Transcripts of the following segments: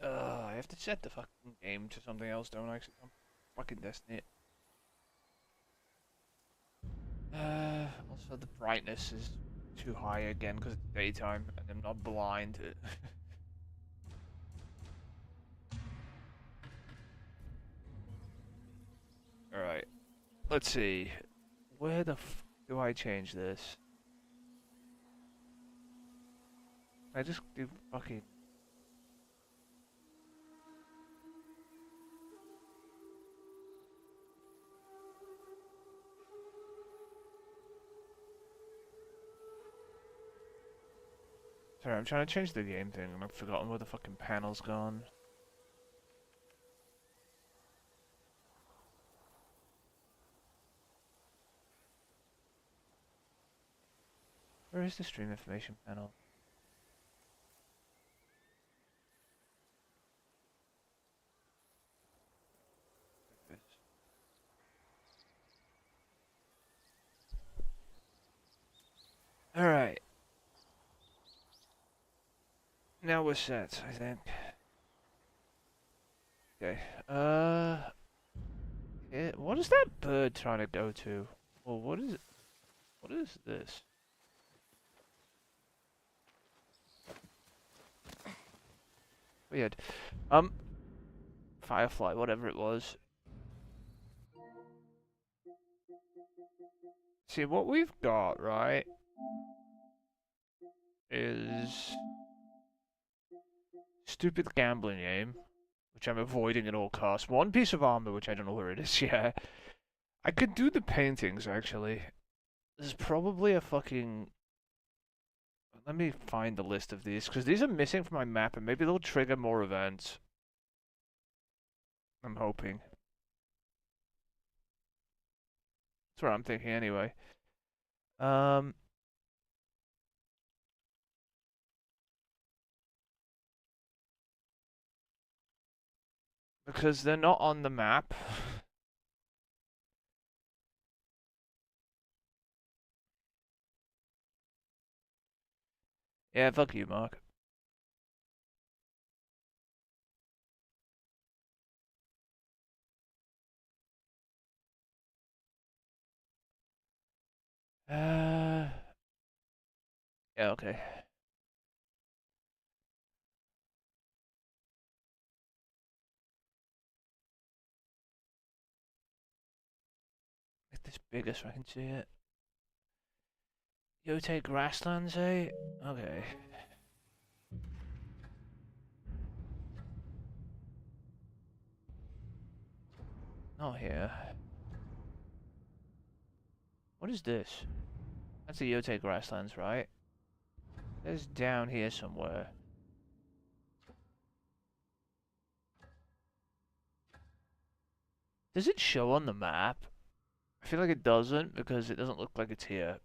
I have to set the fucking game to something else, don't I? 'Cause I'm fucking Destiny. Also the brightness is too high again because it's daytime and I'm not blind. Alright, let's see. Where the f do I change this? I just do fucking... Sorry, I'm trying to change the game thing and I've forgotten where the fucking panel's gone. Where is the stream information panel? Alright. Now we're set, I think. Okay. Yeah, what is that bird trying to go to? Well, what is it? What is this? Weird. Firefly, whatever it was. See, what we've got, right, is stupid gambling game, which I'm avoiding at all costs. One piece of armor, which I don't know where it is yet. I could do the paintings, actually. There's probably a fucking... Let me find the list of these, because these are missing from my map, and maybe they'll trigger more events. I'm hoping. That's what I'm thinking, anyway. Um... Because they're not on the map. Yeah, fuck you, Mark. Uh... Yeah, okay. Make this bigger so I can see it. Yote Grasslands, eh? Okay. Not here. What is this? That's the Yote Grasslands, right? It's down here somewhere. Does it show on the map? I feel like it doesn't because it doesn't look like it's here.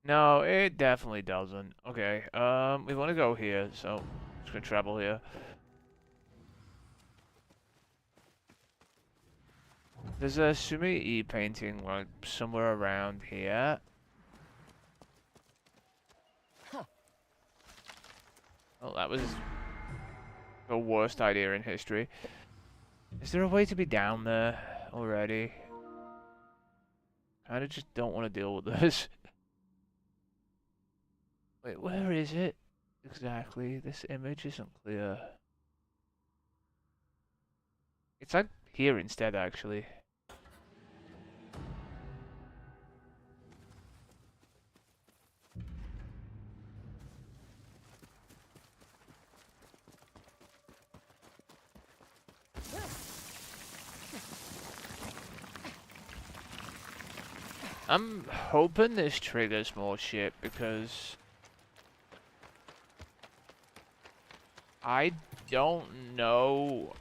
No, it definitely doesn't. Okay, we want to go here, so I'm just gonna travel here. There's a Sumi painting like somewhere around here. Oh, that was the worst idea in history. Is there a way to be down there already? Kinda just don't want to deal with this. Wait, where is it? Exactly, this image isn't clear. It's like here instead, actually. I'm hoping this triggers more shit because I don't know.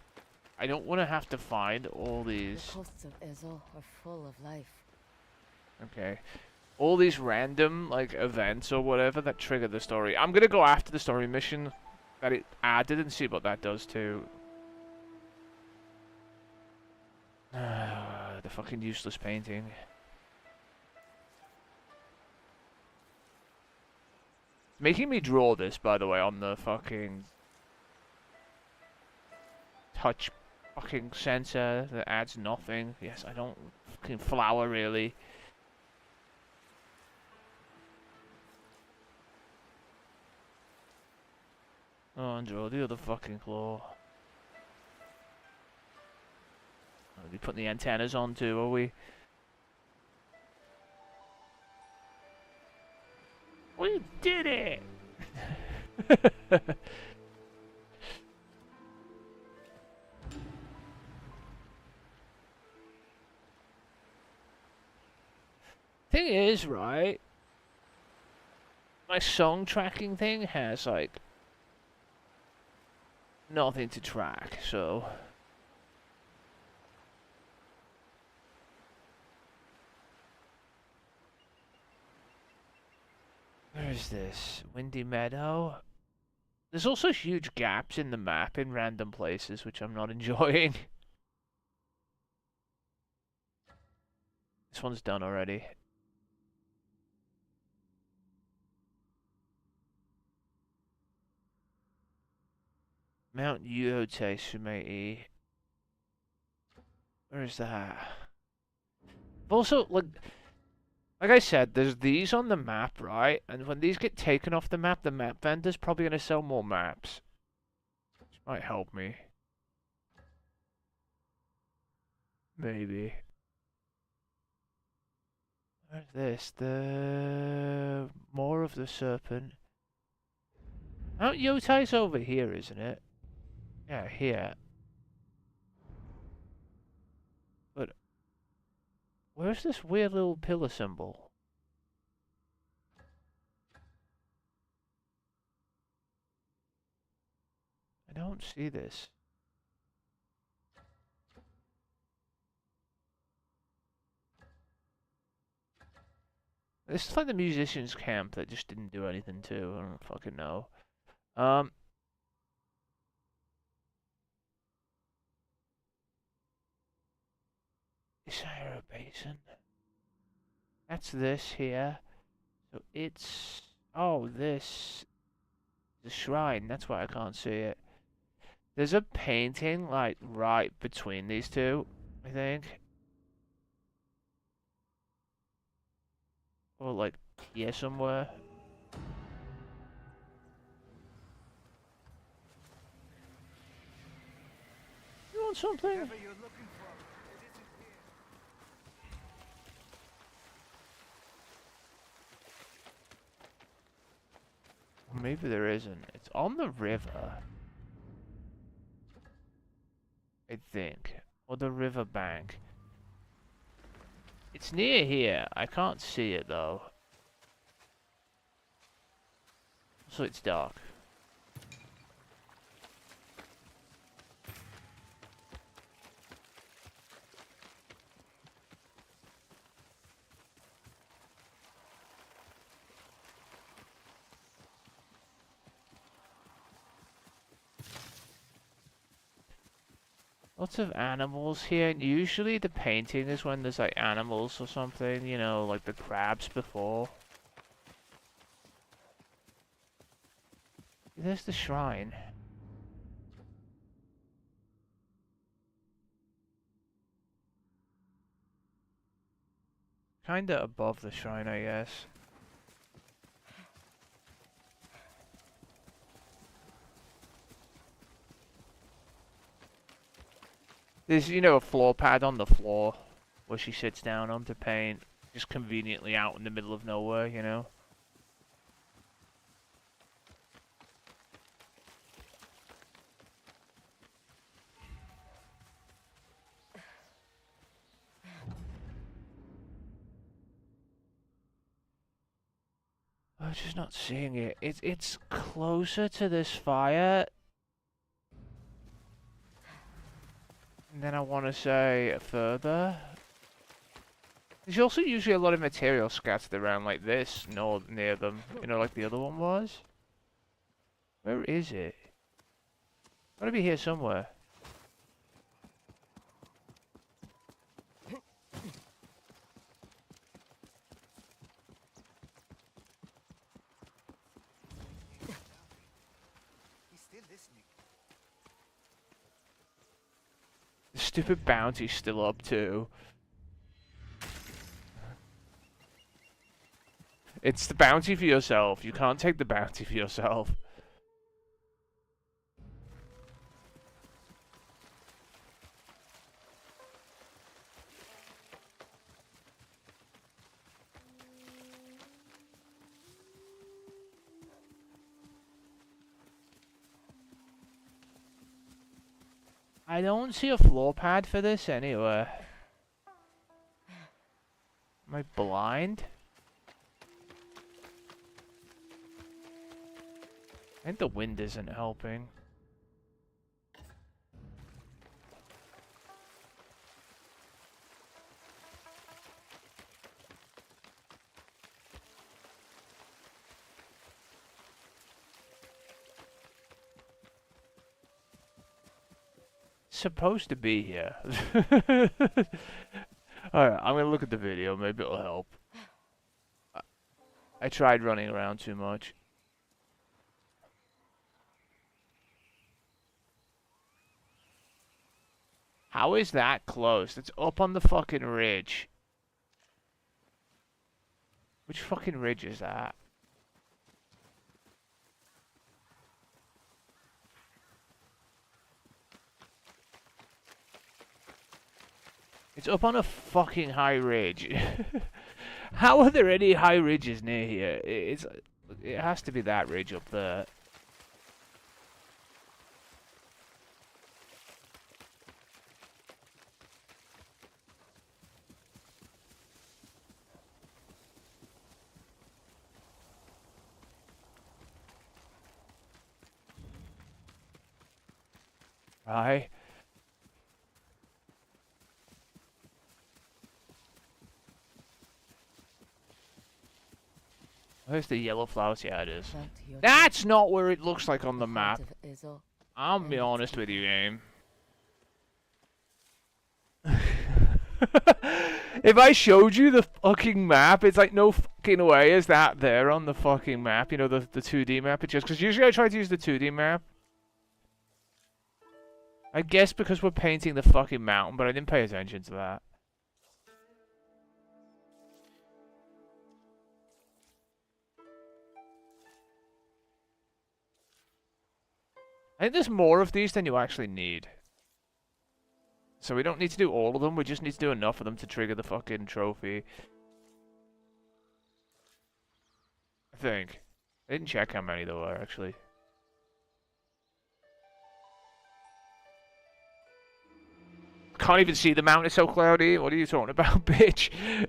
I don't want to have to find all these. The coasts of Ezo are full of life. Okay. All these random, like, events or whatever that trigger the story. I'm gonna go after the story mission that it added and see what that does too. The fucking useless painting. Making me draw this, by the way, on the fucking touch fucking sensor that adds nothing. Yes, I don't fucking flower really. Oh, and draw the other fucking claw. Are we putting the antennas on too, are we? We did it! Thing is, right? My song tracking thing has, like, nothing to track, so... Where is this? Windy Meadow? There's also huge gaps in the map in random places, which I'm not enjoying. This one's done already. Mount Yote Sumei. Where is that? Also, like I said, there's these on the map, right? And when these get taken off the map vendor's probably going to sell more maps. Which might help me. Maybe. Where's this? The... More of the Serpent. Mount Yotai's over here, isn't it? Yeah, here. But... Where's this weird little pillar symbol? I don't see this. This is like the musicians' camp that just didn't do anything too. I don't fucking know. Isara Basin. That's this here. So it's... Oh, this... The shrine. That's why I can't see it. There's a painting, like, right between these two, I think. Or, like, here somewhere. You want something? Maybe there isn't. It's on the river. I think. Or the river bank. It's near here. I can't see it though. So it's dark. Lots of animals here, and usually the painting is when there's like animals or something, you know, like the crabs before. There's the shrine. Kinda above the shrine, I guess. There's, you know, a floor pad on the floor where she sits down on to paint. Just conveniently out in the middle of nowhere, you know? I'm just not seeing it. It's closer to this fire. And then I want to say further. There's also usually a lot of material scattered around like this, near them. You know, like the other one was. Where is it? Gotta be here somewhere. The stupid bounty's still up too. It's the bounty for yourself. You can't take the bounty for yourself. I don't see a floor pad for this anywhere. Am I blind? I think the wind isn't helping. Supposed to be here. Alright, I'm gonna look at the video, maybe it'll help. I tried running around too much. How is that close? It's up on the fucking ridge. Which fucking ridge is that? It's up on a fucking high ridge. How are there any high ridges near here? It has to be that ridge up there. Right. Where's the yellow flowers? Yeah, it is. That's not where it looks like on the map. I'll be honest with you, game. If I showed you the fucking map, it's like no fucking way is that there on the fucking map. You know, the 2D map. It's just because usually I try to use the 2D map. I guess because we're painting the fucking mountain, but I didn't pay attention to that. I think there's more of these than you actually need. So we don't need to do all of them, we just need to do enough of them to trigger the fucking trophy. I think. I didn't check how many there were, actually. Can't even see the mountain, it's so cloudy. What are you talking about, bitch?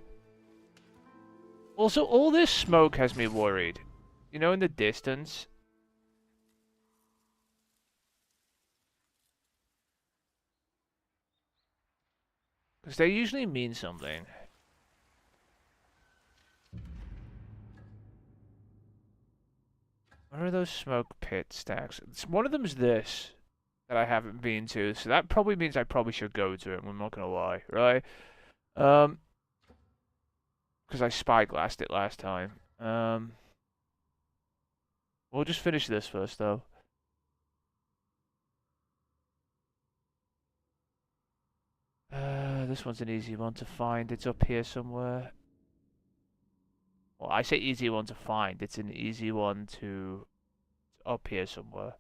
Also, all this smoke has me worried. You know, in the distance. Because they usually mean something. What are those smoke pit stacks? One of them's this that I haven't been to, so that probably means I probably should go to it. I'm not gonna lie, right? Because I spyglassed it last time. We'll just finish this first, though. This one's an easy one to find. It's up here somewhere. Well, I say easy one to find. It's an easy one to... It's up here somewhere.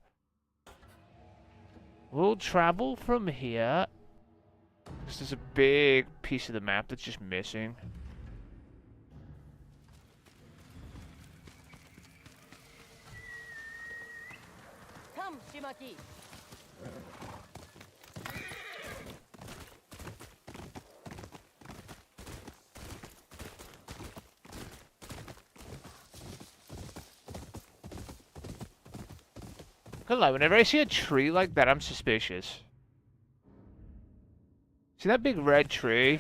We'll travel from here. Because there's a big piece of the map that's just missing. Come, Shimaki. Hello, whenever I see a tree like that, I'm suspicious. See that big red tree?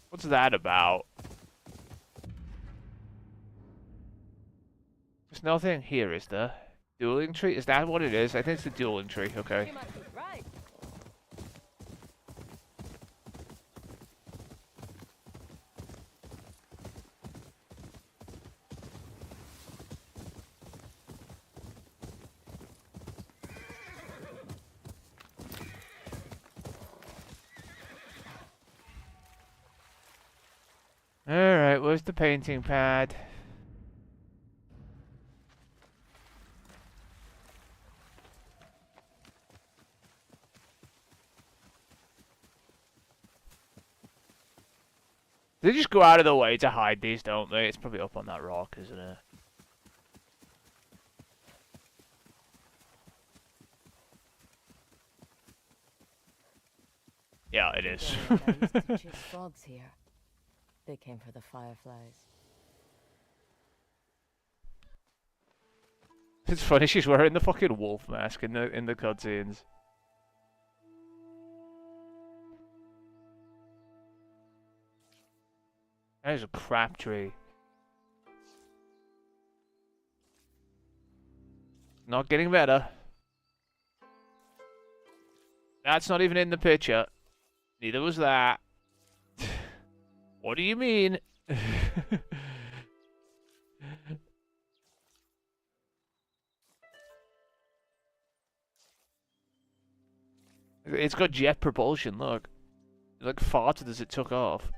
What's that about? There's nothing here, is there? Dueling tree? Is that what it is? I think it's the dueling tree, okay. Right. Alright, where's the painting pad? They just go out of the way to hide these, don't they? It's probably up on that rock, isn't it? Yeah, it is. I used to chase frogs here. They came for the fireflies. It's funny she's wearing the fucking wolf mask in the cutscenes. That is a crap tree. Not getting better. That's not even in the picture. Neither was that. What do you mean? It's got jet propulsion, look. It like farted as it took off.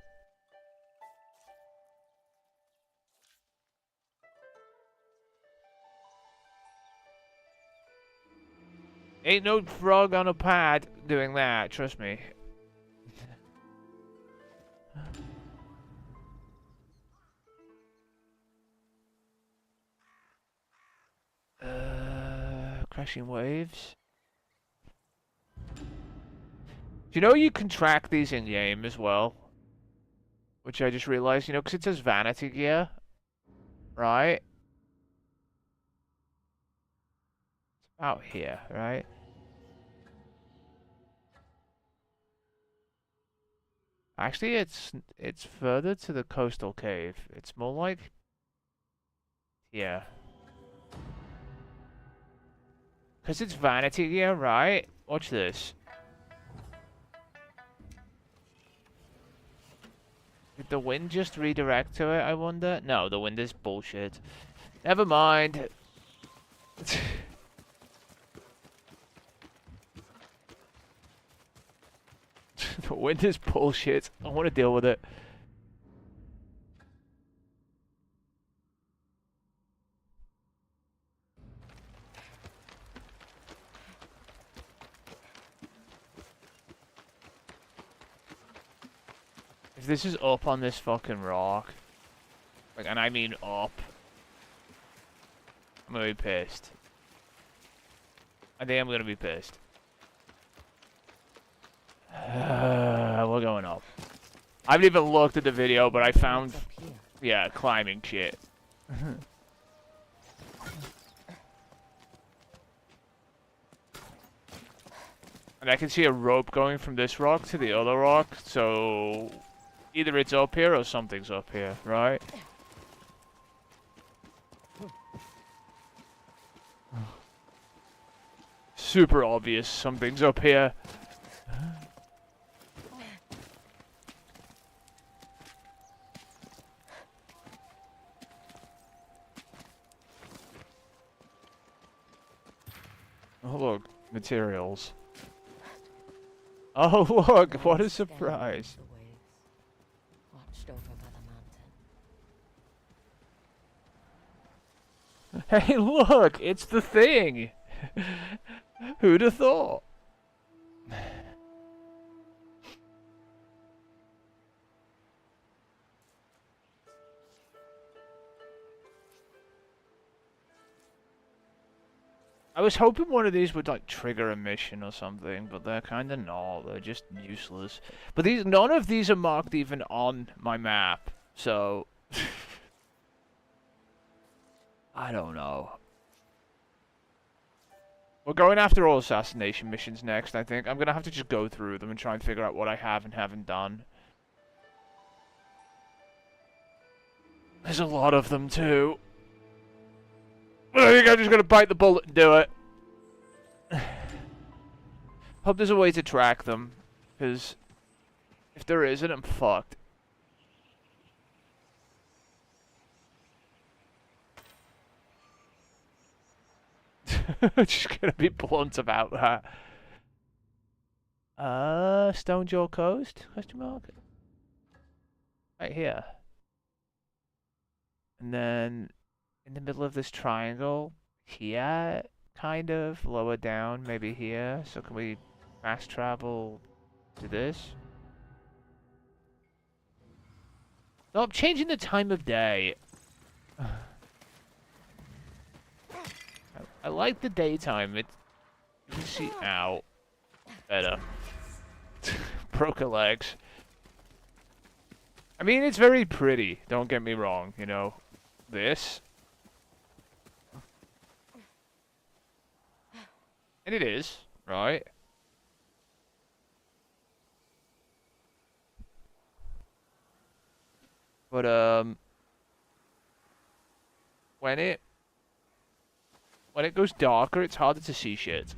Ain't no frog on a pad doing that, trust me. Crashing waves. Do you know you can track these in game as well? Which I just realized, you know, because it says vanity gear, right? It's about here, right? Actually, it's further to the coastal cave. It's more like here. Because it's vanity gear, right? Watch this. Did the wind just redirect to it, I wonder? No, the wind is bullshit. Never mind. The wind is bullshit. I want to deal with it. If this is up on this fucking rock, like, and I mean up, I'm gonna be pissed. I think I'm gonna be pissed. We're going up. I haven't even looked at the video, but I found, What's up here? yeah, climbing shit. And I can see a rope going from this rock to the other rock, so either it's up here or something's up here, right? Super obvious something's up here. Oh look, materials. Oh look, what a Standing surprise. amongst the waves, watched over by the mountain. Hey look, it's the thing! Who'd have thought? I was hoping one of these would like trigger a mission or something, but they're kinda not, they're just useless. But none of these are marked even on my map, so I don't know. We're going after all assassination missions next, I think. I'm gonna have to just go through them and try and figure out what I have and haven't done. There's a lot of them too. I think I'm just gonna bite the bullet and do it. Hope there's a way to track them, because if there isn't, I'm fucked. Just gonna be blunt about that. Stonejaw Coast? Question mark? Right here. And then in the middle of this triangle, here, kind of, lower down, maybe here. So can we fast travel to this? Stop changing the time of day. I like the daytime. You can see out better. Broke her legs. I mean, it's very pretty. Don't get me wrong. You know, this. And it is, right? But, when it goes darker, it's harder to see shit.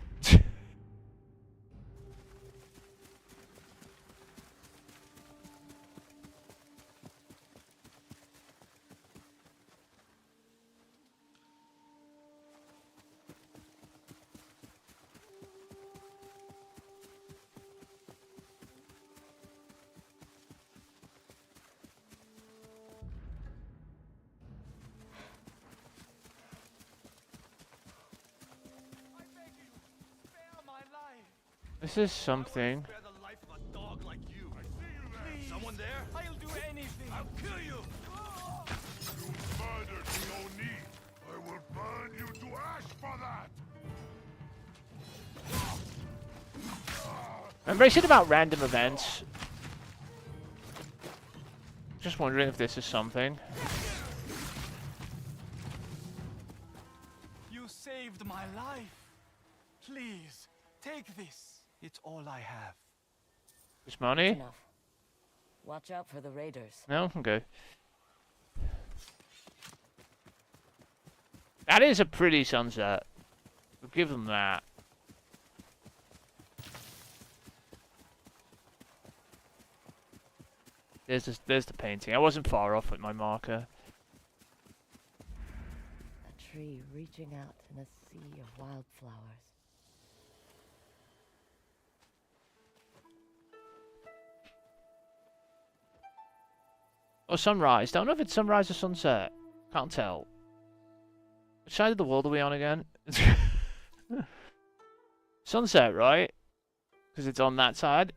This is something. Spare the life of a dog like you. Please. Someone there? I'll do anything. I'll kill you. You murdered the Oni. I will burn you to ash for that. Remember I said about random events? Just wondering if this is something. You saved my life. Please, take this. It's all I have. This money? Enough. Watch out for the raiders. No? Okay. That is a pretty sunset. We'll give them that. There's the painting. I wasn't far off with my marker. A tree reaching out in a sea of wildflowers. Or sunrise. Don't know if it's sunrise or sunset. Can't tell. Which side of the world are we on again? Sunset, right? Because it's on that side.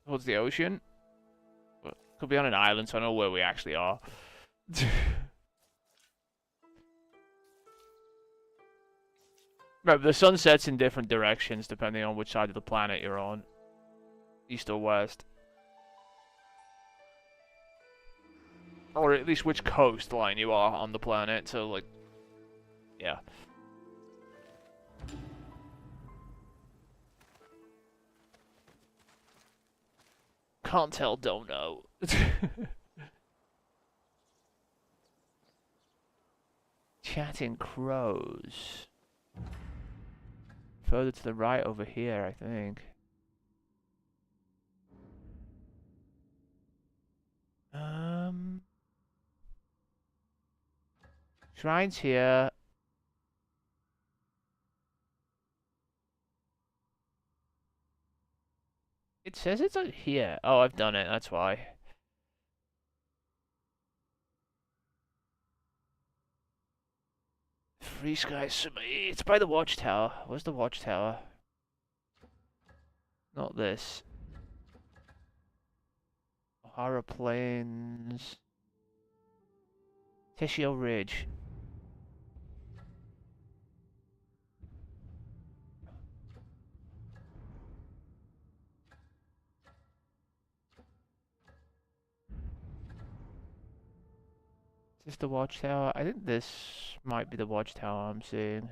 Towards the ocean. But could be on an island, so I know where we actually are. Remember, the sun sets in different directions depending on which side of the planet you're on. East or west. Or at least which coastline you are on the planet, so like, yeah. Can't tell, don't know. Chatting crows. Further to the right over here, I think. Shrines here. It says it's out here. Oh, I've done it, that's why. Free skies. It's by the watchtower. Where's the watchtower? Not this. O'Hara Plains. Teshio Ridge. Is this the watchtower? I think this might be the watchtower I'm seeing.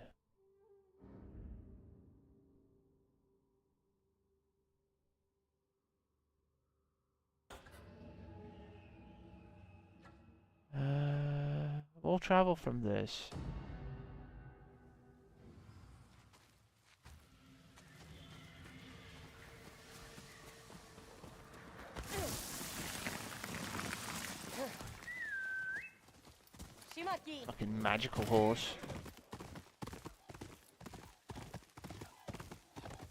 We'll travel from this. Fucking magical horse.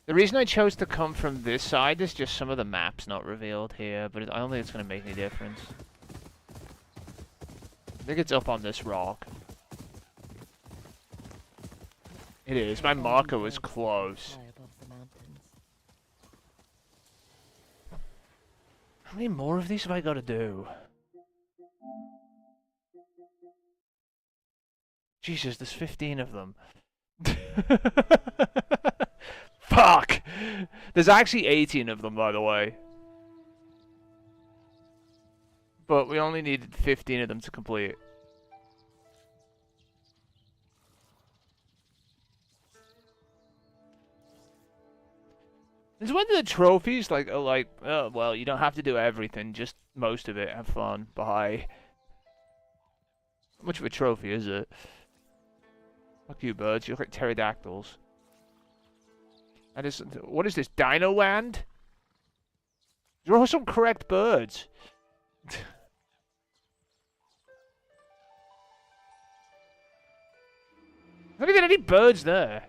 The reason I chose to come from this side is just some of the maps not revealed here, but I don't think it's going to make any difference. I think it's up on this rock. It is. My marker was close. High above the mountains. How many more of these have I got to do? Jesus, there's 15 of them. Fuck! There's actually 18 of them, by the way. But we only needed 15 of them to complete. Is one of the trophies like, oh, well, you don't have to do everything, just most of it. Have fun. Bye. How much of a trophy is it? Fuck you, birds. You look like pterodactyls. And this, what is this? Dino Land? There are some correct birds. Not even any birds there.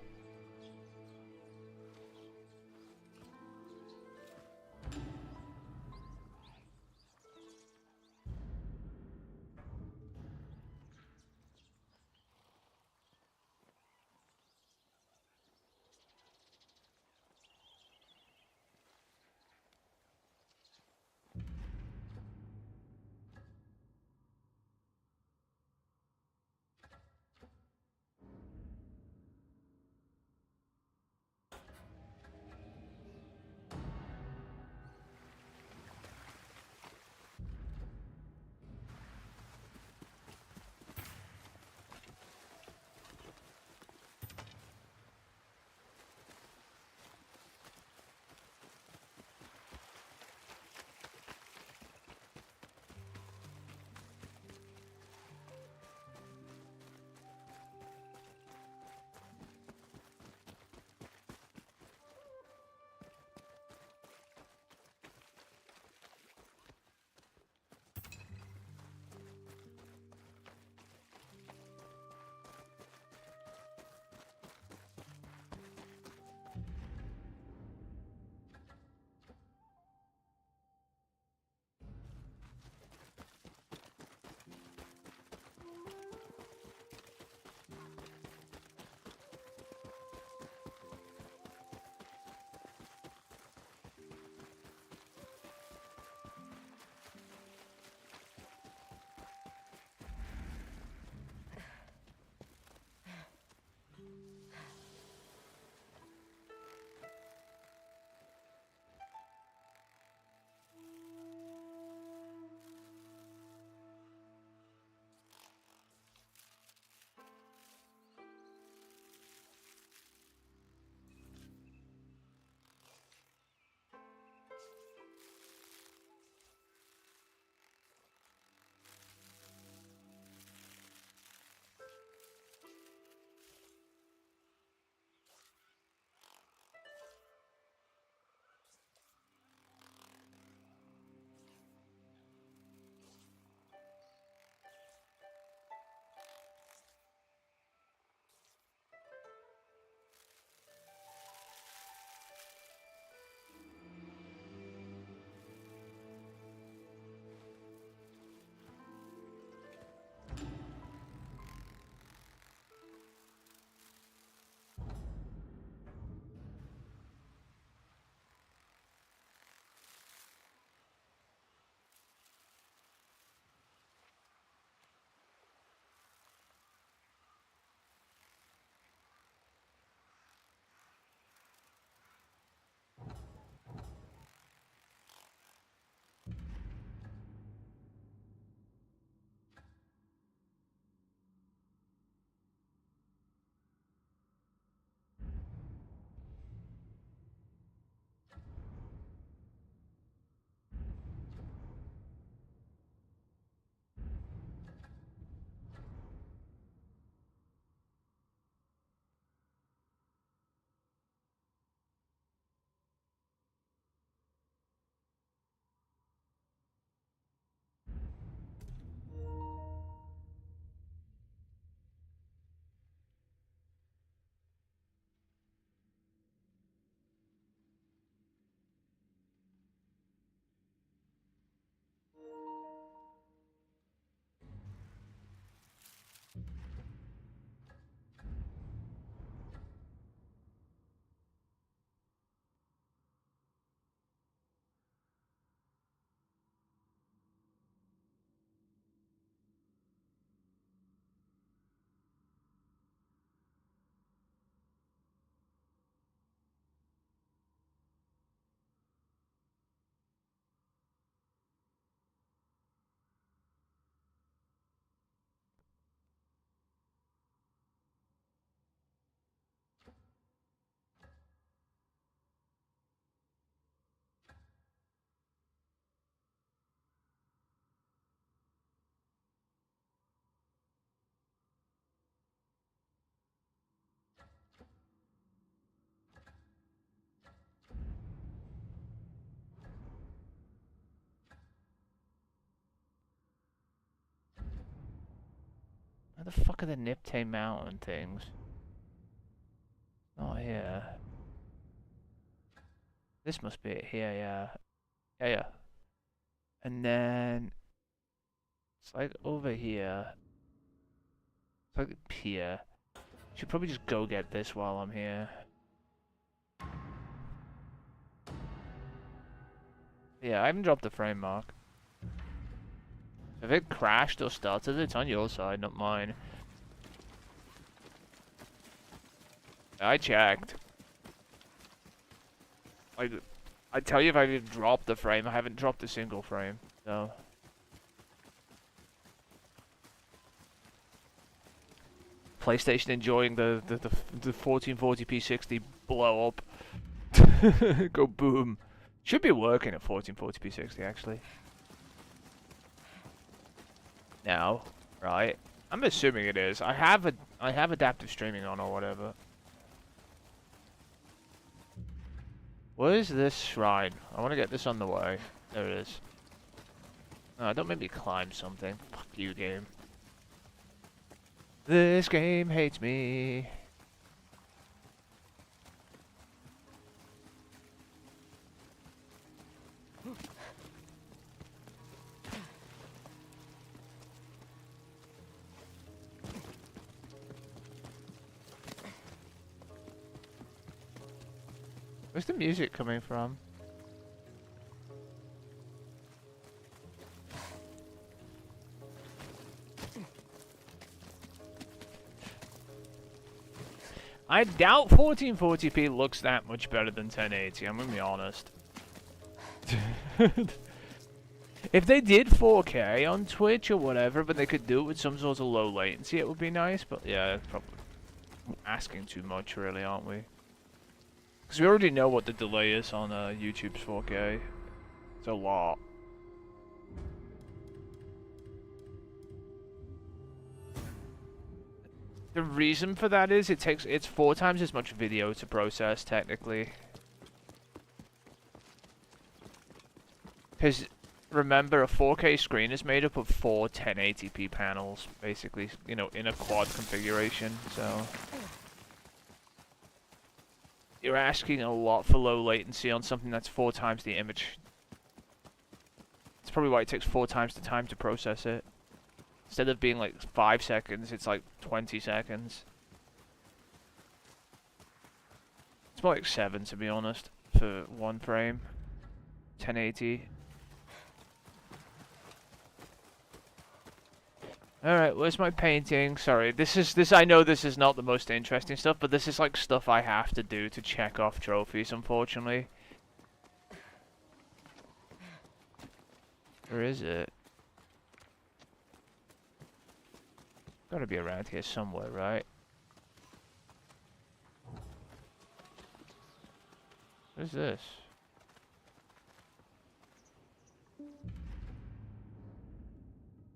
Where the fuck are the Niptane Mountain things? Oh, here. This must be it here, yeah. Yeah. And then... It's like over here. It's like here. Should probably just go get this while I'm here. Yeah, I haven't dropped the frame mark. If it crashed or started, it's on your side, not mine. I checked. I tell you if I even dropped the frame, I haven't dropped a single frame, so... PlayStation enjoying the 1440p 60 blow up. Go boom. Should be working at 1440p 60 actually. Now, right? I'm assuming it is. I have adaptive streaming on or whatever. What is this shrine? I want to get this on the way. There it is. Oh, don't make me climb something. Fuck you, game. This game hates me. Where's the music coming from? I doubt 1440p looks that much better than 1080, I'm gonna be honest. If they did 4K on Twitch or whatever, but they could do it with some sort of low latency, it would be nice, but yeah, probably asking too much really, aren't we? Because we already know what the delay is on YouTube's 4K. It's a lot. The reason for that is it's 4 times as much video to process technically. Because remember, a 4K screen is made up of 4 1080p panels, basically, you know, in a quad configuration. So you're asking a lot for low latency on something that's 4 times the image. That's probably why it takes 4 times the time to process it. Instead of being like 5 seconds, it's like 20 seconds. It's more like 7 to be honest, for 1 frame. 1080. Alright, where's my painting? Sorry, I know this is not the most interesting stuff, but this is like stuff I have to do to check off trophies, unfortunately. Where is it? Gotta be around here somewhere, right? What is this?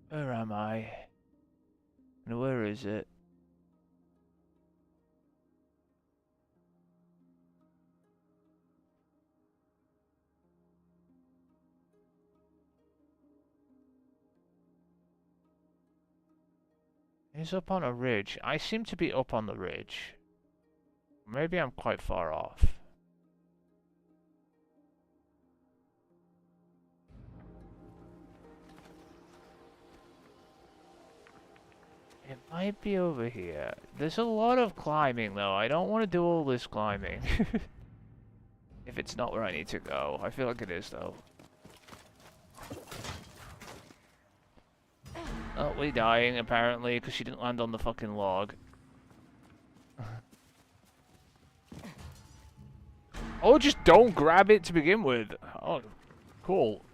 Where am I? And where is it? It's up on a ridge. I seem to be up on the ridge. Maybe I'm quite far off. It might be over here. There's a lot of climbing though. I don't want to do all this climbing. If it's not where I need to go. I feel like it is though. Oh, we're dying apparently because she didn't land on the fucking log. Oh, just don't grab it to begin with. Oh, cool.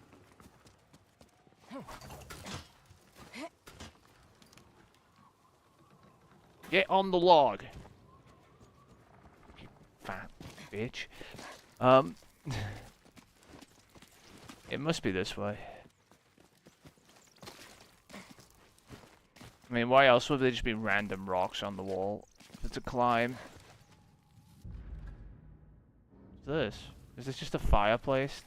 Get on the log. You fat bitch. It must be this way. I mean, why else would there just be random rocks on the wall to climb? What's this? Is this just a fireplace?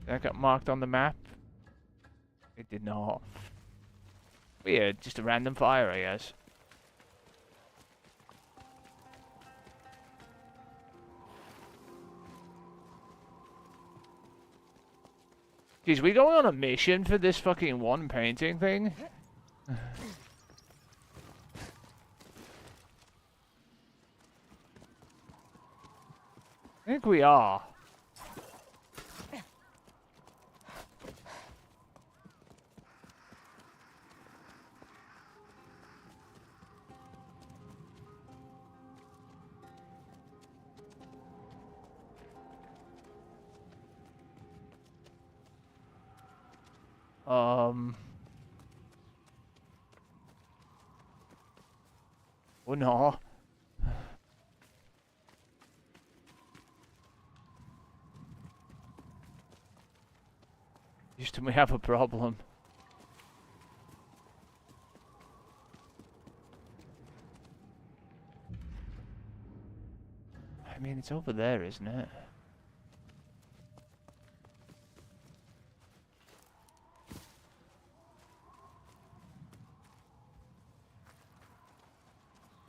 That got marked on the map? It did not. Weird, just a random fire, I guess. Jeez, we going on a mission for this fucking one painting thing? I think we are. Oh no. Houston, we have a problem. I mean, it's over there, isn't it?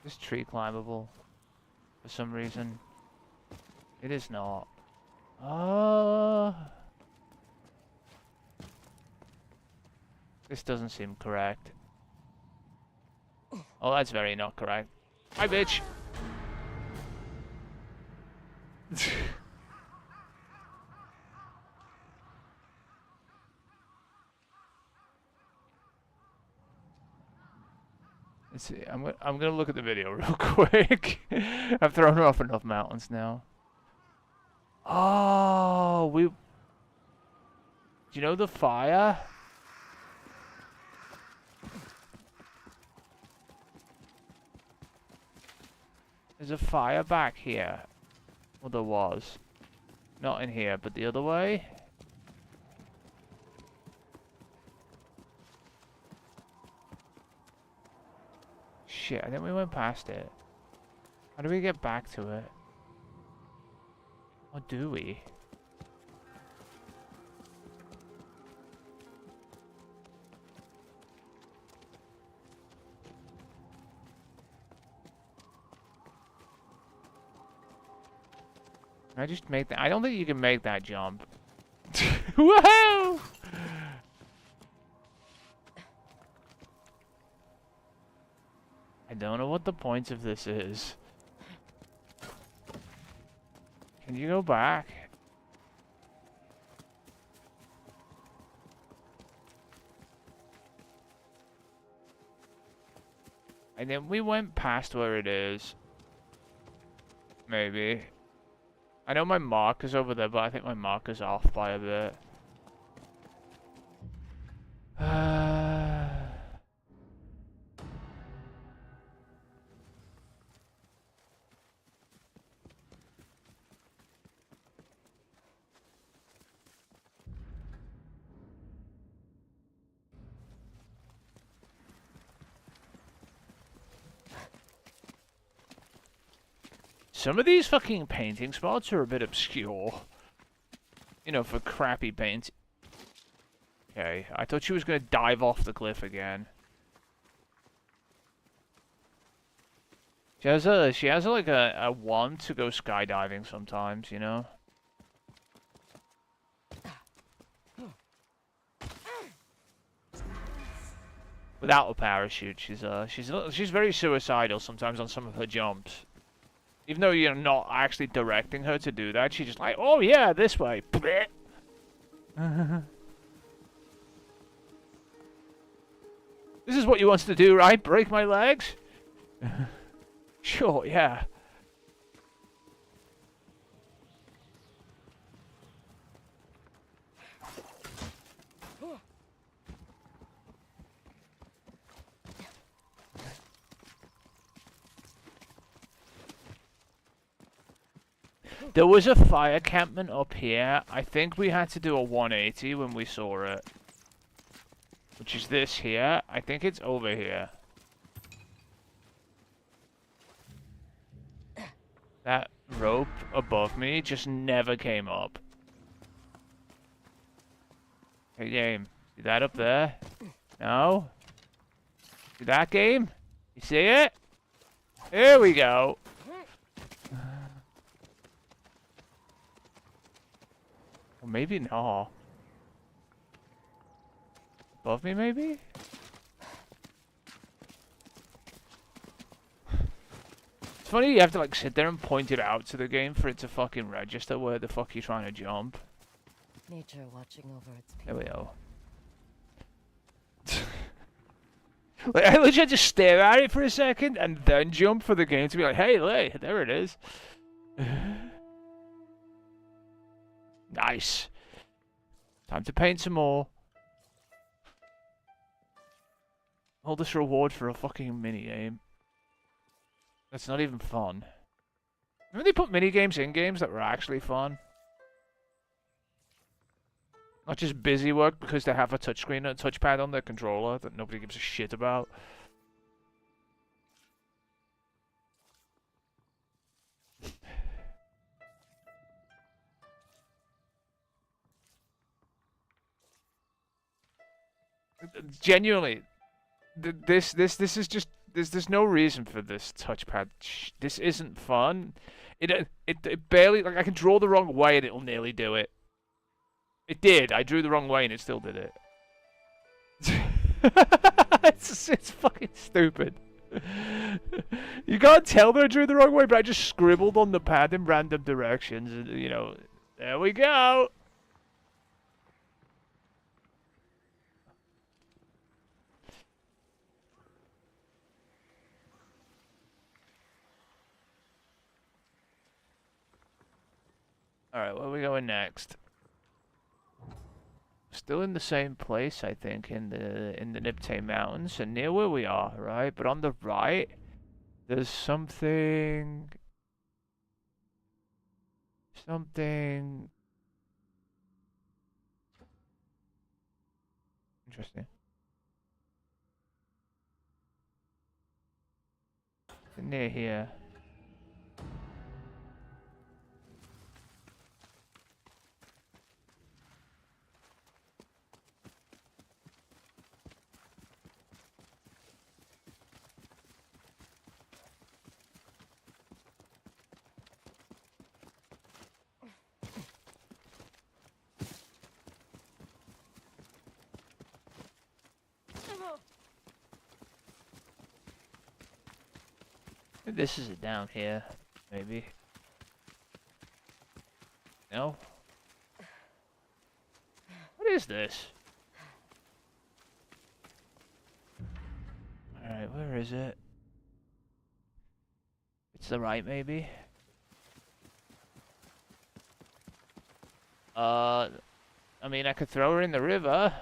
This tree climbable for some reason. It is not. This doesn't seem correct. Oh, that's very not correct. Hi, bitch! Let's see. I'm gonna look at the video real quick. I've thrown off enough mountains now. Oh, do you know the fire? There's a fire back here. Well, there was. Not in here, but the other way. Shit, I think we went past it. How do we get back to it? Or do we? Can I just make that? I don't think you can make that jump. Woohoo! I don't know what the point of this is. Can you go back? And then we went past where it is. Maybe. I know my marker's over there, but I think my marker's off by a bit. Some of these fucking painting spots are a bit obscure. You know, for crappy paint. Okay, I thought she was gonna dive off the cliff again. She has like a wand to go skydiving sometimes, you know? Without a parachute, she's very suicidal sometimes on some of her jumps. Even though you're not actually directing her to do that, she's just like, oh yeah, this way. This is what you want to do, right? Break my legs? Sure, yeah. There was a fire campment up here. I think we had to do a 180 when we saw it. Which is this here. I think it's over here. That rope above me just never came up. Hey, game. See that up there? No? See that game? You see it? Here we go. Or maybe not. Above me, maybe? It's funny you have to like sit there and point it out to the game for it to fucking register where the fuck you're trying to jump. Nature watching over its There people. we go. Like, I literally had to stare at it for a second and then jump for the game to be like, hey, look, there it is. Nice. Time to paint some more. All this reward for a fucking mini-game. That's not even fun. Remember they put mini-games in games that were actually fun? Not just busy work because they have a touchscreen and a touchpad on their controller that nobody gives a shit about. Genuinely, this is just there's no reason for this touchpad. This isn't fun. It barely, like, I can draw the wrong way and it'll nearly do it. It did. I drew the wrong way and it still did it. It's fucking stupid. You can't tell that I drew the wrong way, but I just scribbled on the pad in random directions, and you know, there we go. Alright, where are we going next? Still in the same place, I think, in the Niptay Mountains, and near where we are, right? But on the right, there's something... Interesting. Near here. This is it down here, maybe. No? What is this? Alright, where is it? It's the right, maybe? I mean, I could throw her in the river.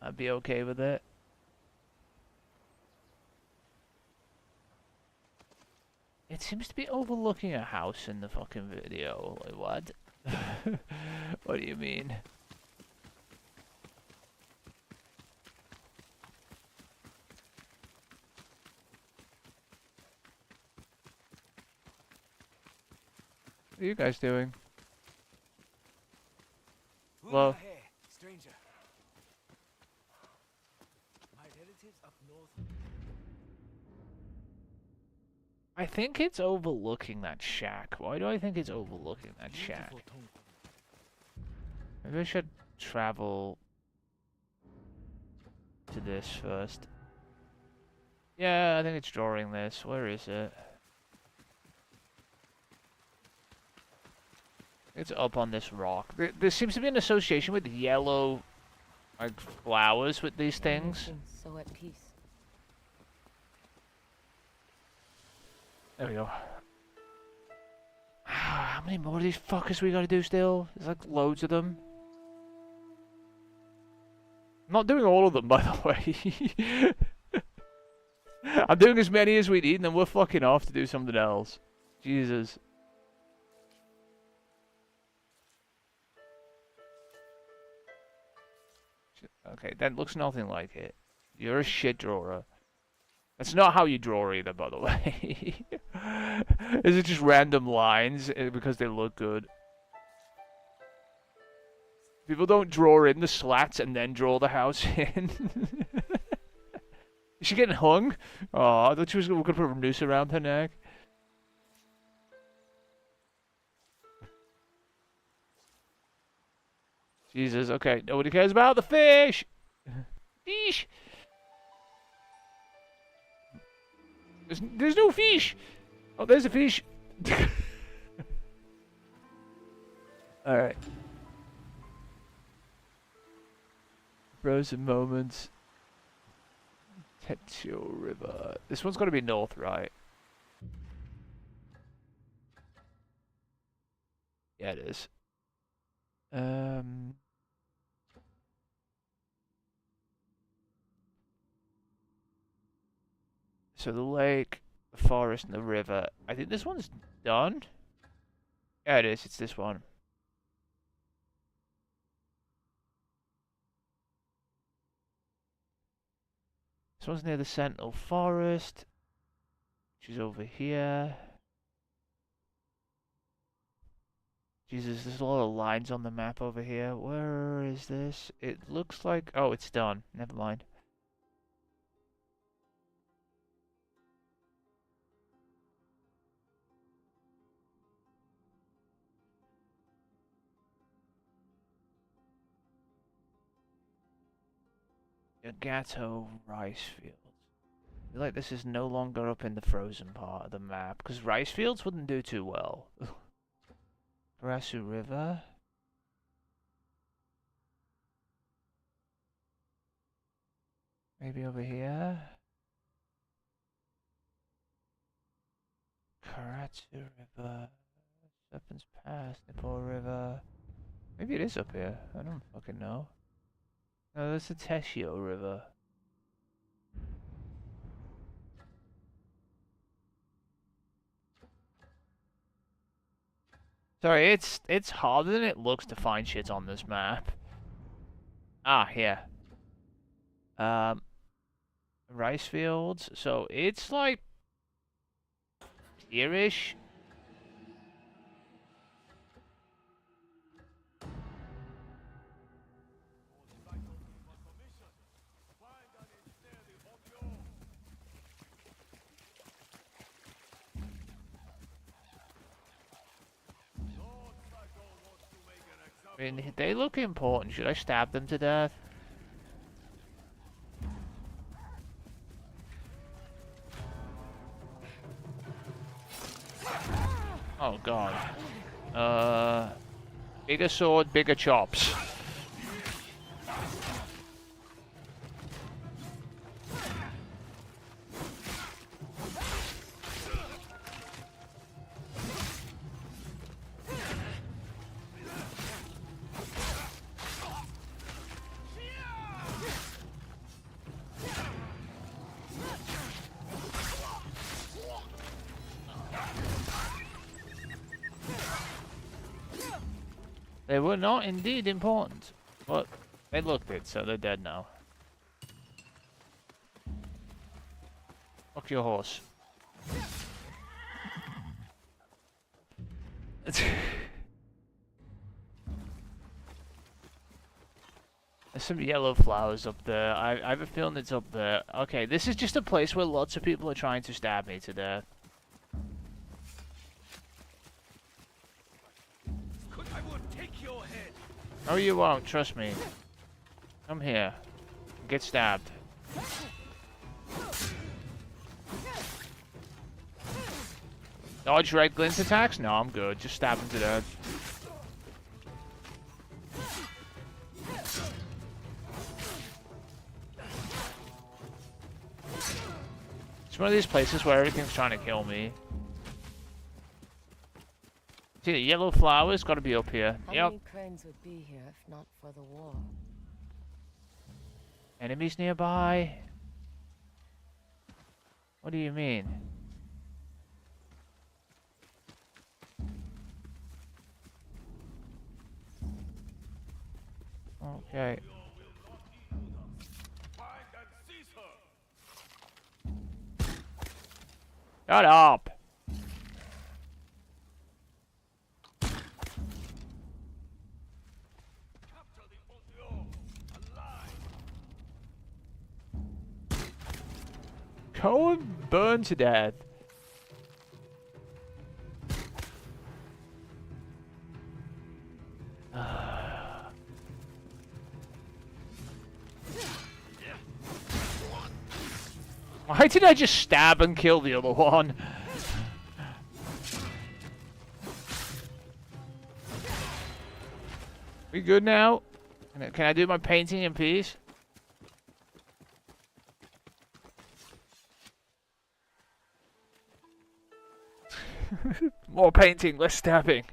I'd be okay with it. It seems to be overlooking a house in the fucking video. Like, what? What do you mean? What are you guys doing? Hello? Hey, stranger. My relatives up north. I think it's overlooking that shack. Why do I think it's overlooking that shack? Maybe I should travel to this first. Yeah, I think it's drawing this. Where is it? It's up on this rock. There seems to be an association with yellow, like, flowers with these things. Seems so at peace. There we go. How many more of these fuckers we gotta do still? There's like loads of them. I'm not doing all of them, by the way. I'm doing as many as we need, and then we're fucking off to do something else. Jesus. Okay, that looks nothing like it. You're a shit drawer. That's not how you draw either, by the way. Is it just random lines because they look good? People don't draw in the slats and then draw the house in. Is she getting hung? Oh, I thought she was going to put a noose around her neck. Jesus, okay. Nobody cares about the fish! Fish! There's no fish! Oh, there's a fish! Alright. Frozen moments. Tetsuo River. This one's got to be north, right? Yeah, it is. So the lake, the forest, and the river. I think this one's done. Yeah, it is. It's this one. This one's near the Sentinel Forest, which is over here. Jesus, there's a lot of lines on the map over here. Where is this? It looks like... Oh, it's done. Never mind. Yagato rice fields. I feel like this is no longer up in the frozen part of the map, because rice fields wouldn't do too well. Karasu River. Maybe over here. Karatsu River. Serpent's Pass, Nippon River. Maybe it is up here. I don't fucking know. No, that's the Teshio River. Sorry, it's harder than it looks to find shit on this map. Ah, here. Rice fields. So it's like here-ish. I mean, they look important. Should I stab them to death? Oh god. Bigger sword, bigger chops. They were not indeed important, but they looked it, so they're dead now. Fuck your horse. There's some yellow flowers up there. I have a feeling it's up there. Okay, this is just a place where lots of people are trying to stab me to death. No, you won't. Trust me. Come here. Get stabbed. Dodge red glint attacks? No, I'm good. Just stab him to death. It's one of these places where everything's trying to kill me. See, the yellow flowers gotta be up here. How Yep. many cranes would be here if not for the war? Enemies nearby? What do you mean? Okay. Shut up! Go and burn to death. Why did I just stab and kill the other one? We good now? Can I do my painting in peace? More painting, less stabbing.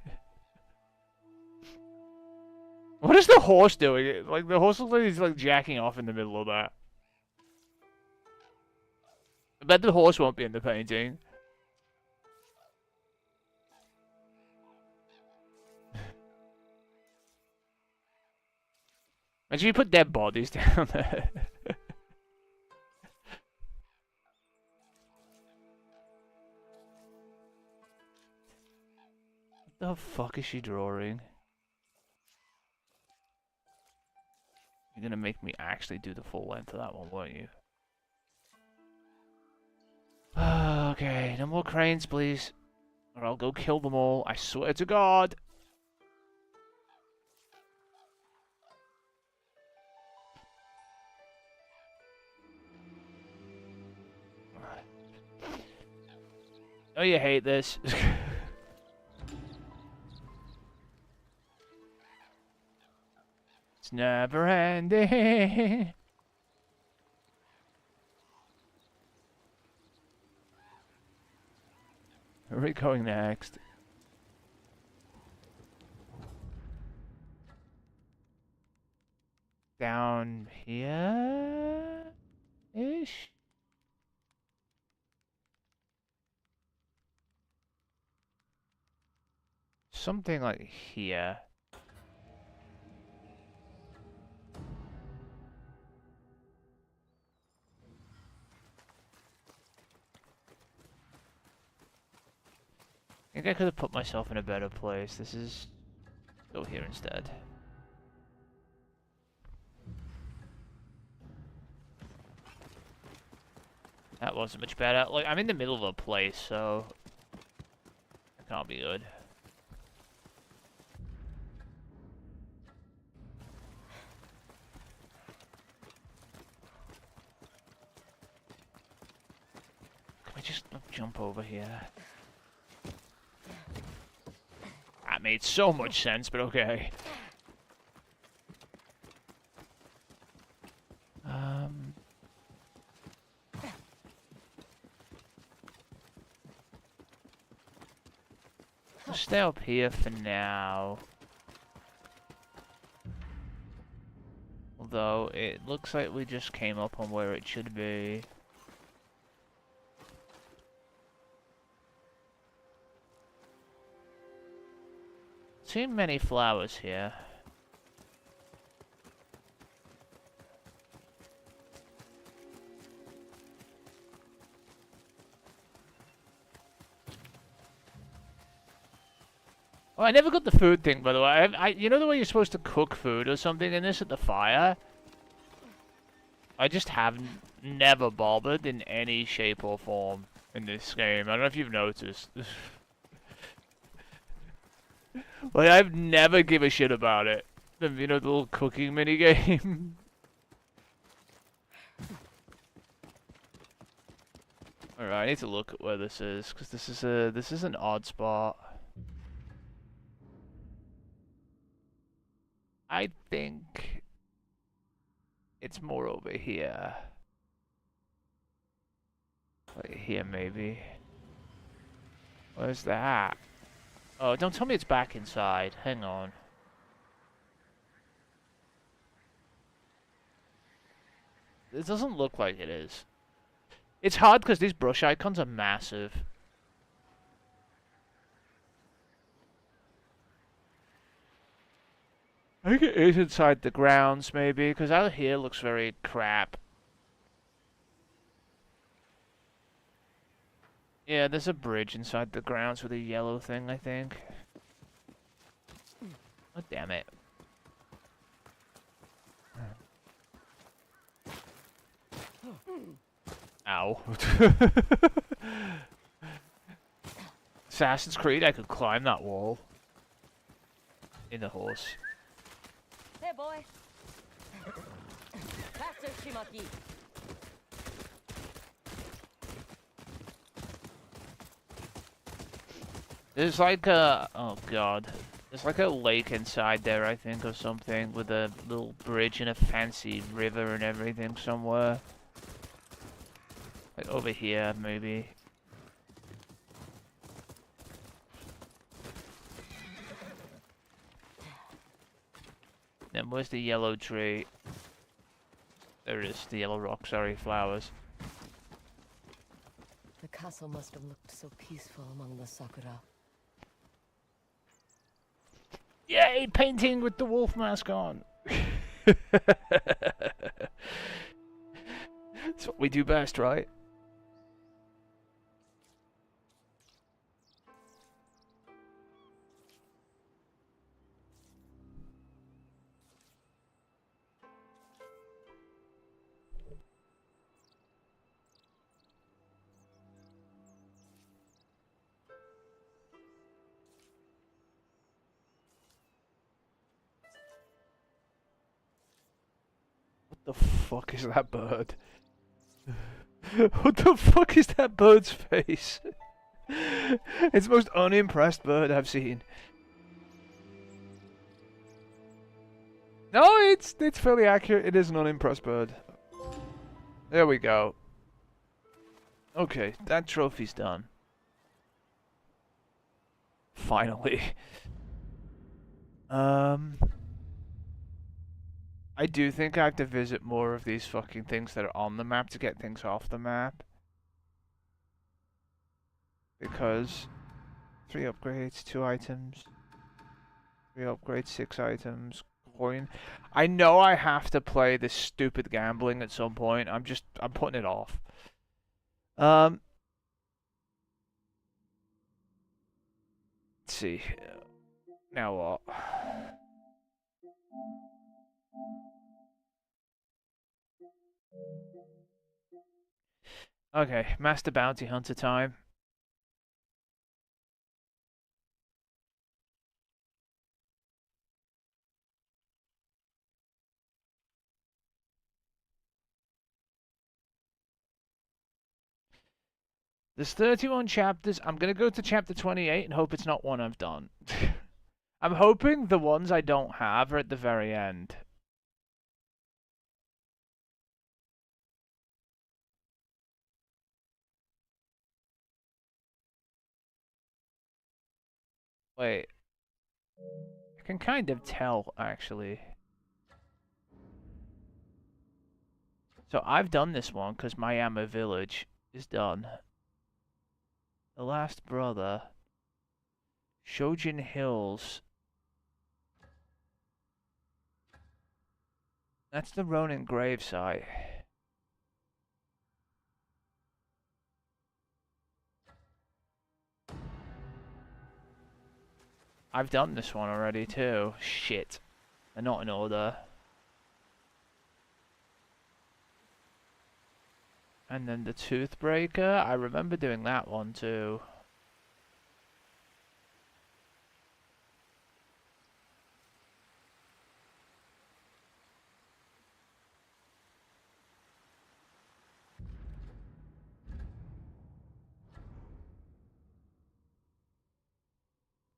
What is the horse doing? Like, the horse looks like he's like jacking off in the middle of that. I bet the horse won't be in the painting. Imagine you put dead bodies down there. What the fuck is she drawing? You're gonna make me actually do the full length of that one, won't you? Okay, no more cranes, please. Or I'll go kill them all. I swear to God. Oh, you hate this. It's never ending. Where are we going next? Down here? Ish? Something like here. I think I could have put myself in a better place. This is... Go here instead. That wasn't much better. Like, I'm in the middle of a place, so... It can't be good. Can we just jump over here? That made so much sense, but okay. I'll stay up here for now. Although, it looks like we just came up on where it should be. Too many flowers here. Oh, I never got the food thing, by the way. You know the way you're supposed to cook food or something in this at the fire? I just have never bothered in any shape or form in this game. I don't know if you've noticed. Like, I've never give a shit about it. You know, the little cooking minigame. Alright, I need to look at where this is, because this is an odd spot. I think it's more over here. Like here, maybe. Where's that? Oh, don't tell me it's back inside. Hang on. It doesn't look like it is. It's hard because these brush icons are massive. I think it is inside the grounds, maybe, because out here looks very crap. Yeah, there's a bridge inside the grounds with a yellow thing, I think. Oh, damn it. Ow. Assassin's Creed, I could climb that wall. In the horse. Hey, boy. Faster, Shimaki. There's like a... Oh god. There's like a lake inside there, I think, or something, with a little bridge and a fancy river and everything somewhere. Like over here, maybe. Then where's the yellow tree? There it is, the yellow rock, sorry, flowers. The castle must have looked so peaceful among the sakura. Yay, painting with the wolf mask on! That's what we do best, right? What the fuck is that bird? What the fuck is that bird's face? It's the most unimpressed bird I've seen. No, it's fairly accurate. It is an unimpressed bird. There we go. Okay, that trophy's done. Finally. I do think I have to visit more of these fucking things that are on the map to get things off the map. Because 3 upgrades, 2 items. 3 upgrades, 6 items. Coin. I know I have to play this stupid gambling at some point. I'm putting it off. Let's see. Now what? Okay, Master Bounty Hunter time. There's 31 chapters. I'm going to go to chapter 28 and hope it's not one I've done. I'm hoping the ones I don't have are at the very end. Wait. I can kind of tell, actually. So I've done this one because Mayama Village is done. The Last Brother. Shojin Hills. That's the Ronin gravesite. I've done this one already too. Shit. They're not in order. And then the Toothbreaker. I remember doing that one too.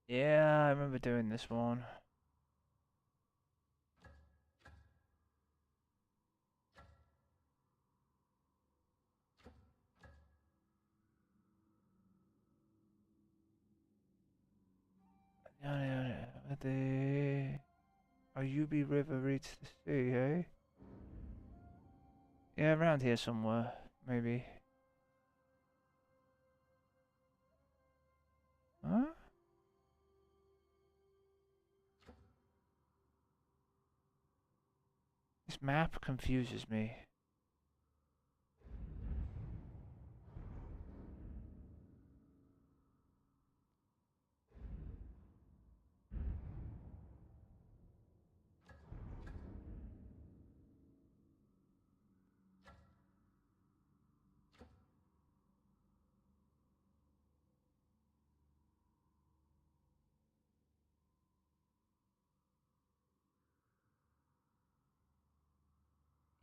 Yeah, I remember doing this one. The Ayubi River reaches the sea, eh? Yeah, around here somewhere, maybe. Huh? This map confuses me.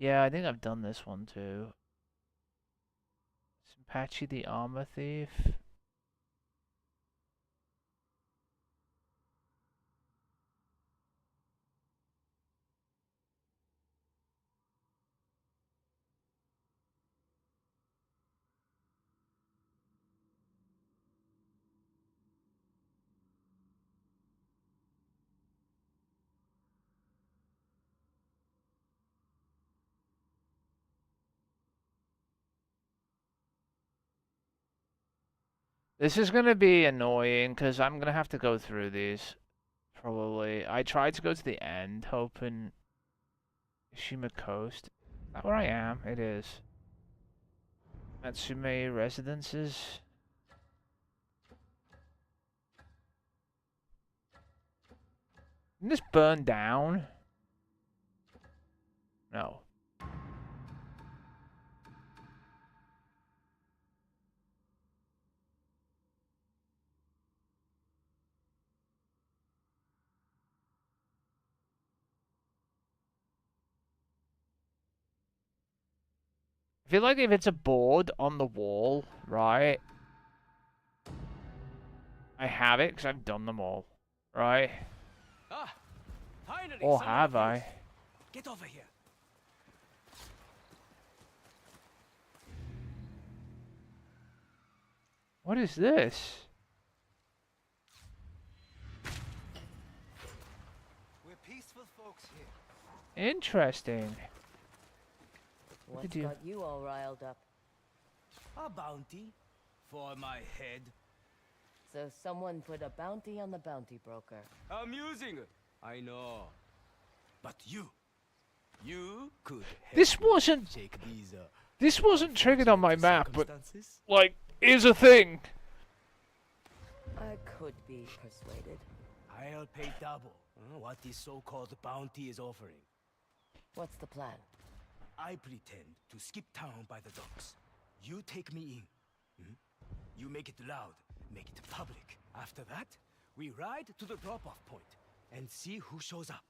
Yeah, I think I've done this one too. Simpachi the Armor Thief. This is gonna be annoying because I'm gonna have to go through these. Probably. I tried to go to the end, hoping Ishima Coast. Is that where I am? It is. Matsume Residences. Didn't this burn down? No. I feel like if it's a board on the wall, right? I have it because I've done them all, right? Ah, finally. Or someone have appears. I? Get over here. What is this? We're peaceful folks here. Interesting. What's did you- got you all riled up? A bounty for my head. So someone put a bounty on the bounty broker. Amusing, I know. But you could help This me wasn't shake these this wasn't triggered on my map, but circumstances. like is a thing. I could be persuaded. I'll pay double what this so-called bounty is offering. What's the plan? I pretend to skip town by the docks. You take me in. You make it loud, make it public. After that, we ride to the drop-off point and see who shows up.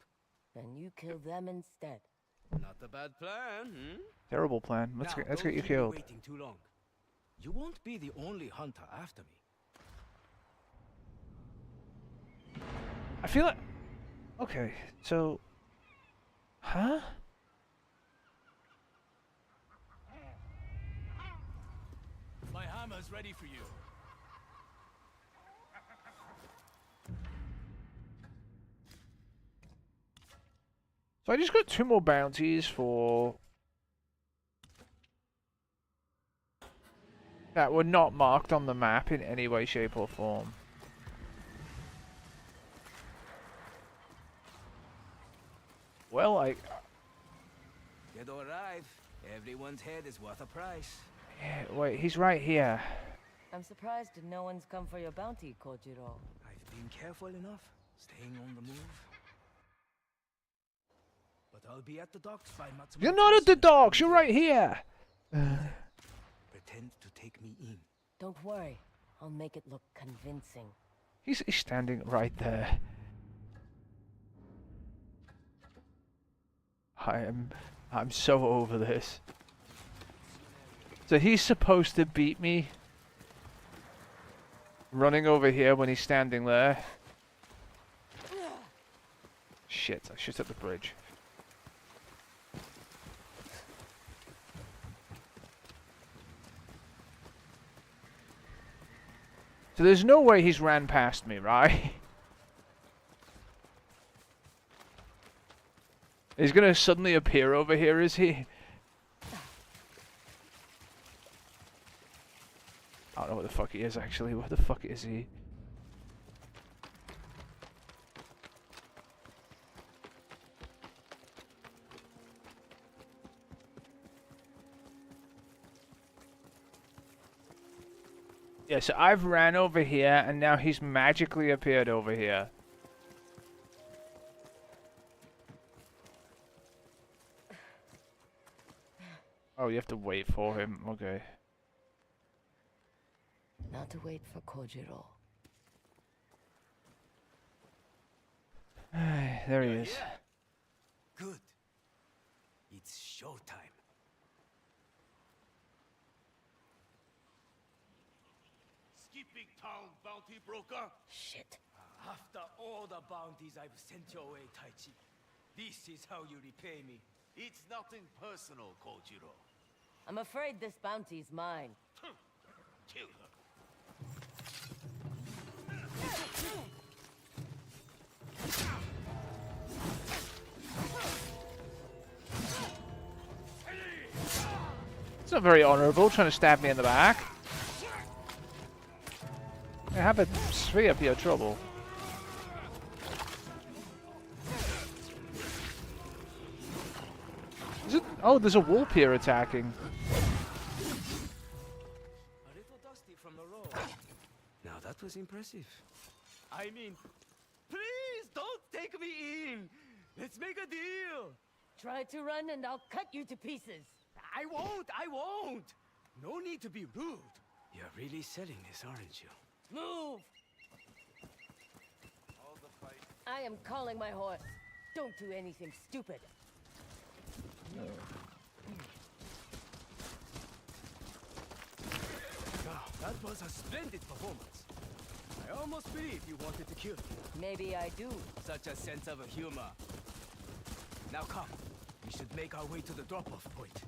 Then you kill them instead. Not a bad plan, Terrible plan. Let's Now, get don't you keep me killed. waiting too long. You won't be the only hunter after me. I feel like okay, so huh? My hammer's ready for you. So I just got 2 more bounties for that were not marked on the map in any way, shape, or form. Well, Dead or alive, everyone's head is worth a price. yeah, wait, he's right here. I'm surprised no one's come for your bounty, Kojiro. I've been careful enough, staying on the move. But I'll be at the docks by Matsumoto. You're not at the docks. You're right here. Pretend to take me in. Don't worry. I'll make it look convincing. He's standing right there. I'm so over this. So he's supposed to beat me running over here when he's standing there. Shit, I should hit the bridge. So there's no way he's ran past me, right? He's gonna suddenly appear over here, is he? I don't know where the fuck he is, actually. Where the fuck is he? Yeah, so I've ran over here, and now he's magically appeared over here. Oh, you have to wait for him. Okay. Not to wait for Kojiro. There he is. Good. It's showtime. town bounty broker. Shit. After all the bounties I've sent your way, Taichi, this is how you repay me. It's nothing personal, Kojiro. I'm afraid this bounty's mine. Kill her. It's not very honourable trying to stab me in the back. I have a sphere for your trouble. Is it? Oh, there's a wolf here attacking. A little dusty from the road. Now that was impressive. I mean, please don't take me in. Let's make a deal. Try to run and I'll cut you to pieces. I won't. No need to be rude. You're really selling this, aren't you? Move! I am calling my horse. Don't do anything stupid. Now, that was a splendid performance. I almost believe you wanted to kill me. Maybe I do. Such a sense of humor. Now come. We should make our way to the drop-off point.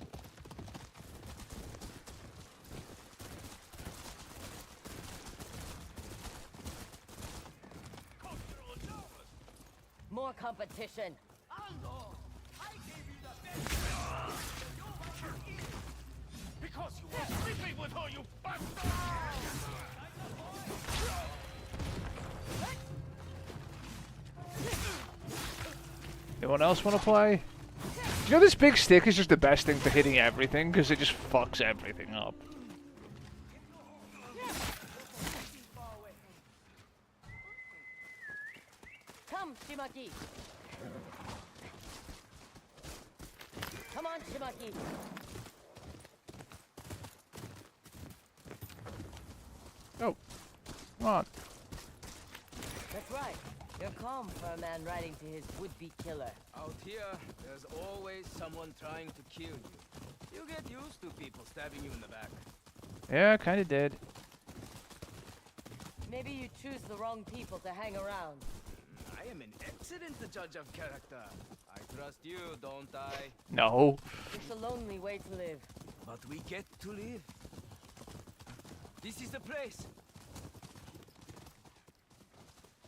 More competition. Ando! I gave you the best because you were sleeping with her, you bastard! Anyone else want to play? Do you know this big stick is just the best thing for hitting everything because it just fucks everything up. Come, Shimaki. Come on, Shimaki. Oh, come on. That's right. You're calm for a man riding to his would-be killer. Out here, there's always someone trying to kill you. You get used to people stabbing you in the back. Yeah, I kind of did. Maybe you choose the wrong people to hang around. I am an excellent judge of character. I trust you, don't I? No. It's a lonely way to live. But we get to live. This is the place.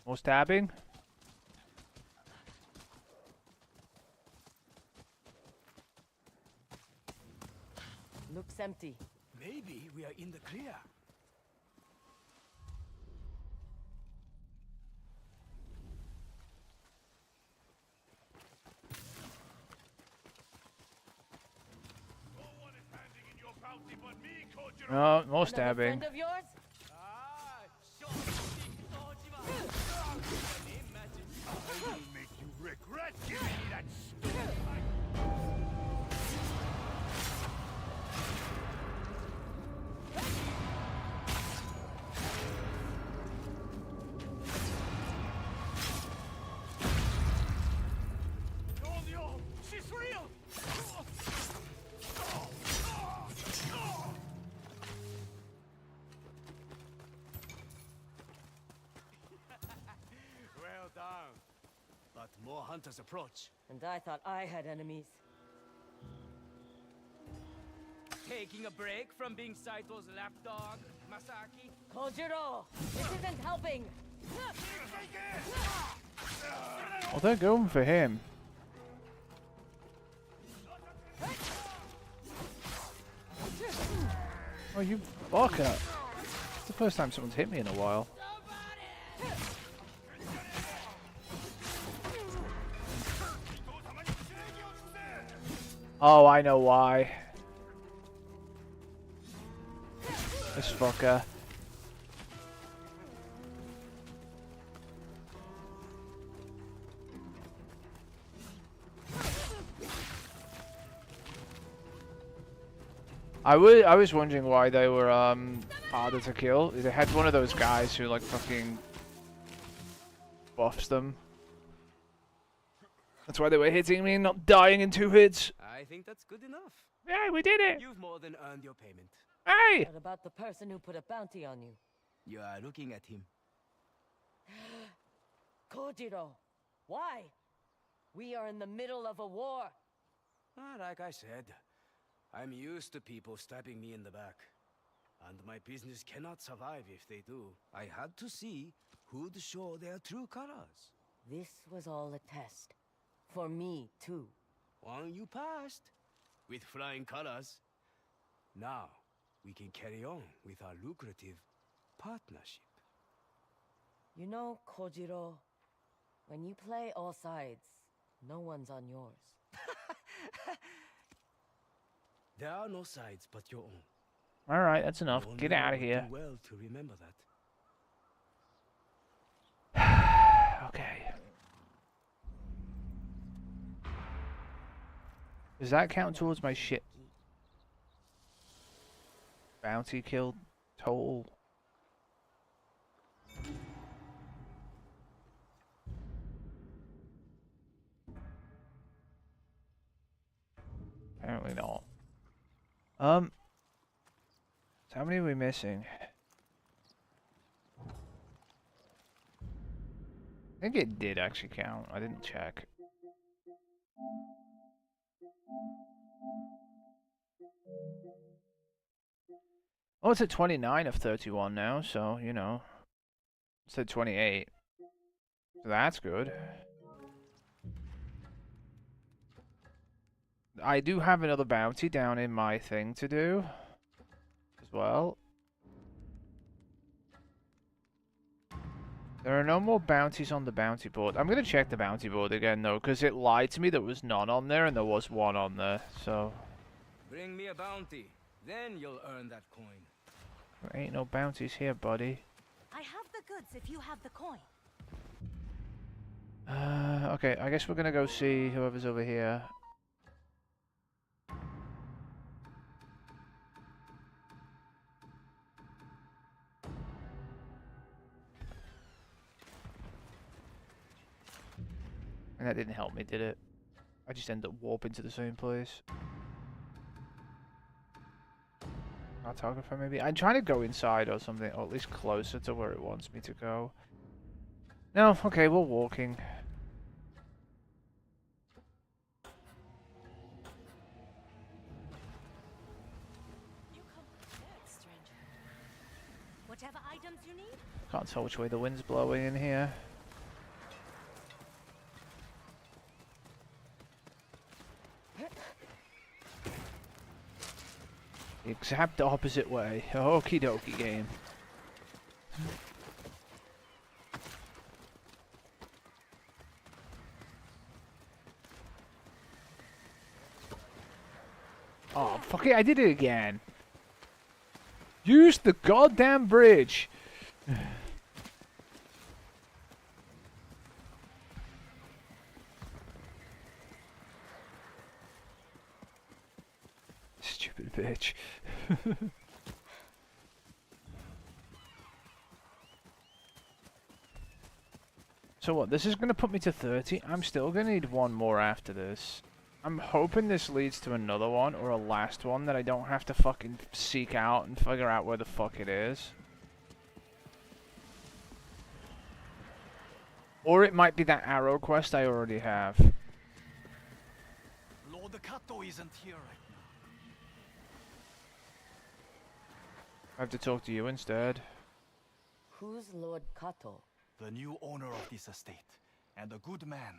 More stabbing? Looks empty. Maybe we are in the clear. No one is handing in your bounty but me, Kojiro. Oh, more Another stabbing. friend of yours? I will make you regret giving me that stupid fight. Yo, she's real! Well done. But more hunters approach. And I thought I had enemies. Taking a break from being Saito's lapdog, Masaki? Kojiro! This isn't helping! Oh, they're going for him. Oh, you fucker. It's the first time someone's hit me in a while. Oh, I know why. This fucker. I was wondering why they were harder to kill. They had one of those guys who like fucking buffs them. That's why they were hitting me, not dying in 2 hits. I think that's good enough. Yeah, we did it. You've more than earned your payment. Hey! What about the person who put a bounty on you? You are looking at him. Kojiro, why? We are in the middle of a war. Like I said, I'm used to people stabbing me in the back. And my business cannot survive if they do. I had to see who'd show their true colors. This was all a test. For me, too. One you passed, with flying colors. Now, we can carry on with our lucrative partnership. You know, Kojiro, when you play all sides, no one's on yours. There are no sides but your own. All right, that's enough. Only Get you out of would here. do well to remember that. Okay. Does that count towards my shit? Bounty kill total? Apparently not. So how many are we missing? I think it did actually count. I didn't check. Oh, it's at 29 of 31 now, so, you know. It's at 28. So that's good. I do have another bounty down in my thing to do as well. There are no more bounties on the bounty board. I'm going to check the bounty board again, though, because it lied to me there was none on there, and there was one on there, so... Bring me a bounty, then you'll earn that coin. There ain't no bounties here, buddy. I have the goods if you have the coin. Okay, I guess we're going to go see whoever's over here. And that didn't help me, did it? I just ended up warping to the same place. Cartographer, maybe? I'm trying to go inside or something, or at least closer to where it wants me to go. No, okay, we're walking. You come prepared, stranger. Whatever items you need, Can't tell which way the wind's blowing in here. The exact opposite way. Okie dokie game. Oh, fuck it, I did it again. Use the goddamn bridge. Stupid bitch. So what, this is going to put me to 30. I'm still going to need one more after this. I'm hoping this leads to another one, or a last one, that I don't have to fucking seek out and figure out where the fuck it is. Or it might be that arrow quest I already have. Lord Kato isn't here right now. I have to talk to you instead. Who's Lord Kato? The new owner of this estate, and a good man.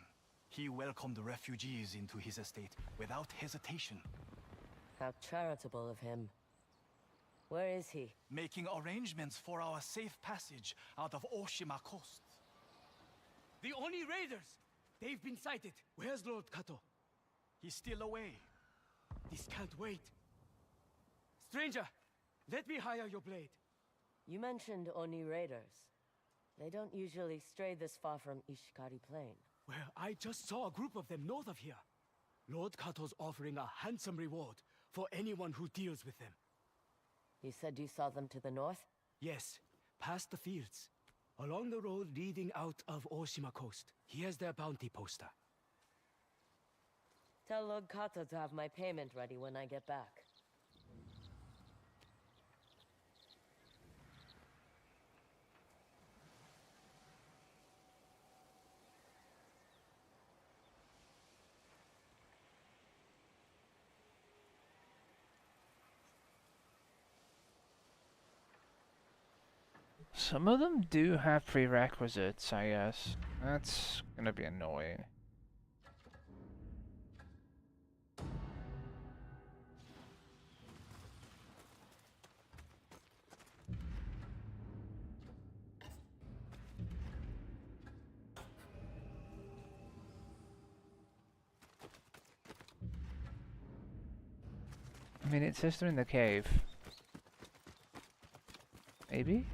He welcomed the refugees into his estate without hesitation, How charitable of him. Where is he? making arrangements for our safe passage out of Oshima coast. The Oni raiders! They've been sighted. Where's Lord Kato? He's still away. This can't wait. Stranger, let me hire your blade. You mentioned Oni raiders. They don't usually stray this far from Ishikari Plain. Well, I just saw a group of them north of here. Lord Kato's offering a handsome reward for anyone who deals with them. You said you saw them to the north? Yes, past the fields. Along the road leading out of Oshima coast. Here's their bounty poster. Tell Lord Kato to have my payment ready when I get back. Some of them do have prerequisites, I guess. That's gonna be annoying. I mean, it says they're in the cave. Maybe?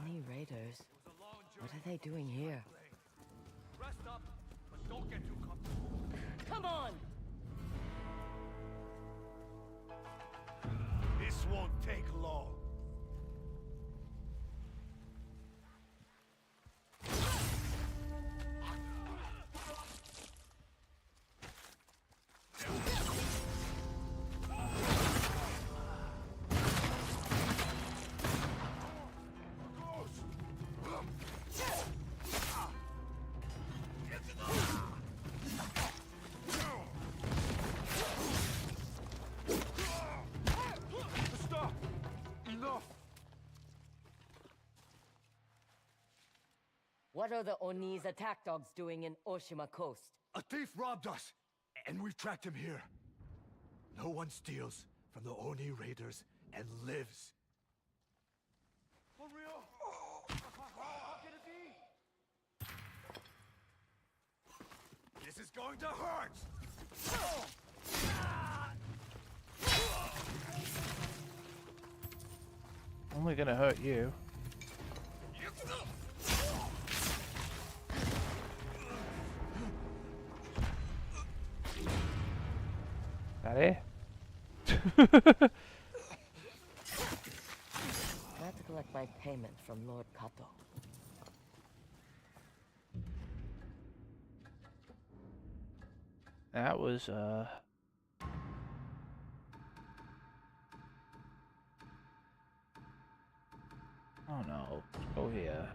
Oni raiders. What are they doing here? Rest up, but don't get too comfortable. Come on! This won't take long. Stop! Enough! What are the Oni's attack dogs doing in Oshima Coast? A thief robbed us, and we've tracked him here. No one steals from the Oni raiders and lives. For real? How can it be? This is going to hurt! Only gonna hurt you. That it? I have to collect my payment from Lord Kato. That was, oh no, let's go here.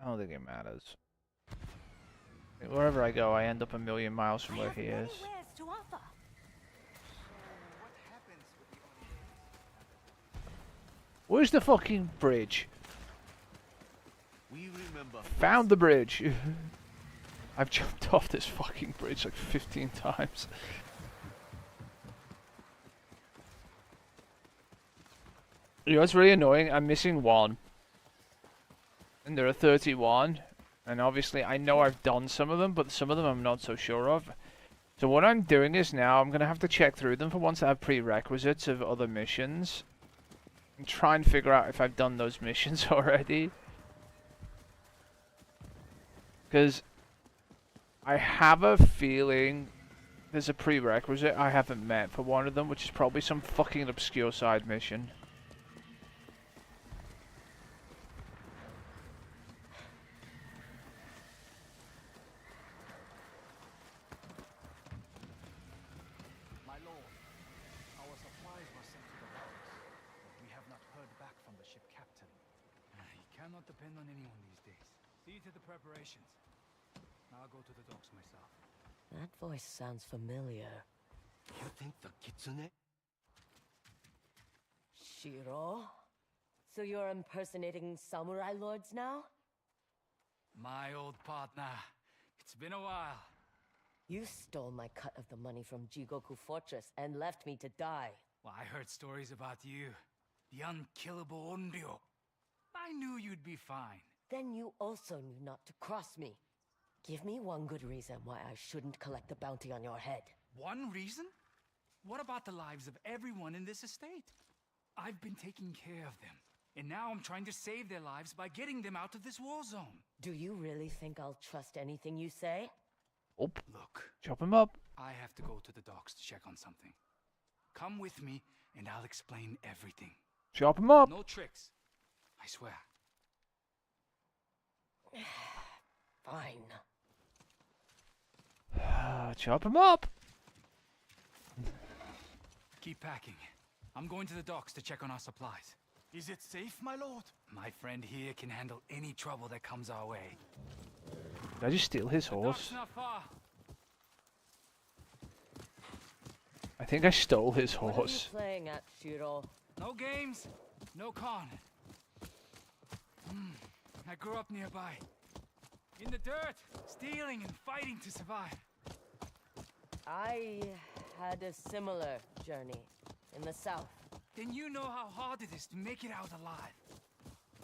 I don't think it matters. Wherever I go, I end up a million miles from I where have he many is. wares to offer. Where's the fucking bridge? We remember. Found the bridge! I've jumped off this fucking bridge like 15 times. You know what's really annoying? I'm missing one. And there are 31. And obviously I know I've done some of them, but some of them I'm not so sure of. So what I'm doing is now I'm going to have to check through them for ones that have prerequisites of other missions. And try and figure out if I've done those missions already. Because I have a feeling there's a prerequisite I haven't met for one of them, which is probably some fucking obscure side mission. My lord, our supplies were sent to the docks, but we have not heard back from the ship captain. You cannot depend on anyone these days. See to the preparations. I'll go to the docks myself. That voice sounds familiar. You think the kitsune? Shiro? So you're impersonating samurai lords now? My old partner. It's been a while. You stole my cut of the money from Jigoku Fortress and left me to die. Well, I heard stories about you. The unkillable Onryo. I knew you'd be fine. Then you also knew not to cross me. Give me one good reason why I shouldn't collect the bounty on your head. One reason? What about the lives of everyone in this estate? I've been taking care of them. And now I'm trying to save their lives by getting them out of this war zone. Do you really think I'll trust anything you say? Oh, Look, chop him up. I have to go to the docks to check on something. Come with me, and I'll explain everything. Chop him up. No tricks. I swear. Fine. Chop him up. Keep packing. I'm going to the docks to check on our supplies. Is it safe, my lord? My friend here can handle any trouble that comes our way. Did I just steal his The dock's horse? not far. I think I stole his What are you horse. playing at, Shiro? No games, no con. I grew up nearby. In the dirt, stealing and fighting to survive. I had a similar journey in the south. Then you know how hard it is to make it out alive.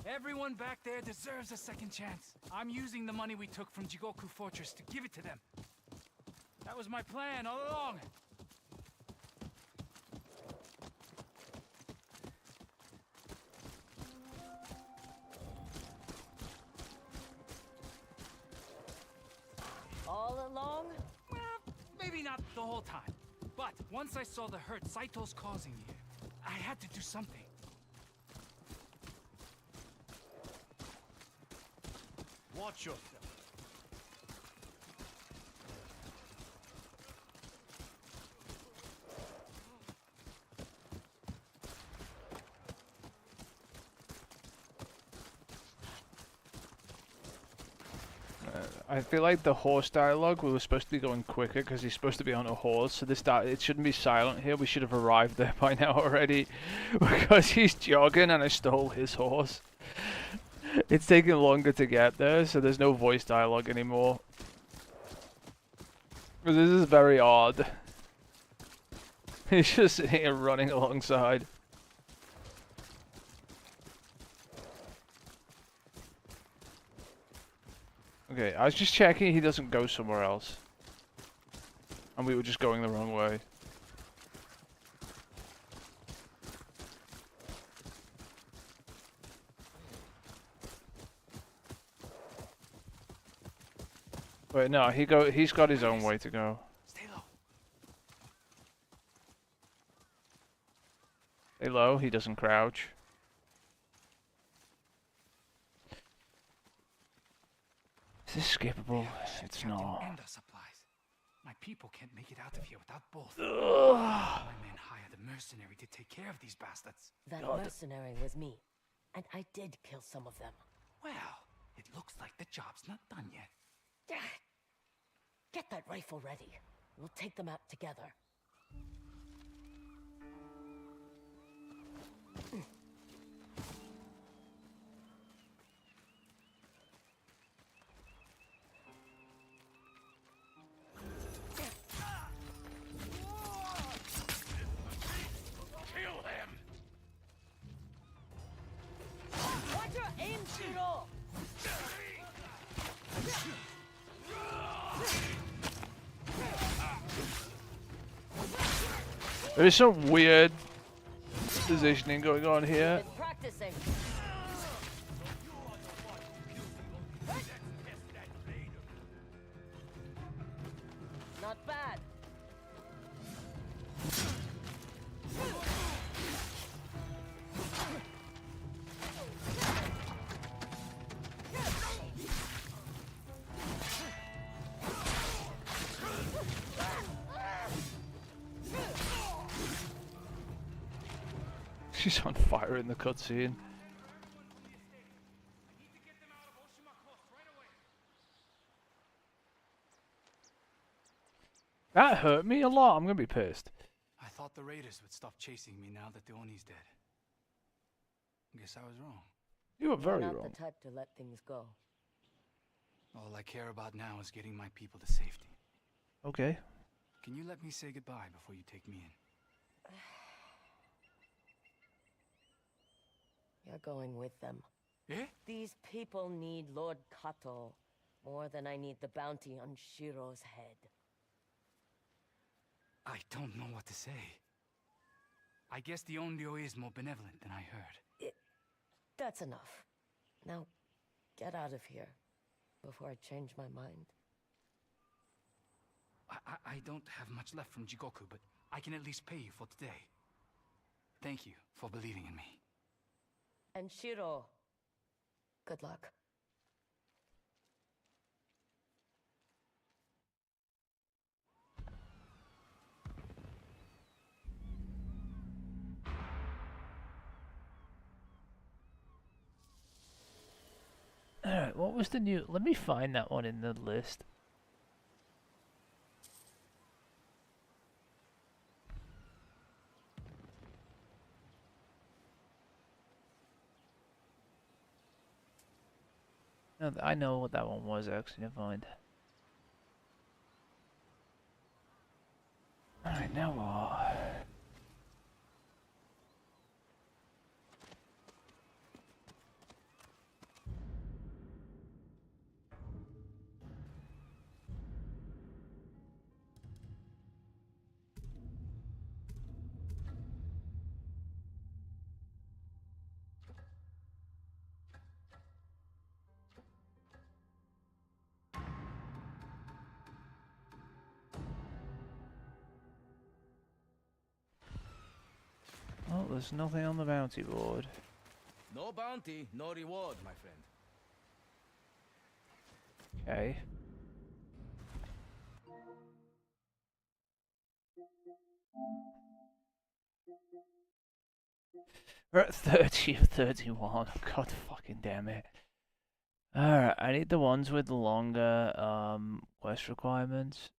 Everyone back there deserves a second chance. I'm using the money we took from Jigoku Fortress to give it to them. That was my plan all along. All along? Well, maybe not the whole time. But once I saw the hurt Saito's causing here, I had to do something. Watch yourself. I feel like the horse dialogue, we were supposed to be going quicker because he's supposed to be on a horse, so it shouldn't be silent here. We should have arrived there by now already because he's jogging and I stole his horse. It's taking longer to get there, so there's no voice dialogue anymore. This is very odd. He's just sitting here running alongside. Okay, I was just checking he doesn't go somewhere else. And we were just going the wrong way. Wait, no, he's got his own way to go. Stay low. Stay low, he doesn't crouch. Is this skippable? It's not. And our supplies. My people can't make it out of here without both. My men hired a mercenary to take care of these bastards. That mercenary was me. And I did kill some of them. Well, it looks like the job's not done yet. Get that rifle ready. We'll take them out together. Kill them! Watch your aim, Shiro! There is some weird positioning going on here. It's practicing. Not bad. She's on fire in the cutscene. That hurt me a lot. I'm gonna be pissed. I thought the raiders would stop chasing me now that the Oni's dead. Guess I was wrong. You were very You're not wrong. the type to let things go. All I care about now is getting my people to safety. Okay. Can you let me say goodbye before you take me in? You're going with them. Eh? These people need Lord Kato more than I need the bounty on Shiro's head. I don't know what to say. I guess the Onryo is more benevolent than I heard. That's enough. Now, get out of here before I change my mind. I don't have much left from Jigoku, but I can at least pay you for today. Thank you for believing in me. And Shiro, good luck. Alright, what was the new... Let me find that one in the list. No, I know what that one was actually. Never mind. Alright, now what? Oh, there's nothing on the bounty board. No bounty, no reward, my friend. Okay. We're at 30 of 31. God fucking damn it. Alright, I need the ones with the longer quest requirements.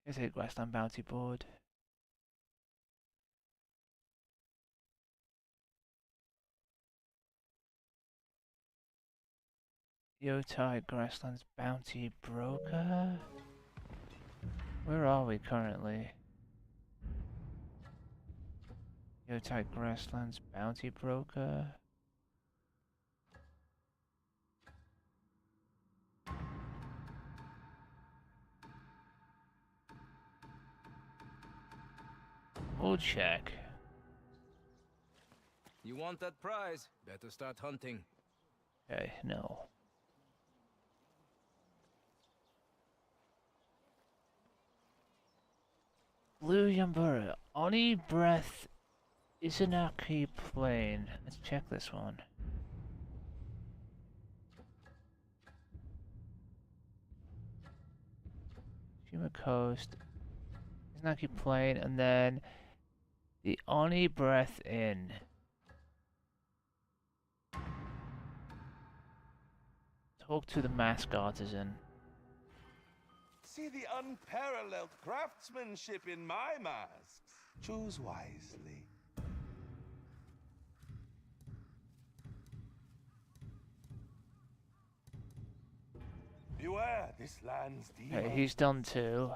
Is it Westland Bounty Board? Yotai Grasslands Bounty Broker? Where are we currently? Yotai Grasslands Bounty Broker? We'll check. You want that prize? Better start hunting. Okay, no. Blue Yambura. Oni Breath Izanaki Plain. Let's check this one. Shima Coast. Izanaki Plain, and then the Oni Breath Inn. Talk to the mask artisan. See the unparalleled craftsmanship in my masks. Choose wisely. Beware this land's Okay, demons. he's done too.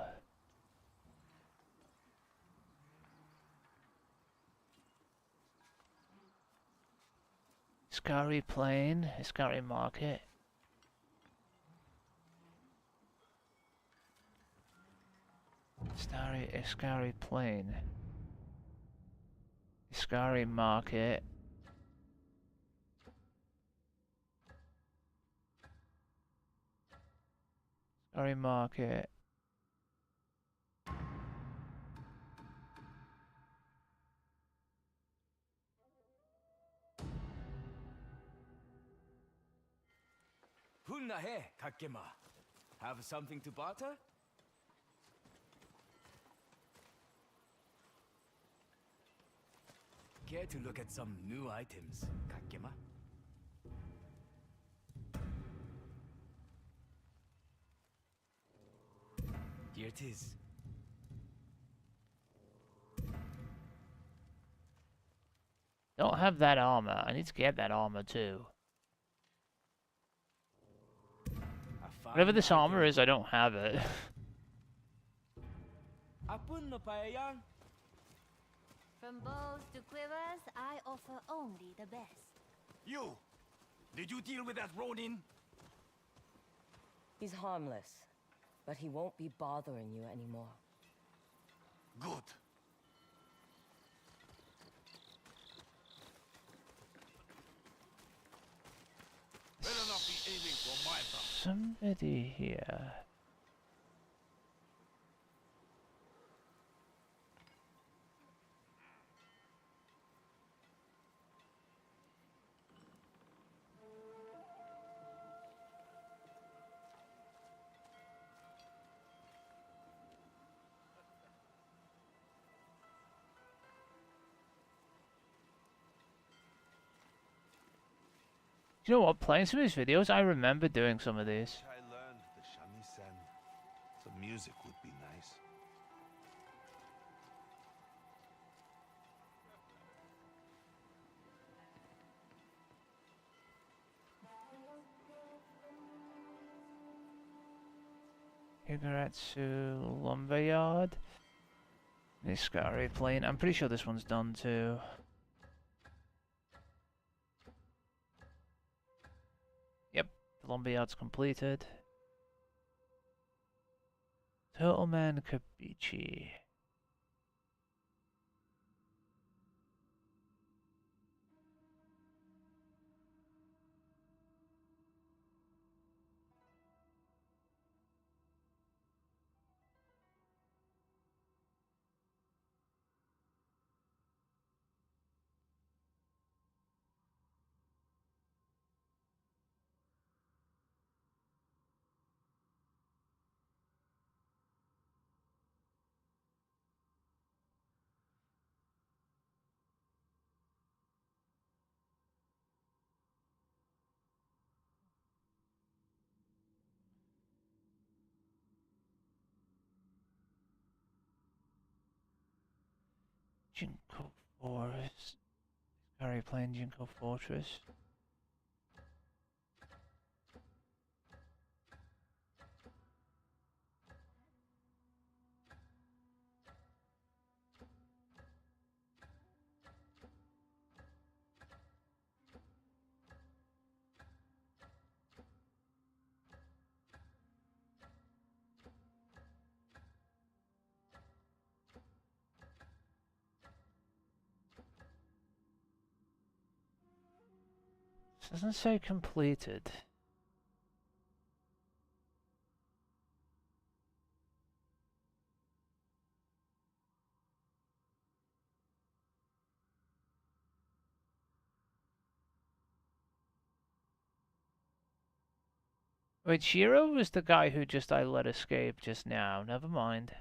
Iskari Plain, Iskari Market. Iskari Plain. Iskari Market. Iskari Market. Punnahe, Kakema. Have something to barter? Care to look at some new items, Kakema? Here it is. Don't have that armor. I need to get that armor too. A fine Whatever this item. armor is, I don't have it. Apun no payayang. From bows to quivers, I offer only the best. You! Did you deal with that Ronin? He's harmless, but he won't be bothering you anymore. Good. Better not be aiming for my thumb. Somebody here. You know what? Playing some of these videos, I remember doing some of these. I learned the shamisen. Some music would be nice. Higaratsu Lumberyard. Niscari Plain. I'm pretty sure this one's done too. Yep, the Lumberyard's completed. Turtleman Kabichi. Jinko Forest. Niscari Plain, Jinko Fortress. Doesn't say completed. Wait, Shiro was the guy who just I let escape just now. Never mind.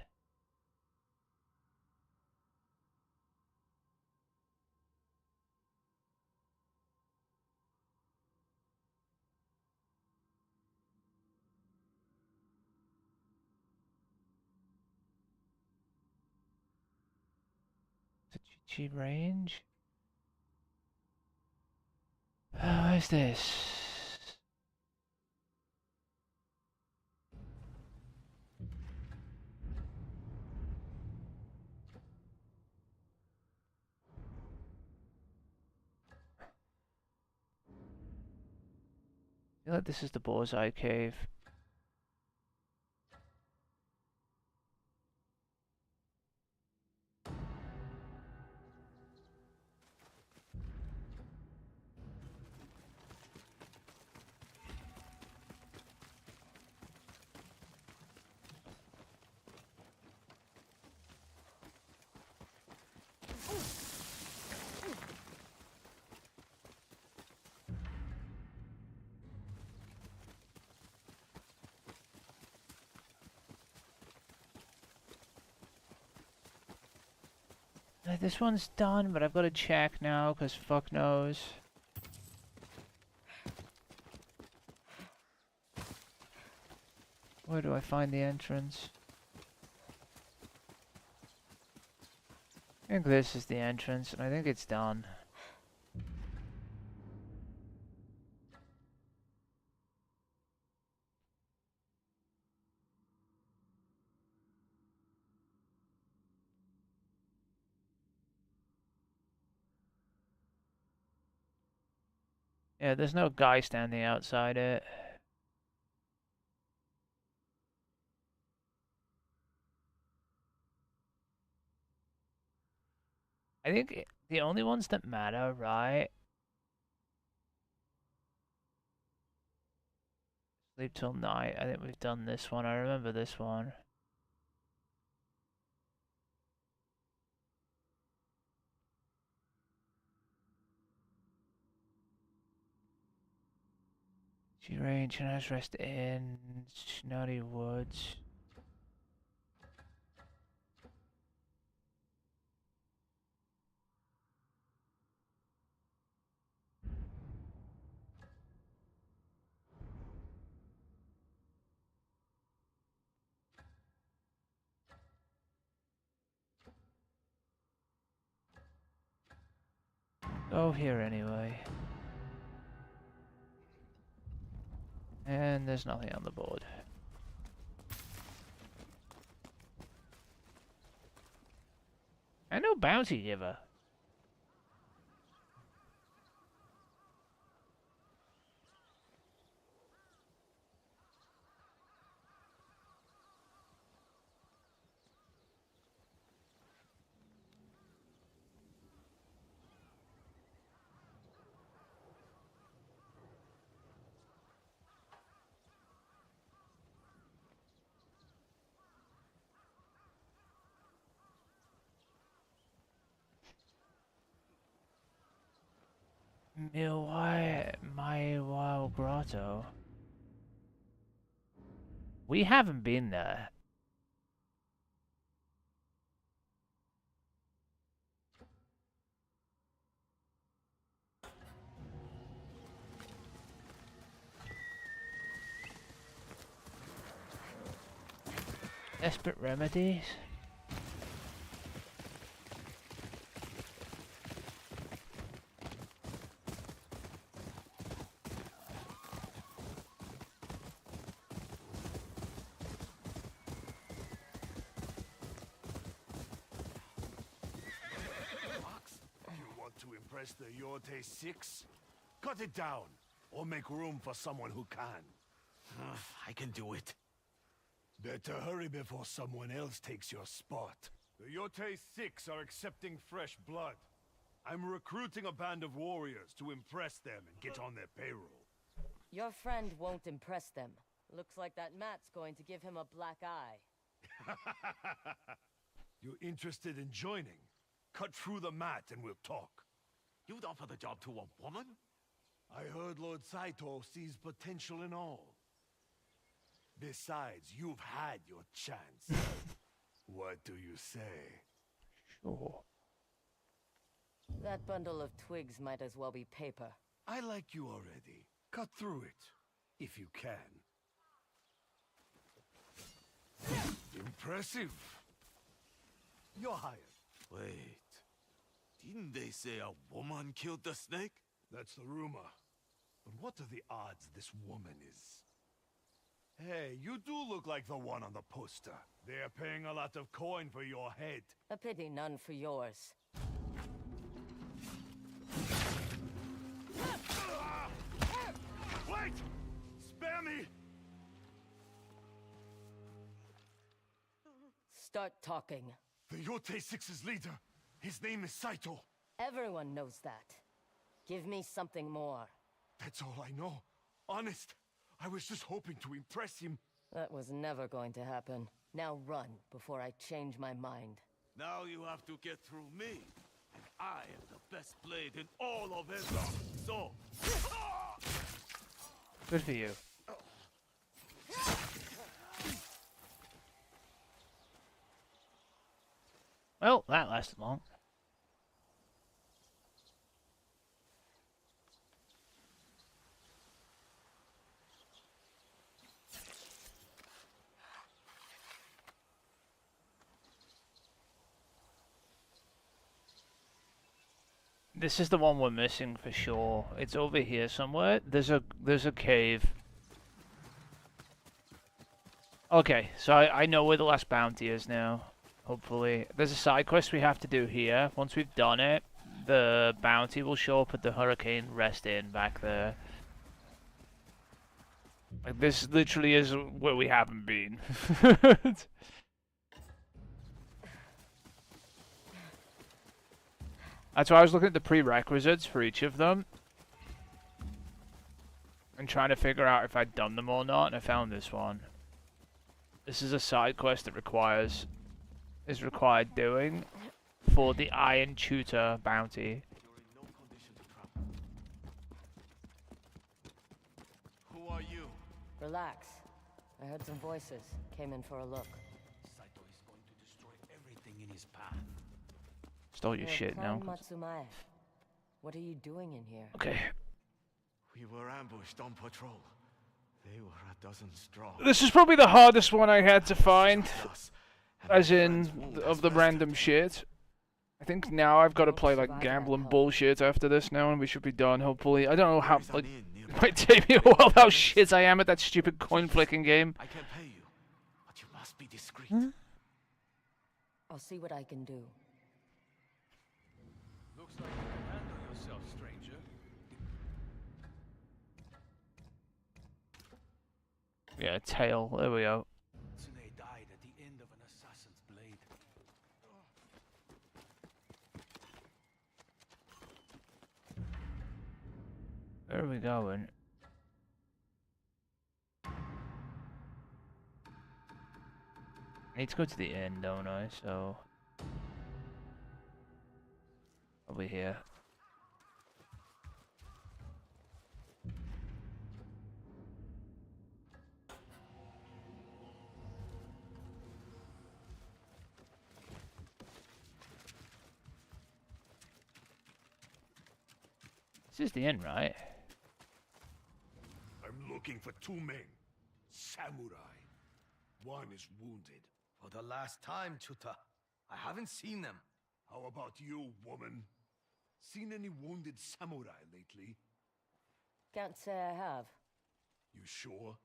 Tachichi Range? Where's this? I feel like this is the Bullseye Cave. This one's done, but I've got to check now, because fuck knows. Where do I find the entrance? I think this is the entrance, and I think it's done. Yeah, there's no guy standing outside it. I think the only ones that matter, right? Sleep till night. I think we've done this one. I remember this one. G-Range, Nice Rest Inn, Snotty Woods. Go here anyway. And there's nothing on the board. I know bounty giver. My Grotto. We haven't been there. Desperate remedies? The Yorte 6? Cut it down, or make room for someone who can. I can do it. Better hurry before someone else takes your spot. The Yorte 6 are accepting fresh blood. I'm recruiting a band of warriors to impress them and get on their payroll. Your friend won't impress them. Looks like that Matt's going to give him a black eye. You interested in joining? Cut through the mat and we'll talk. You'd offer the job to a woman? I heard Lord Saito sees potential in all. Besides, you've had your chance. What do you say? Sure. That bundle of twigs might as well be paper. I like you already. Cut through it, if you can. Impressive. You're hired. Wait. Didn't they say a woman killed the snake? That's the rumor. But what are the odds this woman is? Hey, you do look like the one on the poster. They're paying a lot of coin for your head. A pity none for yours. Wait! Spare me! Start talking. The Yorte 6's leader. His name is Saito. Everyone knows that. Give me something more. That's all I know. Honest. I was just hoping to impress him. That was never going to happen. Now run before I change my mind. Now you have to get through me. And I am the best blade in all of Endor. So... Good for you. Well, that lasted long. This is the one we're missing for sure. It's over here somewhere. There's a cave. Okay, so I know where the last bounty is now. Hopefully. There's a side quest we have to do here. Once we've done it, the bounty will show up at the Hurricane Rest Inn back there. Like, this literally is where we haven't been. That's why I was looking at the prerequisites for each of them. And trying to figure out if I'd done them or not, and I found this one. This is a side quest that is required doing for the Iron Tutor bounty. You're in no condition to travel. Who are you? Relax. I heard some voices. Came in for a look. Saito is going to destroy everything in his path. Stole your You're shit now. Clan Matsumae. What are you doing in here? Okay. We were ambushed on patrol. They were a dozen strong. This is probably the hardest one I had to find. Us, and As our in, friends won't of the as random shit. I think now I've got to Hope play like survive that gambling hell. bullshit after this now, and we should be done. Hopefully, I don't know how. There is an Like, inn nearby. it might take me a while. How shit I am at that stupid coin flicking game. I can pay you, but you must be discreet. I'll see what I can do. Looks like you can handle yourself, stranger. Yeah, tail. There we go. Tsune died at the end of an assassin's blade. Where are we going? I need to go to the inn, don't I? So over here. This is the inn, right? I'm looking for 2 men. Samurai. One is wounded. For the last time, Chuta. I haven't seen them. How about you, woman? Seen any wounded samurai lately? Can't say I have. You sure?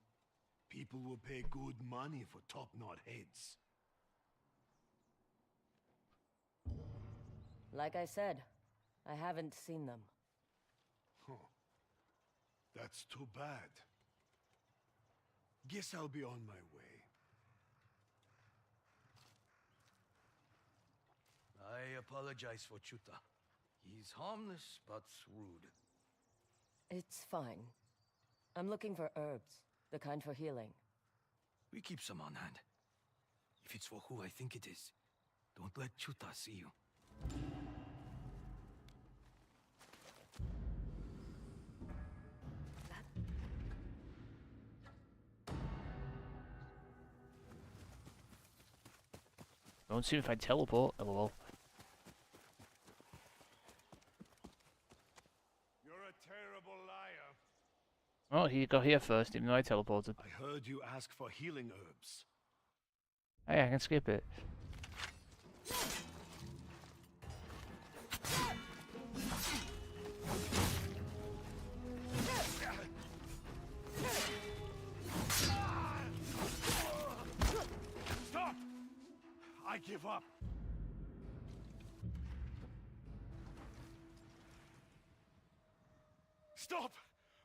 People will pay good money for top-knot heads. Like I said, I haven't seen them. Huh. That's too bad. Guess I'll be on my way. I apologize for Chuta. He's harmless, but rude. It's fine. I'm looking for herbs, the kind for healing. We keep some on hand. If it's for who I think it is, don't let Chuta see you. Don't see if I teleport. LOL. You're a terrible liar. Oh, he got here first, even though I teleported. I heard you ask for healing herbs. Hey, I can skip it. Stop! I give up. Stop!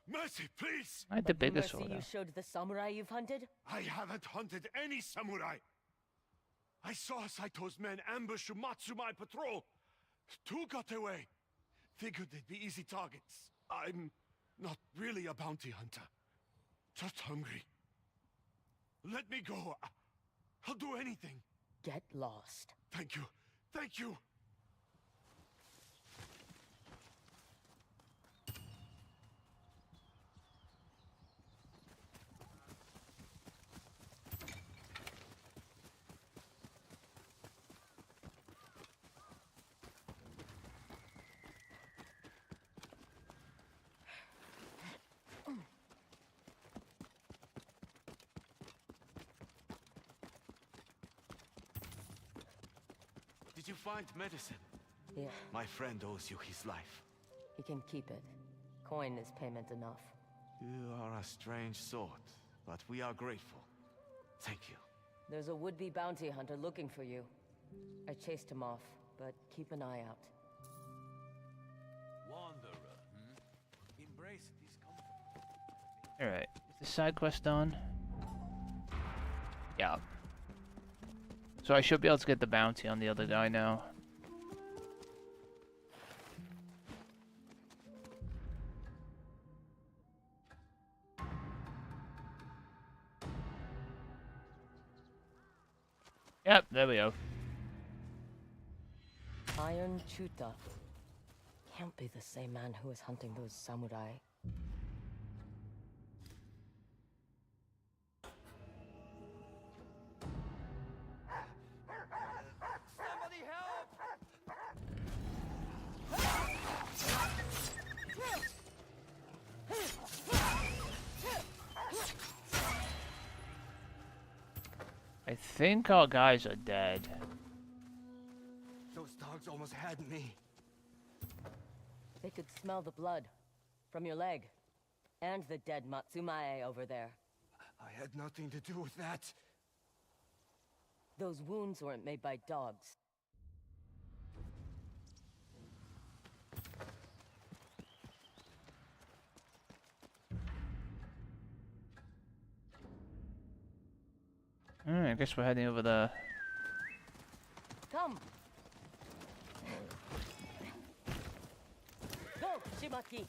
Mercy, please! I had the But biggest mercy sword. you out. showed the samurai you've hunted? I haven't hunted any samurai. I saw Saito's men ambush Matsumai patrol. 2 got away. Figured they'd be easy targets. I'm not really a bounty hunter. Just hungry. Let me go. I'll do anything. Get lost. Thank you. Thank you. Did you find medicine? Yeah, My friend owes you his life. he can keep it. Coin is payment enough. You are a strange sort, but we are grateful. Thank you. There's a would-be bounty hunter looking for you. I chased him off, but keep an eye out. Wanderer, Embrace discomfort. Alright, is the side quest done? Yeah. So I should be able to get the bounty on the other guy now. Yep, there we go. Iron Chuta. Can't be the same man who was hunting those samurai. Somebody help! I think our guys are dead. Those dogs almost almost had me. They could smell the blood from your leg and the dead Matsumae over there. I had nothing to do with that. Those wounds weren't made by dogs. I guess we're heading over there. Come! Go, Shimaki!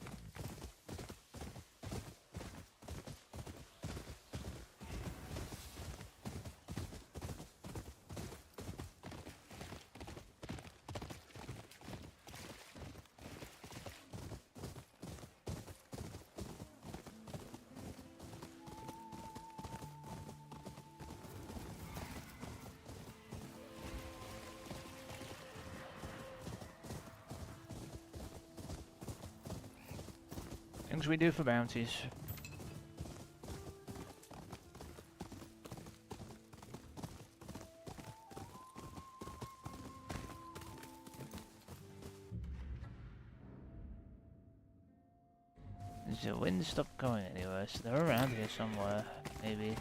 Things we do for bounties. Does the wind stop going anywhere? So they're around here somewhere, maybe.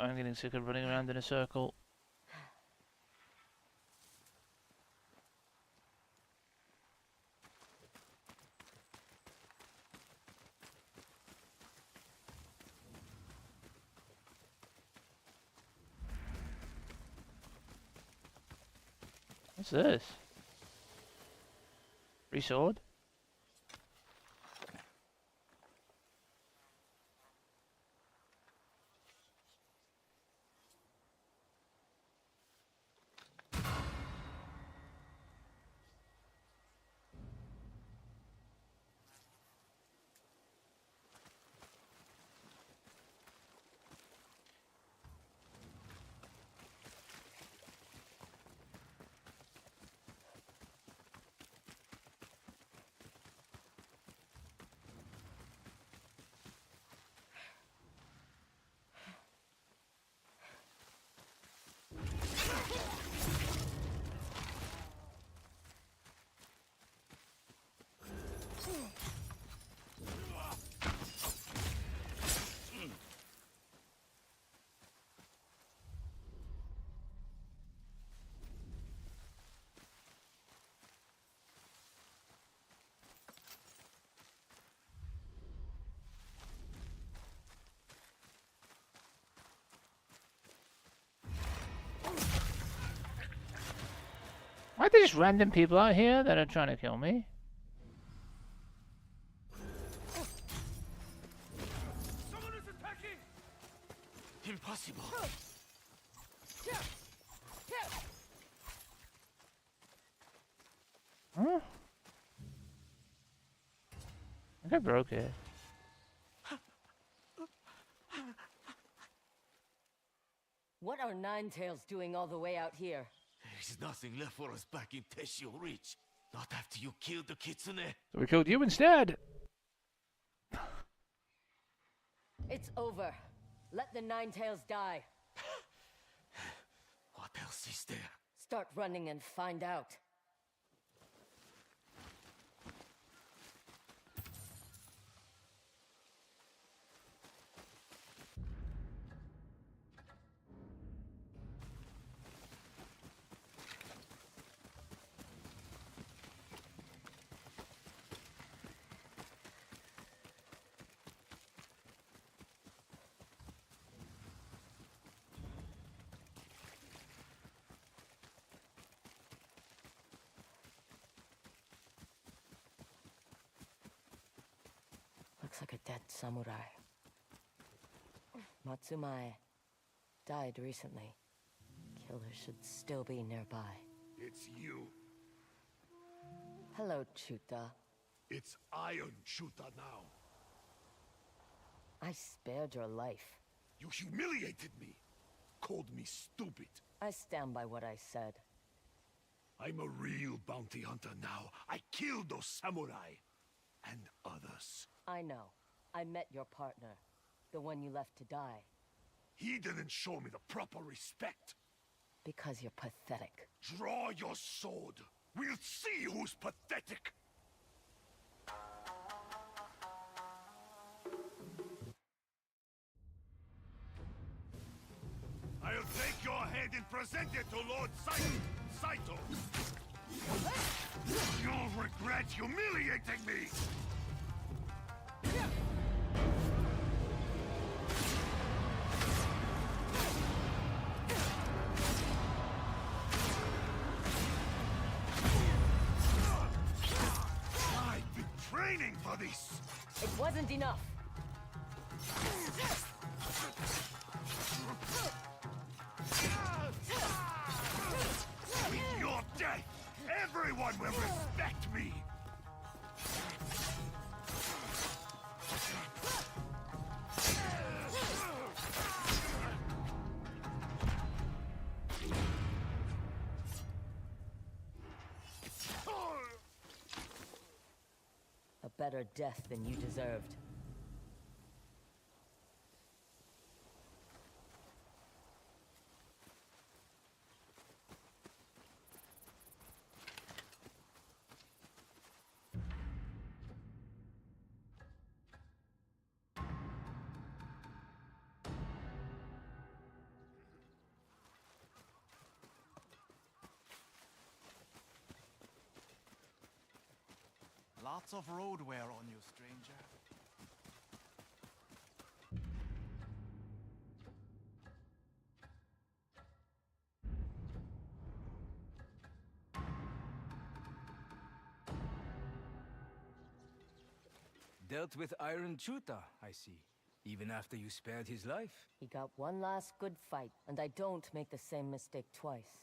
I'm getting sick of running around in a circle. What's this? Free sword? Why are there just random people out here that are trying to kill me? Someone is attacking! Impossible. Huh? I think I broke it. What are Ninetails doing all the way out here? There's nothing left for us back in Teshio Reach. Not after you killed the Kitsune. So we killed you instead! It's over. Let the Ninetails die. What What else is there? Start running and find out. Looks like a dead samurai. Matsumae died recently. Killer should still be nearby. It's you. Hello, Chuta. It's Iron Chuta now. I spared your life. You humiliated me. Called me stupid. I stand by what I said. I'm a real bounty hunter now. I killed those samurai. And others. I know. I met your partner. The one you left to die. He didn't show me the proper respect. Because you're pathetic. Draw your sword. We'll see who's pathetic. I'll take your head and present it to Lord Saito. You'll regret humiliating me. I've been training for this. It wasn't enough. With your death, everyone will respect me. A better death than you deserved. Lots of road wear on you, stranger. Dealt with Iron Chuta, I see. Even after you spared his life. He got one last good fight, and I don't make the same mistake twice.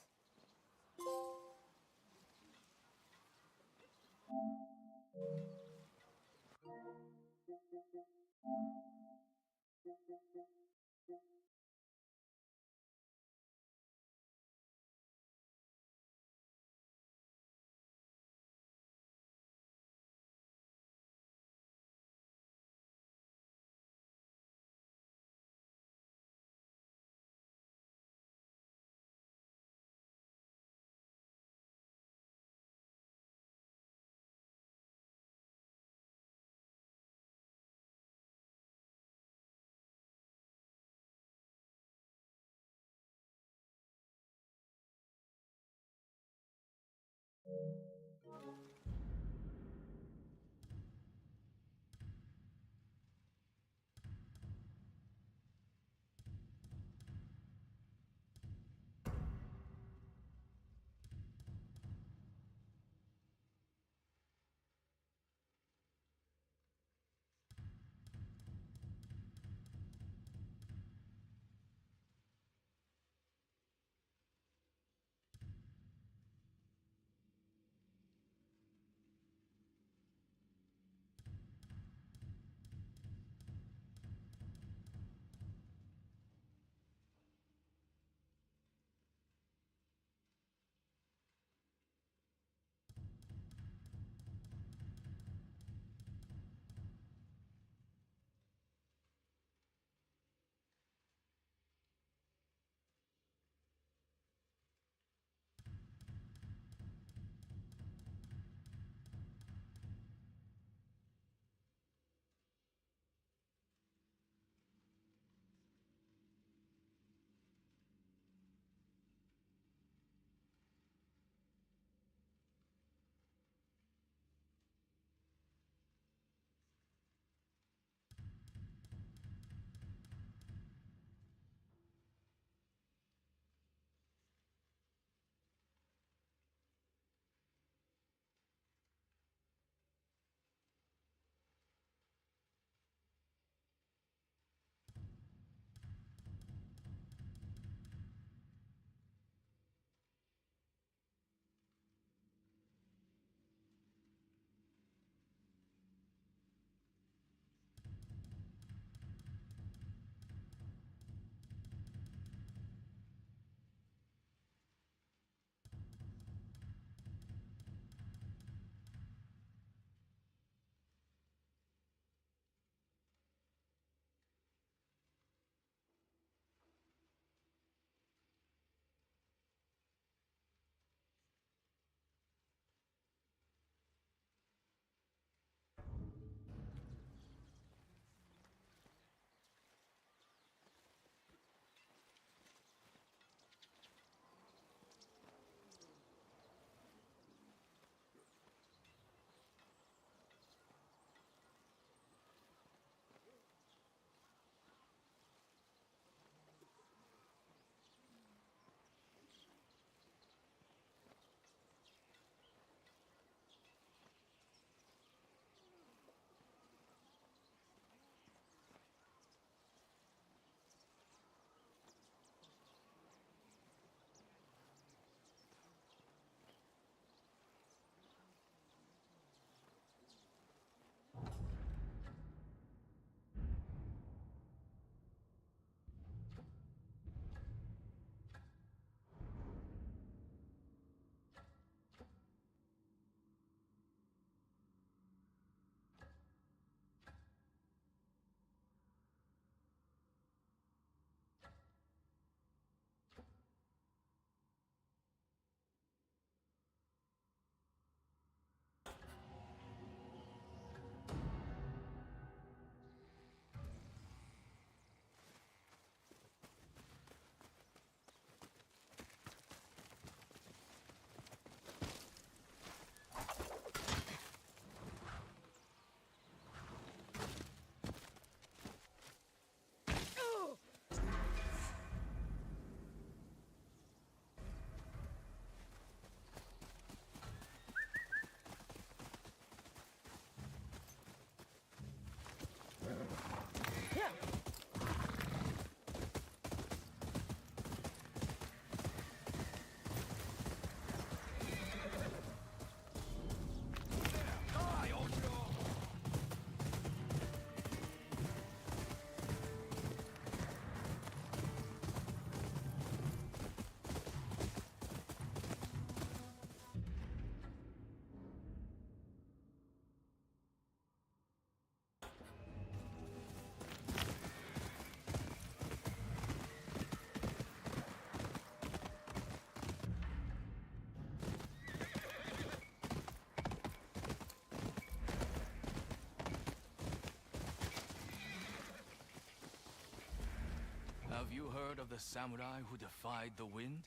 you heard of the samurai who defied the wind?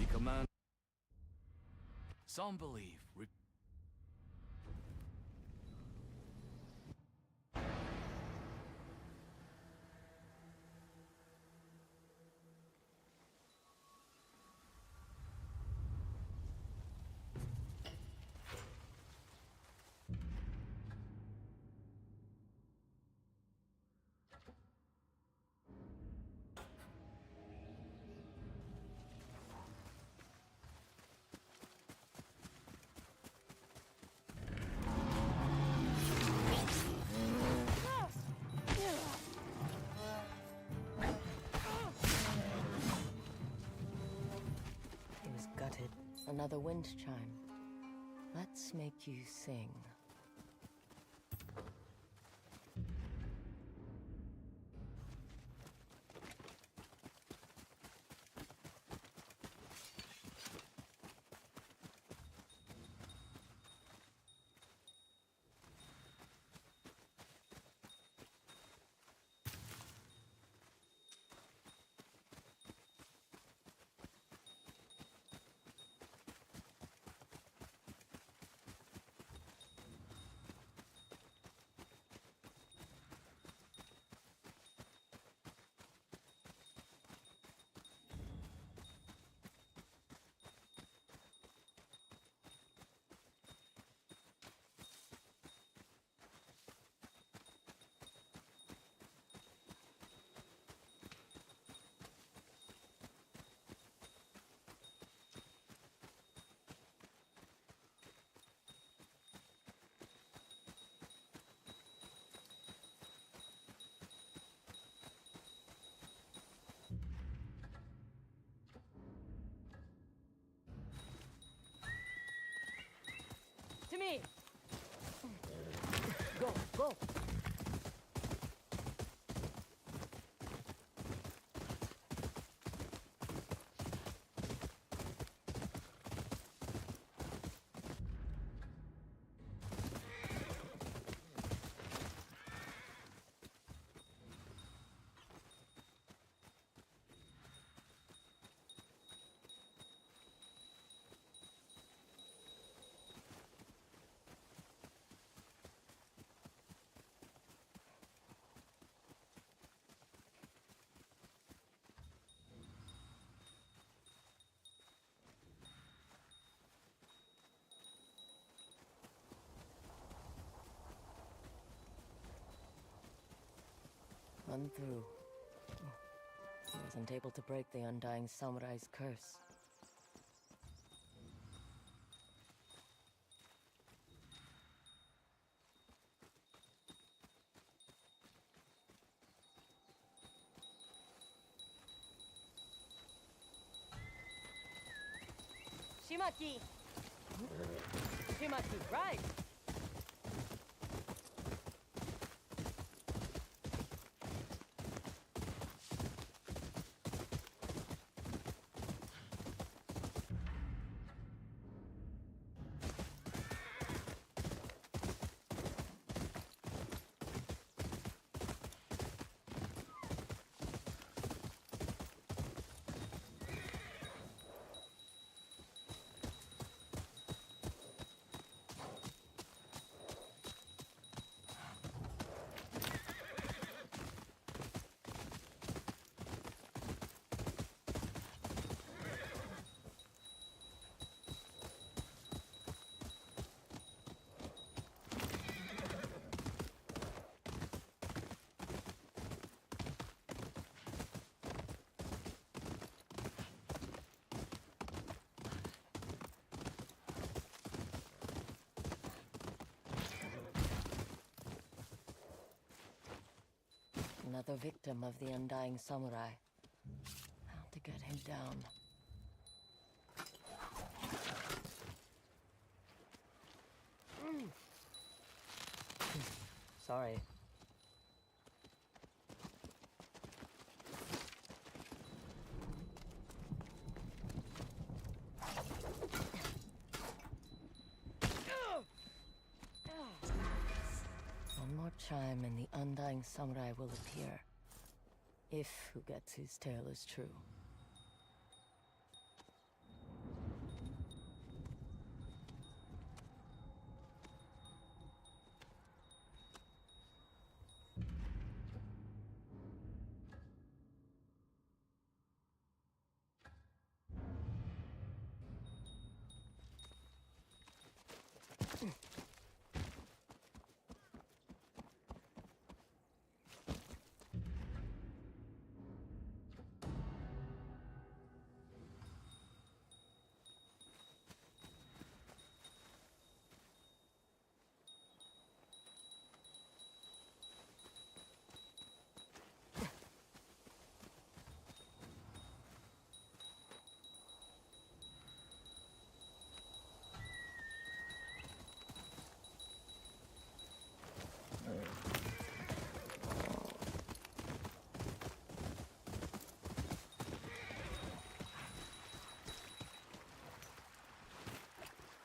The command... Some believe... He was gutted. Another wind chime. Let's make you sing. To me! Go, go! Run through. He wasn't able to break the Undying Samurai's curse. Shimaki! Shimaki, right! Another victim of the Undying Samurai. How to get him down. Sorry. chime and the Undying Samurai will appear. If who gets his tale is true.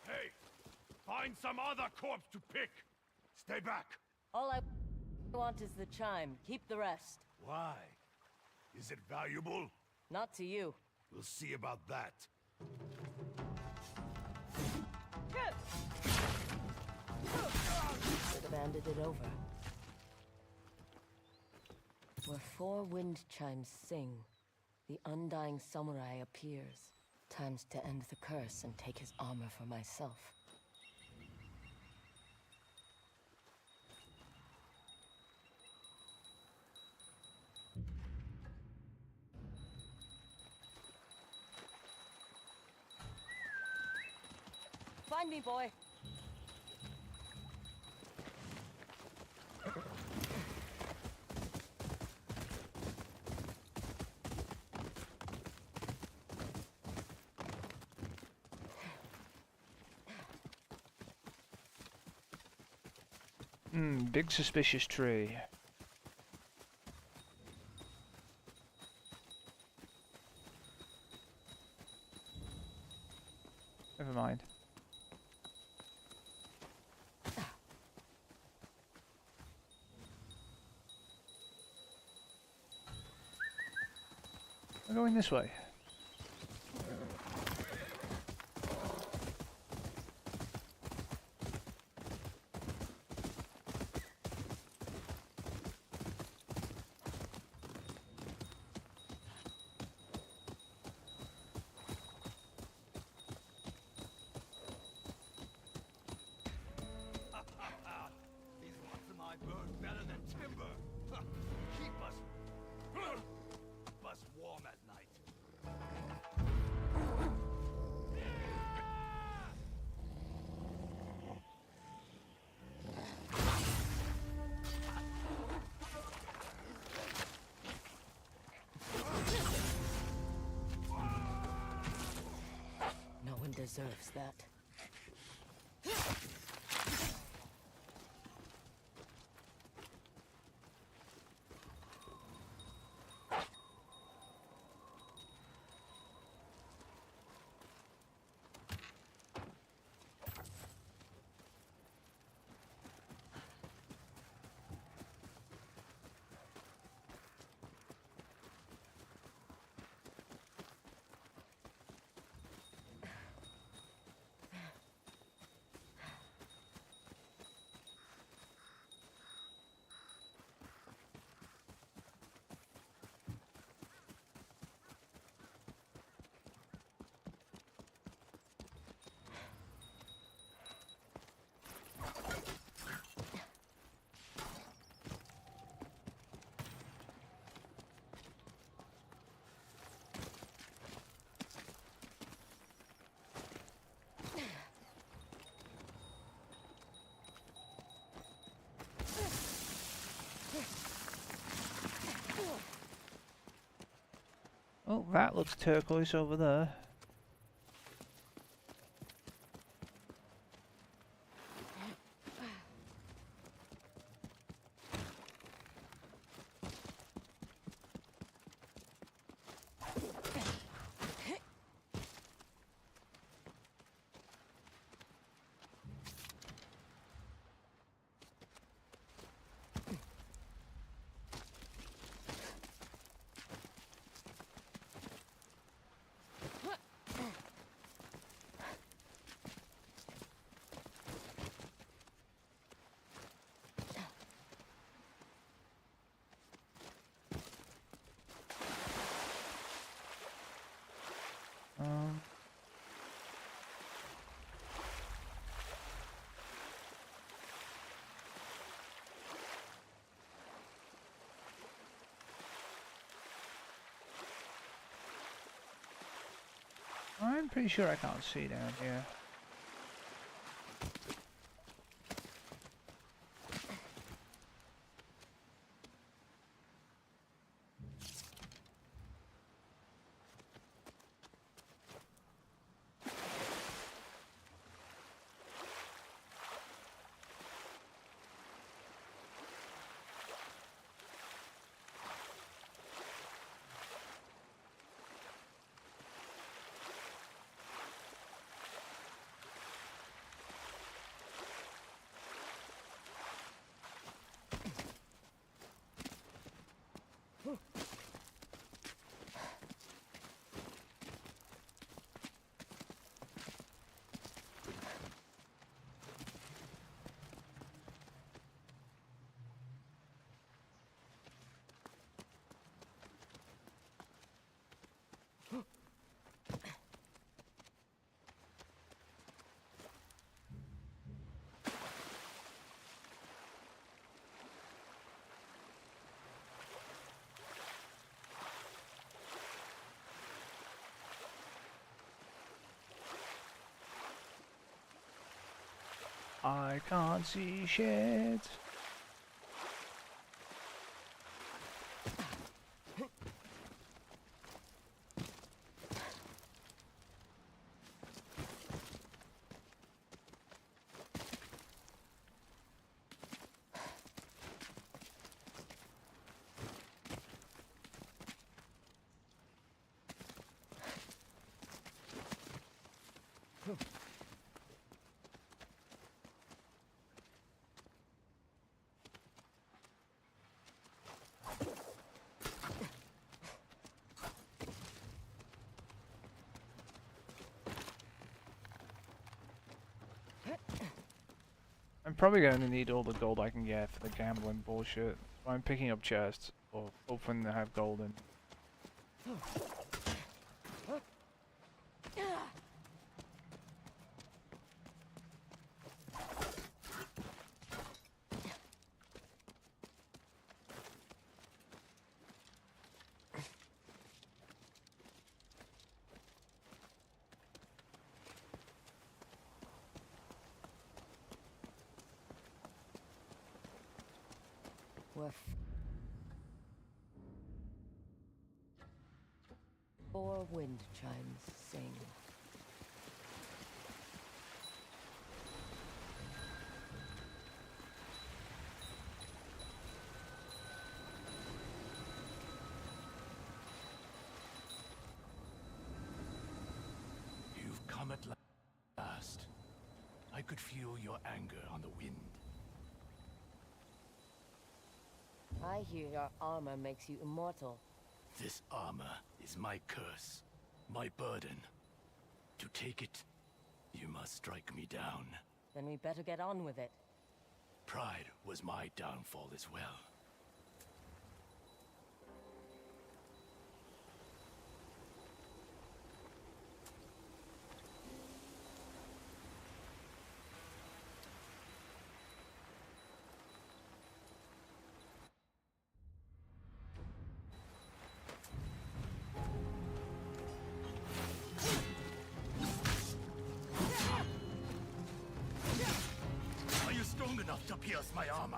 Hey! Find some other corpse to pick! Stay back! All I want is the chime. Keep the rest. Why? Is it valuable? Not to you. We'll see about that. Should have handed it over. Where 4 wind chimes sing, the Undying Samurai appears. Time's to end the curse and take his armor for myself. Find me, boy. Big suspicious tree. Never mind. We're going this way. These rocks and I burn better than timber. Keep us warm at night. No one deserves that. Oh, that looks turquoise over there. I'm pretty sure I can't see down here. I can't see shit. I'm probably going to need all the gold I can get for the gambling bullshit. So I'm picking up chests, or hoping they have gold in. Four wind chimes sing. You've come at last. I could feel your anger on the wind. I hear your armor makes you immortal. This armor is my curse, my burden. To take it, you must strike me down. Then we better get on with it. Pride was my downfall as well. Are you strong enough to pierce my armor?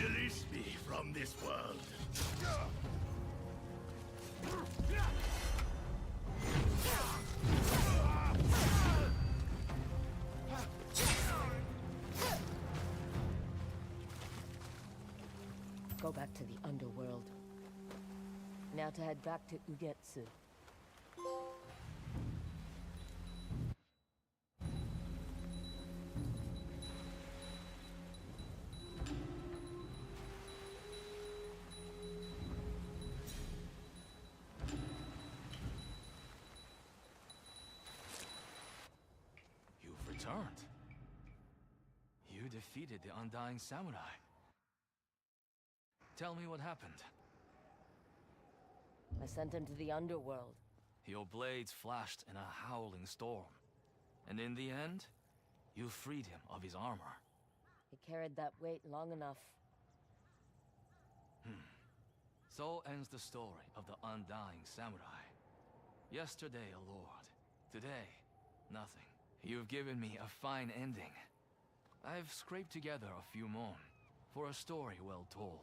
Release me from this world. Go back to the underworld. Now to head back to Ugetsu. You've returned. You defeated the Undying Samurai. Tell me what happened. I sent him to the underworld. Your blades flashed in a howling storm. And in the end, you freed him of his armor. He carried that weight long enough. So ends the story of the Undying Samurai. Yesterday, a lord. Today, nothing. You've given me a fine ending. I've scraped together a few more, for a story well told.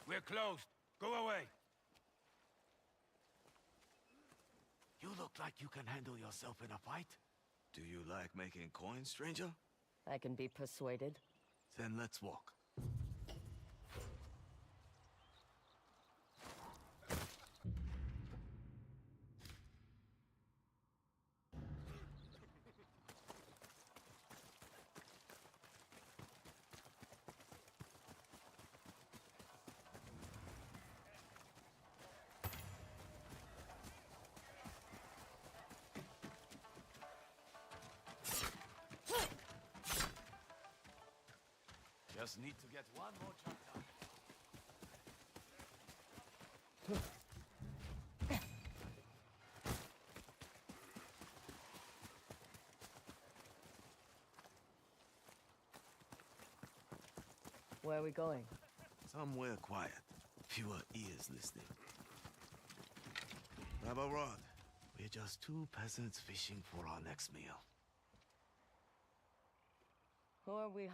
We're closed. Go away. You look like you can handle yourself in a fight. Do you like making coins, stranger? I can be persuaded. Then let's walk. Just need to get one more chop done. Where are we going? Somewhere quiet. Fewer ears listening. Grab a rod. We're just two peasants fishing for our next meal. Who are we?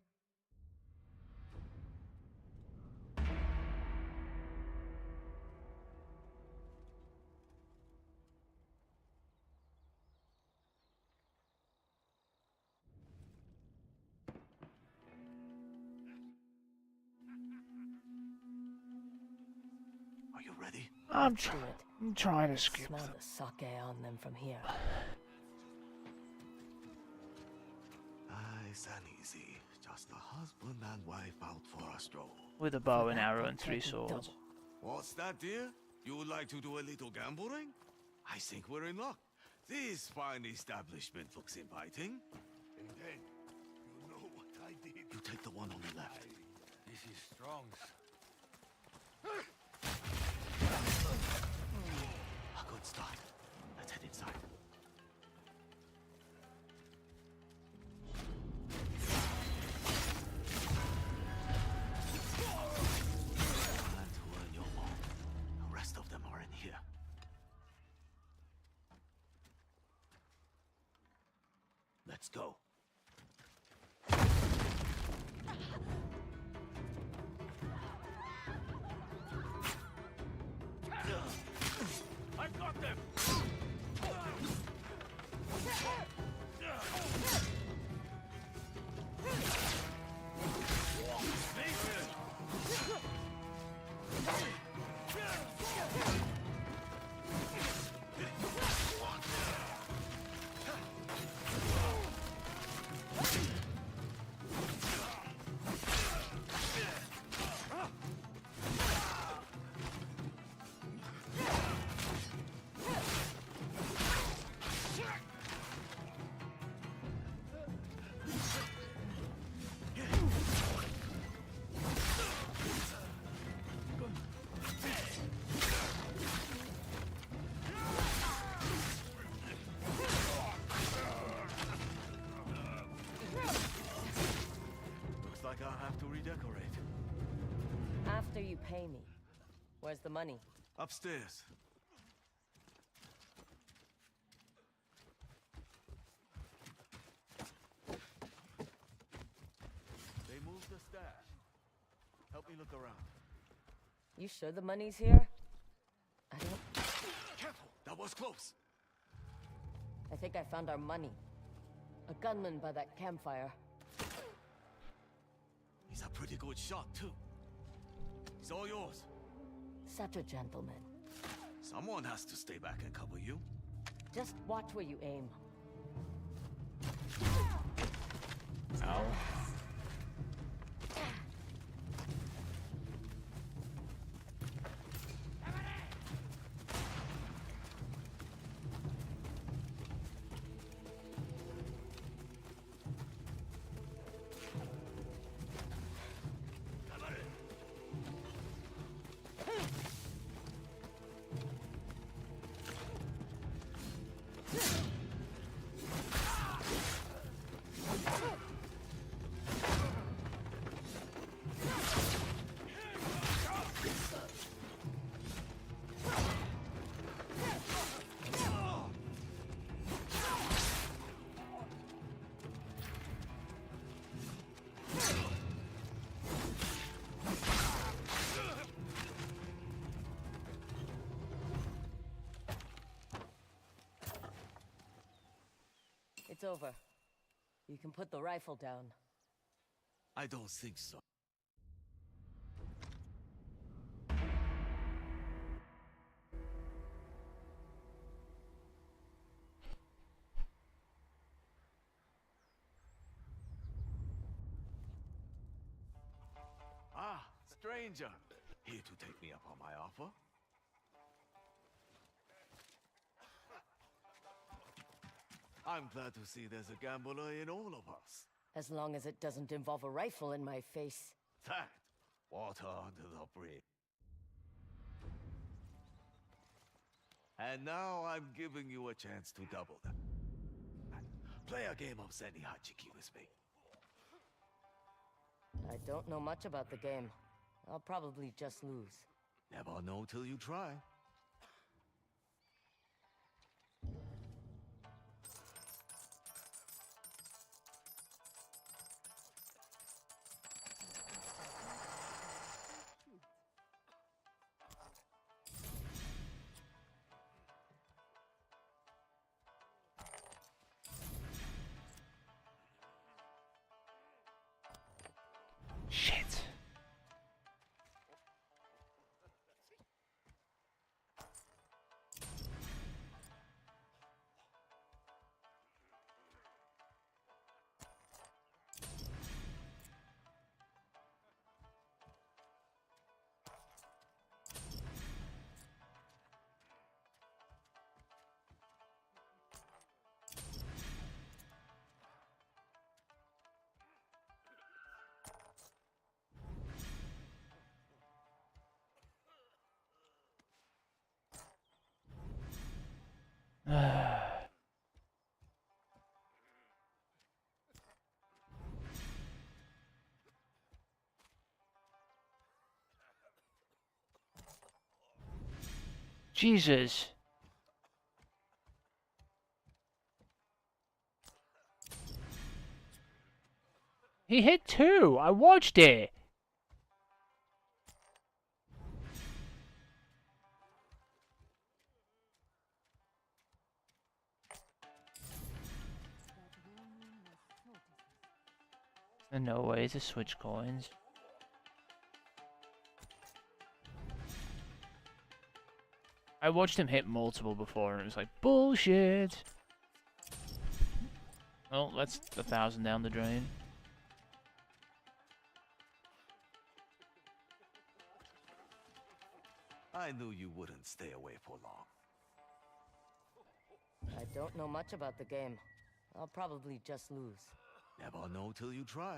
ready? I'm Do it. I'm trying to skip Smell them. the sake on them from here. Nice and easy. Just a husband and wife out for a stroll. With a bow and That arrow they and 3 can't be swords. double. What's that, dear? You would like to do a little gambling? I think we're in luck. This fine establishment looks inviting. And then, you know what I did? You take the one on the left. This is strong. A good start. Let's head inside. Plan to earn your own. The rest of them are in here. Let's go. I've got them! Looks like I'll have to redecorate. After you pay me. Where's the money? Upstairs. They moved the stash. Help me look around. You sure the money's here? I don't... Careful! That was close. I think I found our money. A gunman by that campfire. He's a pretty good shot, too. He's all yours. Such a gentleman. Someone has to stay back and cover you. Just watch where you aim. Ow. It's over. You can put the rifle down. I don't think so. Ah, stranger. Here to take me up on my offer? I'm glad to see there's a gambler in all of us. As long as it doesn't involve a rifle in my face. That, water under the bridge. And now I'm giving you a chance to double them. Play a game of Zenny Hachiki with me. I don't know much about the game. I'll probably just lose. Never know till you try. Shit. Jesus. He hit 2. I watched it. There's no way to switch coins. I watched him hit multiple before and it was like, bullshit. Well, that's 1,000 down the drain. I knew you wouldn't stay away for long. I don't know much about the game. I'll probably just lose. Never know till you try.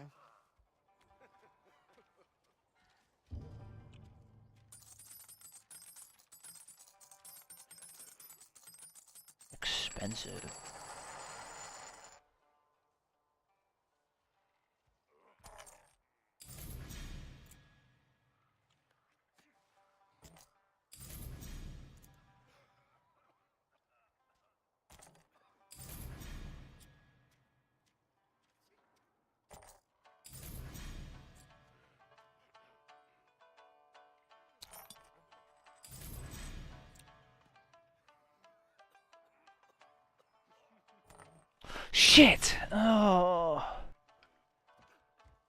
Expensive. Shit! Oh.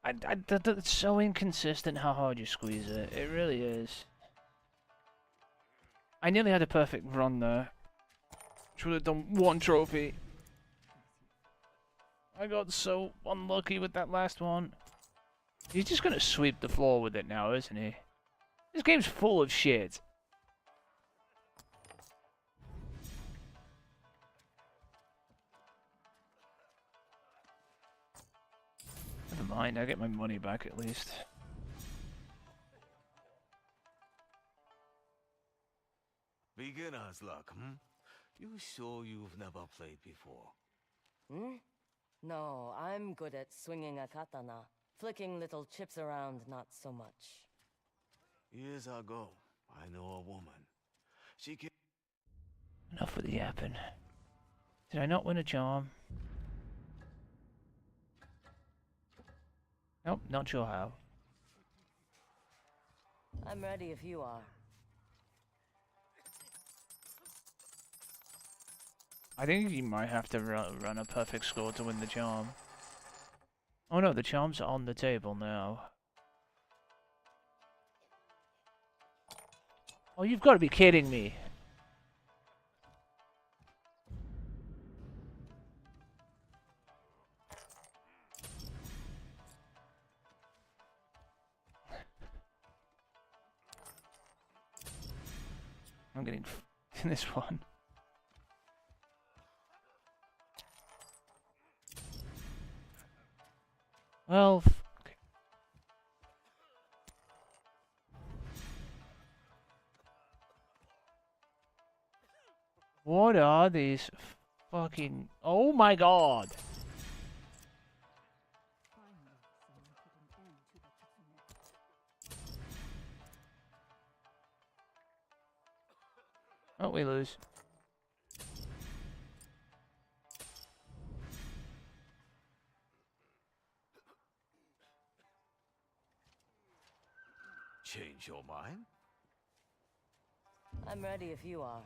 It's so inconsistent how hard you squeeze it. It really is. I nearly had a perfect run there. Which would have done 1 trophy. I got so unlucky with that last one. He's just gonna sweep the floor with it now, isn't he? This game's full of shit. Never mind, I get my money back at least. Beginner's luck, hmm? You sure you've never played before? Hmm? No, I'm good at swinging a katana. Flicking little chips around, not so much. Years ago, I know a woman. She can... Enough with the yapping. Did I not win a charm? Nope, not sure how. I'm ready if you are. I think you might have to run a perfect score to win the charm. Oh no, the charm's on the table now. Oh, you've got to be kidding me. I'm getting in this one. Well, okay. What are these fucking... Oh my god! Oh, we lose. Change your mind? I'm ready if you are.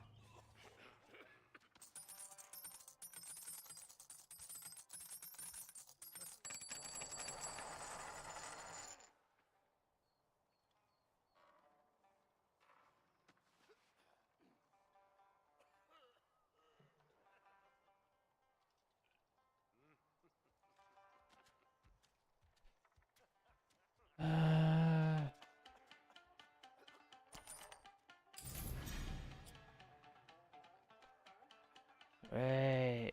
Wait.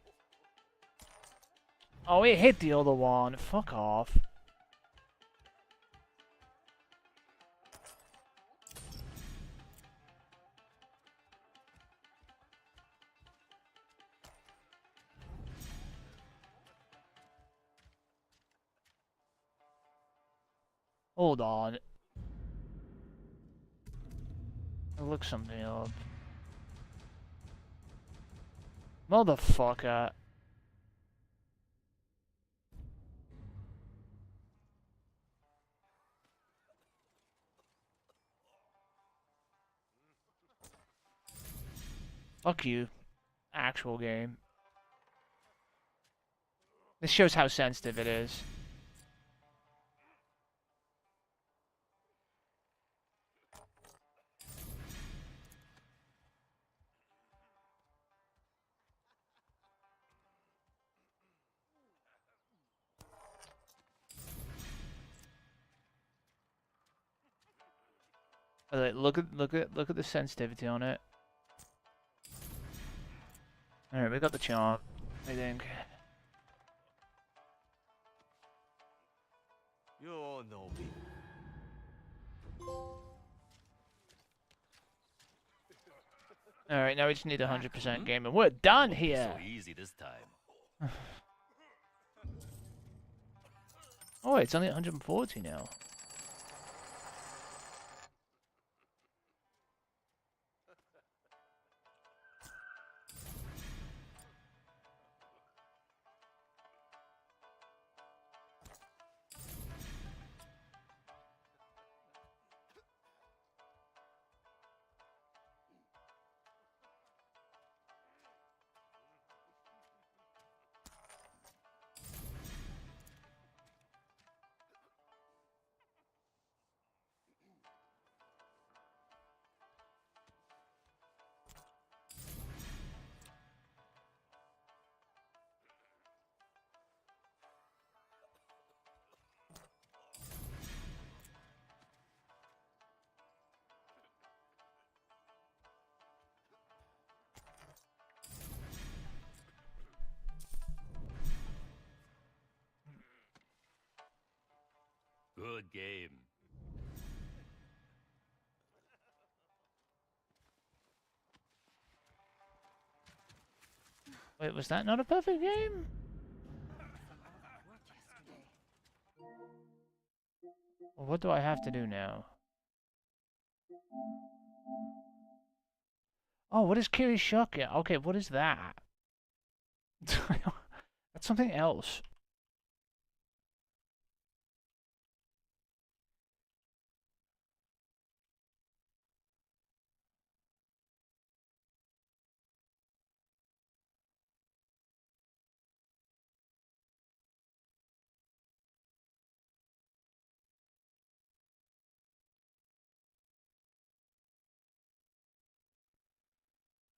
Oh, it hit the other one. Fuck off. Hold on. I'll look something up. Motherfucker. Fuck you. Actual game. This shows how sensitive it is. Look at the sensitivity on it. Alright, we got the chart, I think. You all know me. Alright, now we just need 100% game and we're done here! So easy this time. Oh wait, it's only 140 now. Good game. Wait, was that not a perfect game? Well, what do I have to do now? Oh, what is Kiri Shotgun? Okay, what is that? That's something else.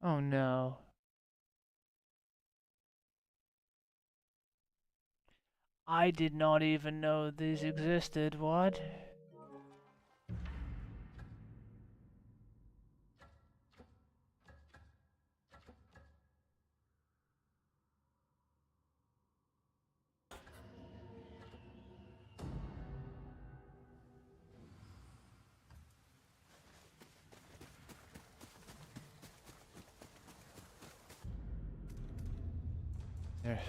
Oh no. I did not even know these existed, what? There.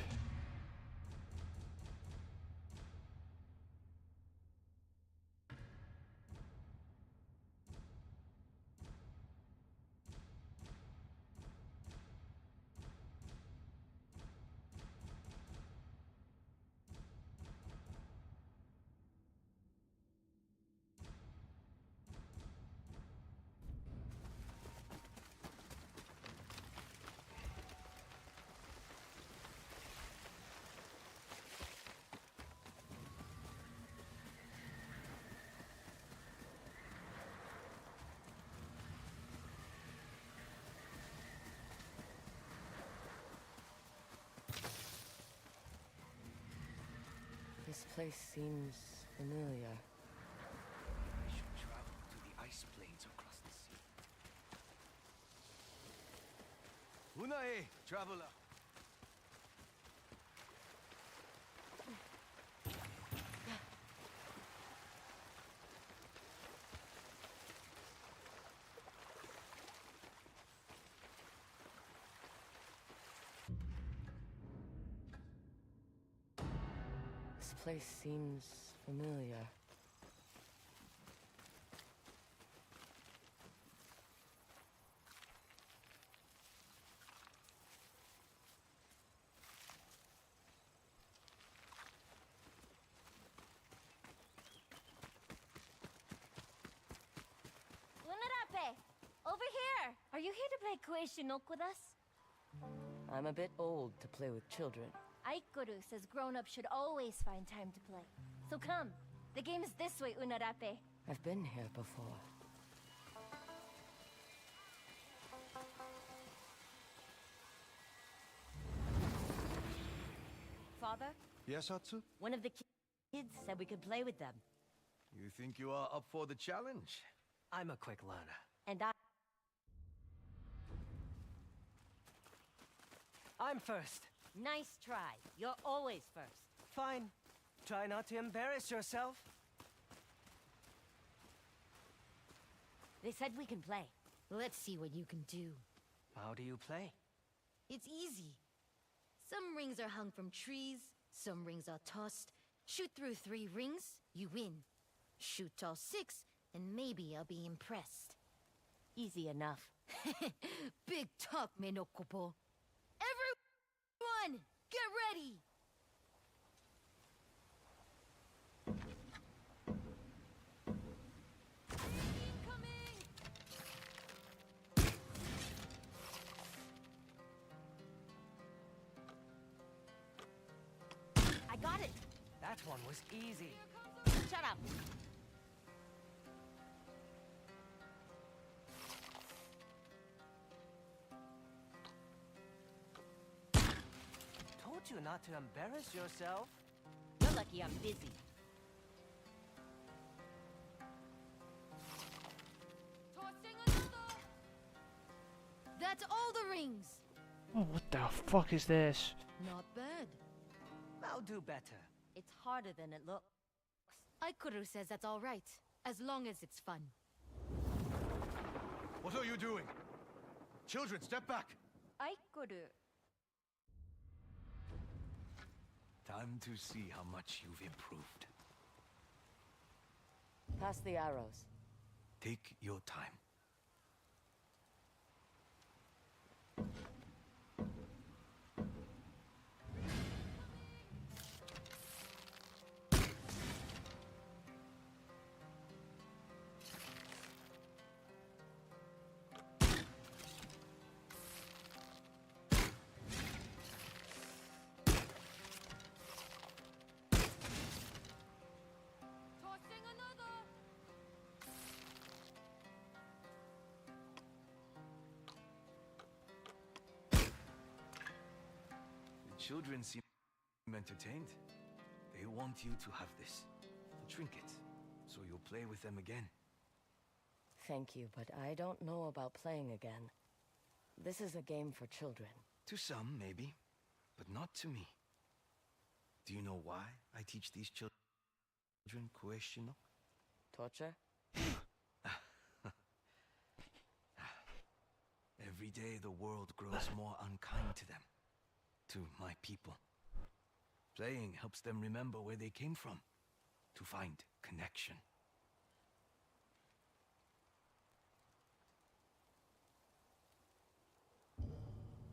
This place seems familiar. I should travel to the ice plains across the sea. Unae, traveler. This place seems familiar. Are you here to play Kueshinok with us? I'm a bit old to play with children. Aikuru says grown-ups should always find time to play. So come, the game is this way, Unarape. I've been here before. Father, Yes, Atsu? one of the kids said we could play with them. You think you are up for the challenge? I'm a quick learner. And I'm first. nice try. You're always first. Fine. Try not to embarrass yourself. They said we can play. Let's see what you can do. How do you play? It's easy. Some rings are hung from trees, some rings are tossed. Shoot through 3 rings, you win. Shoot all 6, and maybe I'll be impressed. Easy enough. Big talk, Menokopo. Everyone, get ready! I got it. That one was easy. Shut up. Told you not to embarrass yourself. You're lucky I'm busy. That's all the rings! Oh, what the fuck is this? Not bad. I'll do better. It's harder than it looks. Aikuru says that's all right, as long as it's fun. What are you doing? Children, step back! Aikuru. Time to see how much you've improved. Pass the arrows. Take your time. The children seem entertained. They want you to have this. A trinket. So you'll play with them again. Thank you, but I don't know about playing again. This is a game for children. To some, maybe. But not to me. Do you know why I teach these children Kueshino? Torture? Every day the world grows more unkind to them. To my people. Playing helps them remember where they came from. To find connection.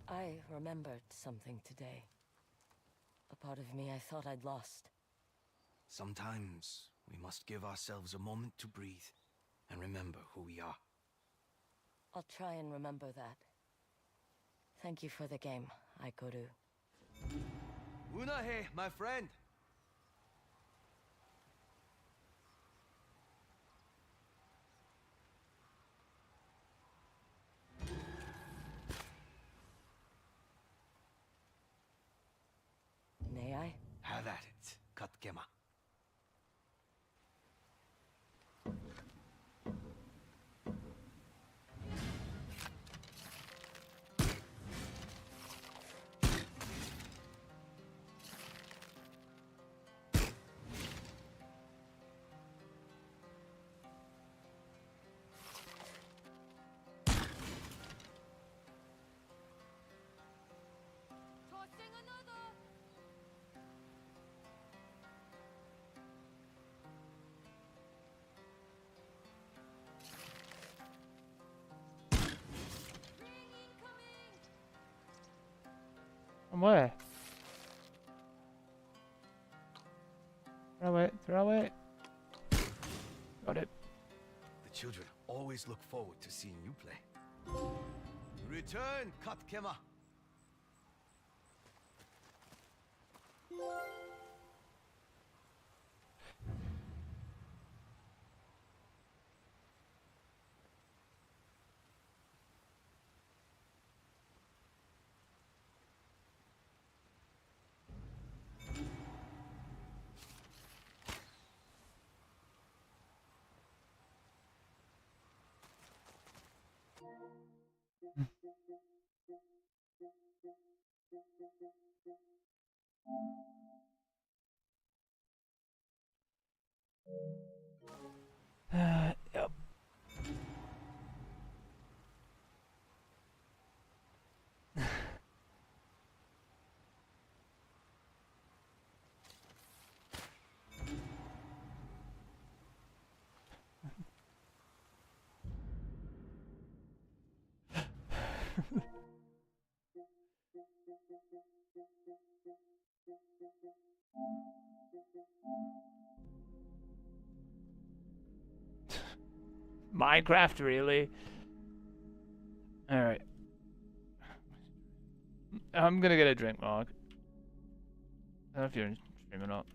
I remembered something today. A part of me I thought I'd lost. Sometimes we must give ourselves a moment to breathe and remember who we are. I'll try and remember that. Thank you for the game, Aikuru. Unahe, my friend! May I? Have at it, Katkema. And where? Throw it, throw it. Got it. The children always look forward to seeing you play. return, Kat Kema. Yep. Minecraft, really? Alright. I'm gonna get a drink, Mark. I don't know if you're in stream or not.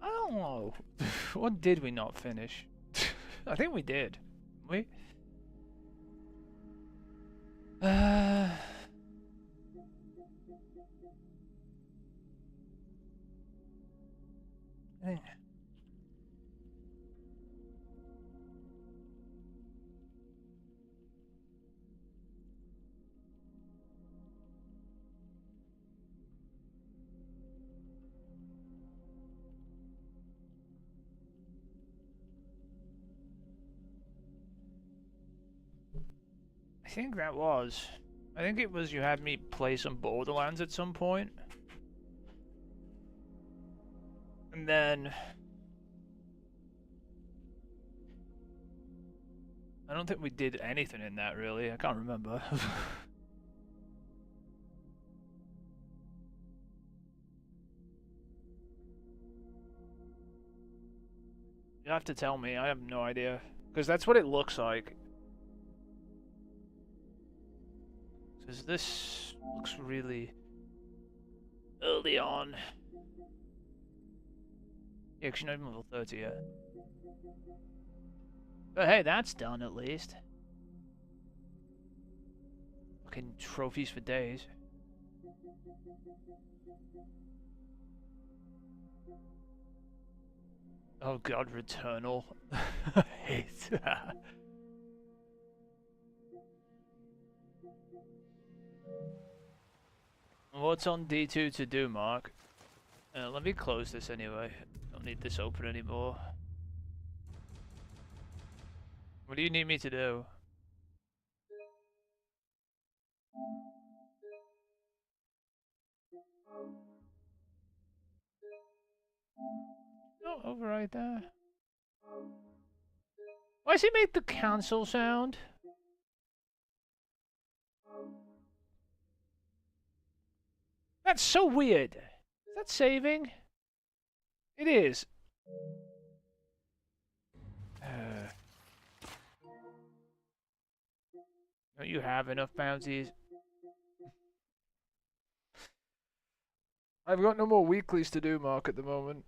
I don't know. What did we not finish? I think we did. We? I think that was. I think it was you had me play some Borderlands at some point. And then I don't think we did anything in that really. I can't remember. You have to tell me. I have no idea. Because that's what it looks like. Because this looks really early on. Yeah, because you're not even level 30 yet. But hey, that's done at least. Fucking trophies for days. Oh god, Returnal. I hate that. What's on D2 to do, Mark? Let me close this anyway. Don't need this open anymore. What do you need me to do? Oh, override that. Why does he make the cancel sound? That's so weird. Is that saving? It is. Don't you have enough bounties? I've got no more weeklies to do, Mark, at the moment.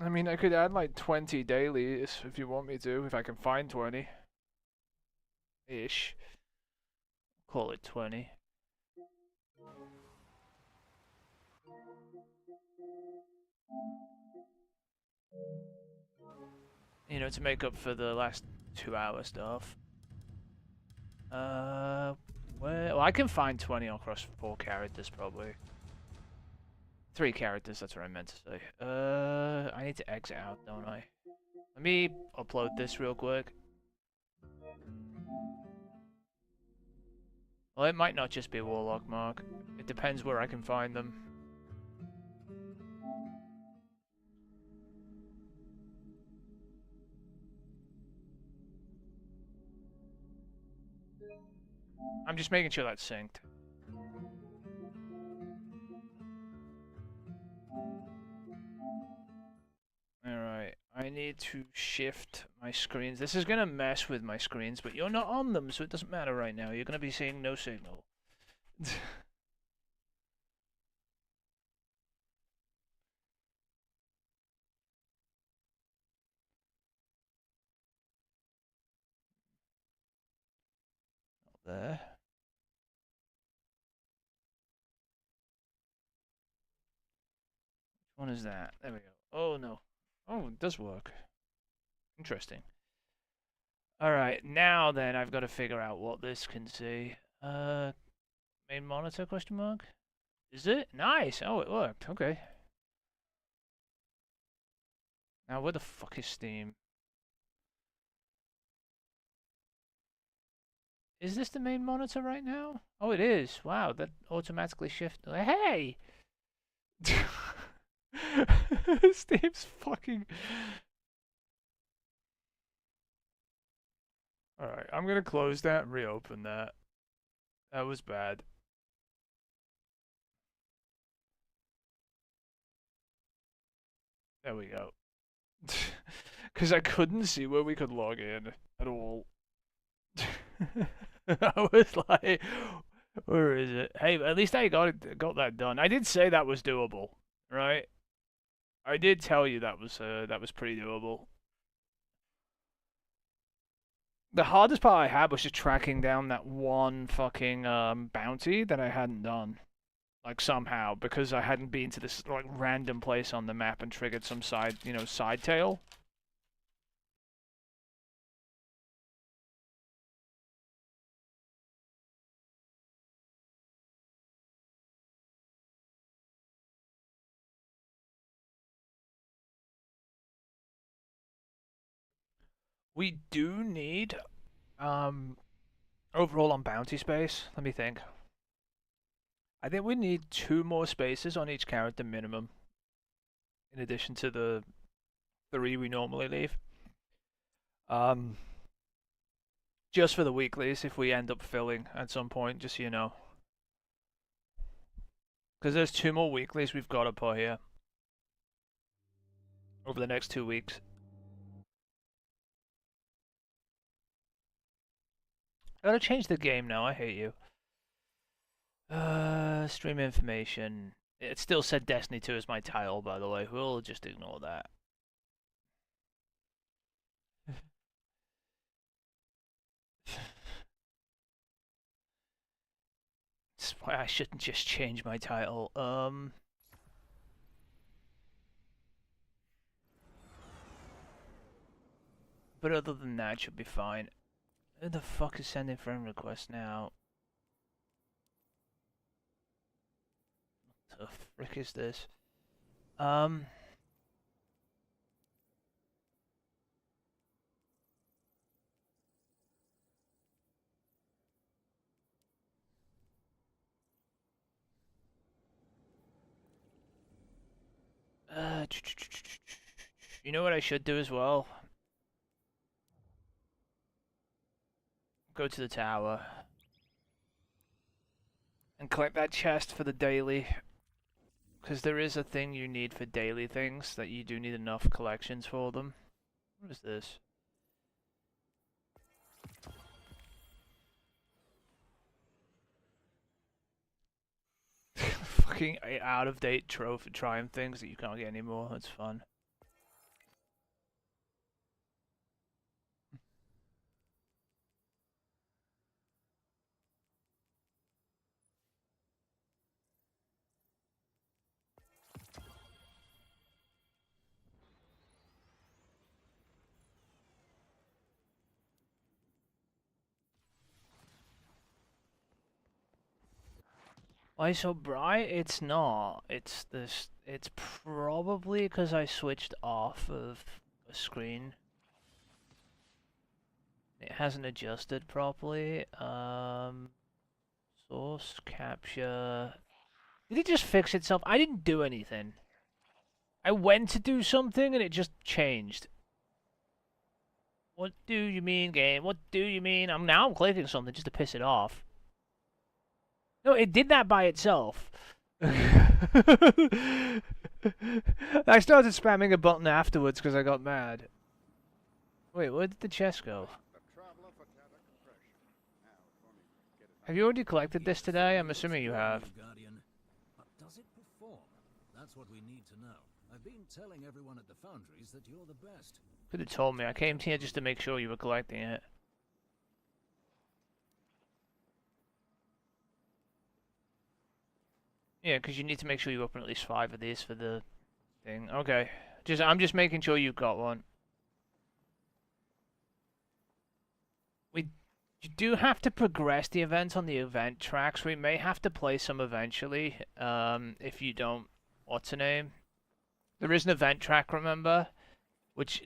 I mean, I could add like 20 dailies if you want me to, if I can find 20. Ish. Call it 20. You know, to make up for the last 2-hour stuff. Well, I can find 20 across 4 characters, probably. 3 characters, that's what I meant to say. I need to exit out, don't I? Let me upload this real quick. Well, it might not just be Warlock, Mark. It depends where I can find them. I'm just making sure that's synced. Alright, I need to shift my screens. This is gonna mess with my screens, but you're not on them, so it doesn't matter right now. You're gonna be seeing no signal. There. Which one is that? There we go. Oh no. Oh, it does work. Interesting. Alright, now then I've got to figure out what this can see. Main monitor question mark? Is it? Nice! Oh, it worked. Okay. Now where the fuck is Steam? Is this the main monitor right now? Oh, it is. Wow, that automatically shifted. Hey! Steve's fucking... Alright, I'm gonna close that and reopen that. That was bad. There we go. Because I couldn't see where we could log in at all. I was like, where is it? Hey, at least I got that done. I did say that was doable, right? I did tell you that was pretty doable. The hardest part I had was just tracking down that one fucking bounty that I hadn't done. Like somehow, because I hadn't been to this like random place on the map and triggered some side tail. We do need overall on bounty space. Let me think. I think we need 2 more spaces on each character minimum, in addition to the 3 we normally leave. Just for the weeklies, if we end up filling at some point, just so you know. Because there's 2 more weeklies we've got to put here over the next 2 weeks. I gotta change the game now, I hate you. Stream information. It still said Destiny 2 as my title, by the way. We'll just ignore that. That's why I shouldn't just change my title. But other than that, it should be fine. Who the fuck is sending friend requests now? What the frick is this? You know what I should do as well? Go to the tower and collect that chest for the daily, because there is a thing you need for daily things that you do need enough collections for them. What is this? Fucking out-of-date trophy triumph things that you can't get anymore. That's fun. Why so bright? It's not. It's this. It's probably because I switched off of a screen. It hasn't adjusted properly. Source capture. Did it just fix itself? I didn't do anything. I went to do something and it just changed. What do you mean, game? What do you mean? I'm clicking something just to piss it off. No, it did that by itself. I started spamming a button afterwards because I got mad. Wait, where did the chest go? Have you already collected this today? I'm assuming you have. Does it perform? That's what we need to know. I've been telling everyone at the foundries that you're the best. Could have told me. I came here just to make sure you were collecting it. Yeah, because you need to make sure you open at least 5 of these for the thing. Okay. I'm just making sure you've got one. You do have to progress the events on the event tracks. We may have to play some eventually. If you don't, what's the name? There is an event track, remember? Which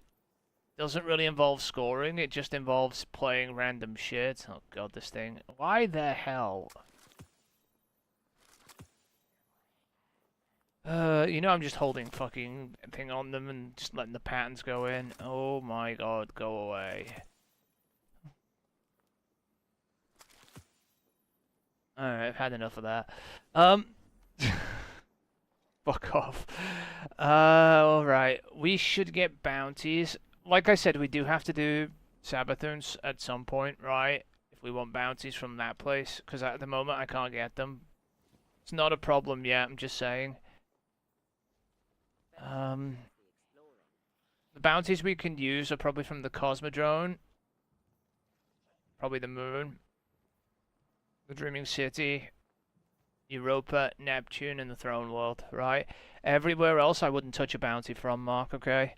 doesn't really involve scoring. It just involves playing random shit. Oh god, this thing. Why the hell? You know I'm just holding fucking thing on them and just letting the patterns go in. Oh my god, go away. Alright, I've had enough of that. Fuck off. Alright. We should get bounties. Like I said, we do have to do Sabathoons at some point, right? If we want bounties from that place. Because at the moment, I can't get them. It's not a problem yet, I'm just saying. The bounties we can use are probably from the Cosmodrome. Probably the moon. The Dreaming City, Europa, Neptune, and the Throne World, right? Everywhere else I wouldn't touch a bounty from, Mark, okay?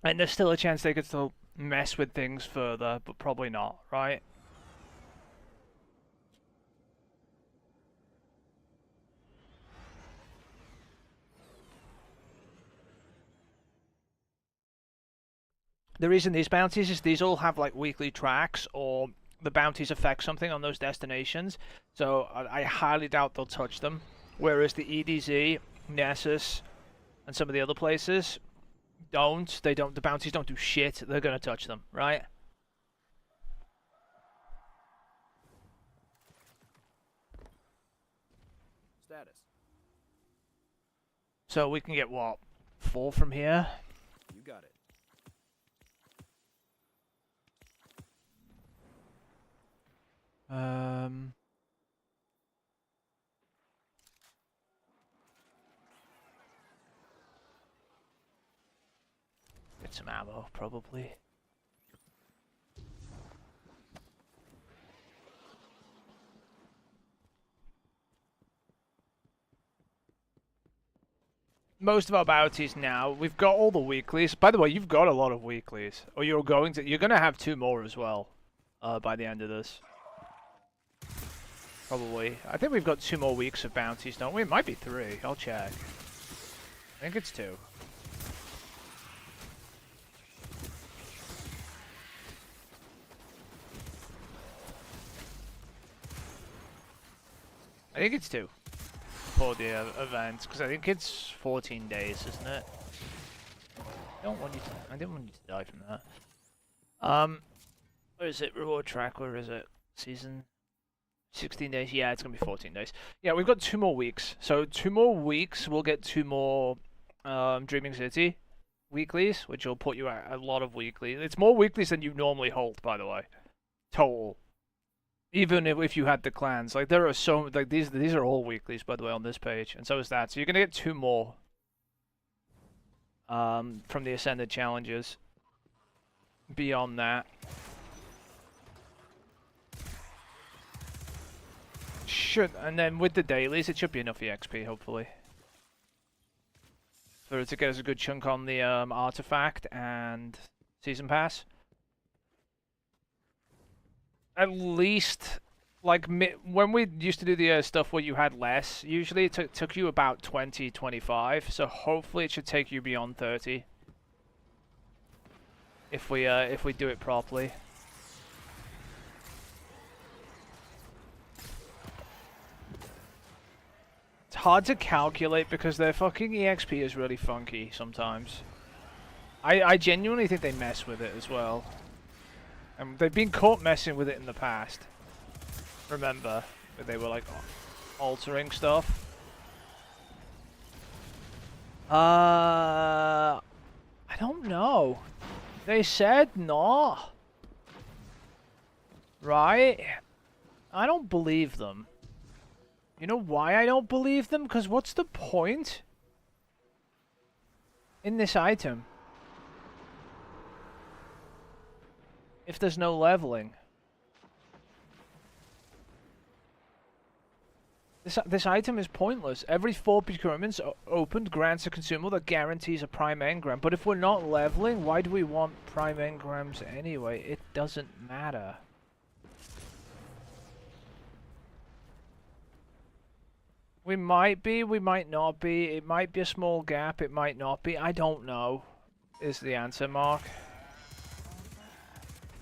And there's still a chance they could still mess with things further, but probably not, right? The reason these bounties is these all have like weekly tracks, or the bounties affect something on those destinations. So I highly doubt they'll touch them. Whereas the EDZ, Nessus, and some of the other places don't. They don't. The bounties don't do shit. They're gonna touch them, right? Status. So we can get what? 4 from here? You got it. Get some ammo, probably. Most of our bounties now, we've got all the weeklies. By the way, you've got a lot of weeklies. Or you're going to have 2 more as well, by the end of this. Probably. I think we've got 2 more weeks of bounties, don't we? It might be 3. I'll check. I think it's 2. I think it's 2. For the event, because I think it's 14 days, isn't it? I didn't want you to die from that. Where is it? Reward track, where is it? Season 16 days, yeah, it's gonna be 14 days. Yeah, we've got 2 more weeks. So 2 more weeks, we'll get 2 more Dreaming City weeklies, which will put you at a lot of weeklies. It's more weeklies than you normally hold, by the way. Total. Even if you had the clans, like there are so like these are all weeklies, by the way, on this page, and so is that. So you're gonna get 2 more from the Ascended challenges. Beyond that, and then with the dailies, it should be enough EXP, hopefully, for it to get us a good chunk on the artifact and season pass. At least, like, when we used to do the stuff where you had less, usually it took you about 20, 25, so hopefully it should take you beyond 30. If we do it properly. It's hard to calculate because their fucking EXP is really funky sometimes. I genuinely think they mess with it as well. And they've been caught messing with it in the past. Remember, that they were like altering stuff. I don't know. They said not. Right? I don't believe them. You know why I don't believe them? Because what's the point in this item if there's no leveling? This item is pointless. Every 4 procurements opened grants a consumable that guarantees a prime engram. But if we're not leveling, why do we want prime engrams anyway? It doesn't matter. We might be, we might not be. It might be a small gap, it might not be. I don't know, is the answer, Mark.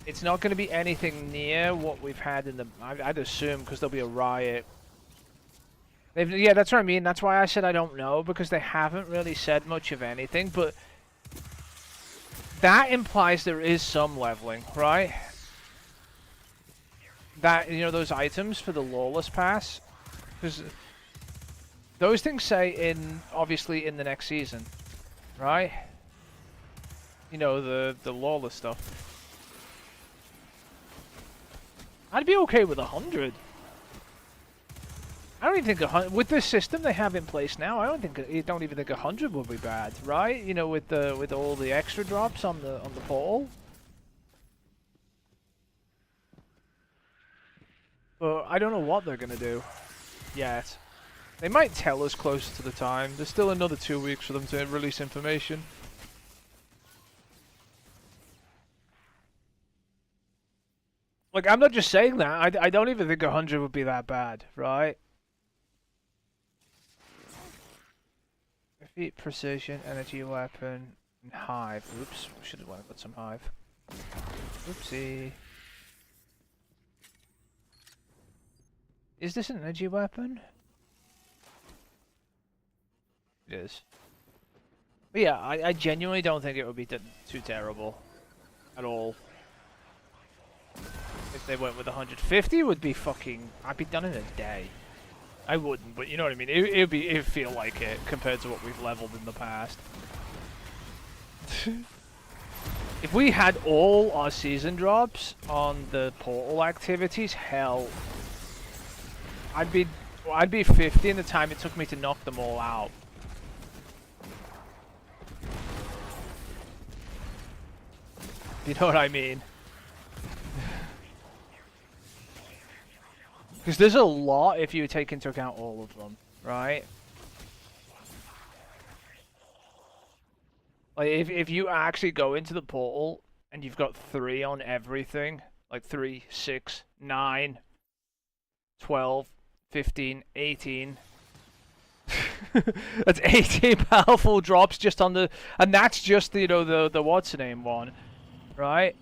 It's not going to be anything near what we've had in the... I'd assume, because there'll be a riot. Yeah, that's what I mean. That's why I said I don't know, because they haven't really said much of anything, but that implies there is some leveling, right? That, you know, those items for the Lawless Pass, because those things say obviously in the next season, right? You know, the Lawless stuff. I'd be okay with 100. I don't even think 100, with the system they have in place now, I don't even think 100 would be bad, right? You know, with all the extra drops on the portal. But I don't know what they're gonna do yet. They might tell us closer to the time. There's still another 2 weeks for them to release information. Like, I'm not just saying that. I don't even think 100 would be that bad, right? Defeat precision, energy weapon, Hive. Oops. Should have went and got some hive. Oopsie. Is this an energy weapon? It is. But yeah, I genuinely don't think it would be too terrible. At all. If they went with 150, it would be fucking... I'd be done in a day. I wouldn't, but you know what I mean? It'd feel like it compared to what we've leveled in the past. If we had all our season drops on the portal activities, hell... I'd be 50 in the time it took me to knock them all out. You know what I mean? Because there's a lot if you take into account all of them, right? Like if you actually go into the portal and you've got 3 on everything, like 3, 6, 9, 12, 15, 18. That's 18 powerful drops just on the, and that's just the, you know, the what's the name one, right?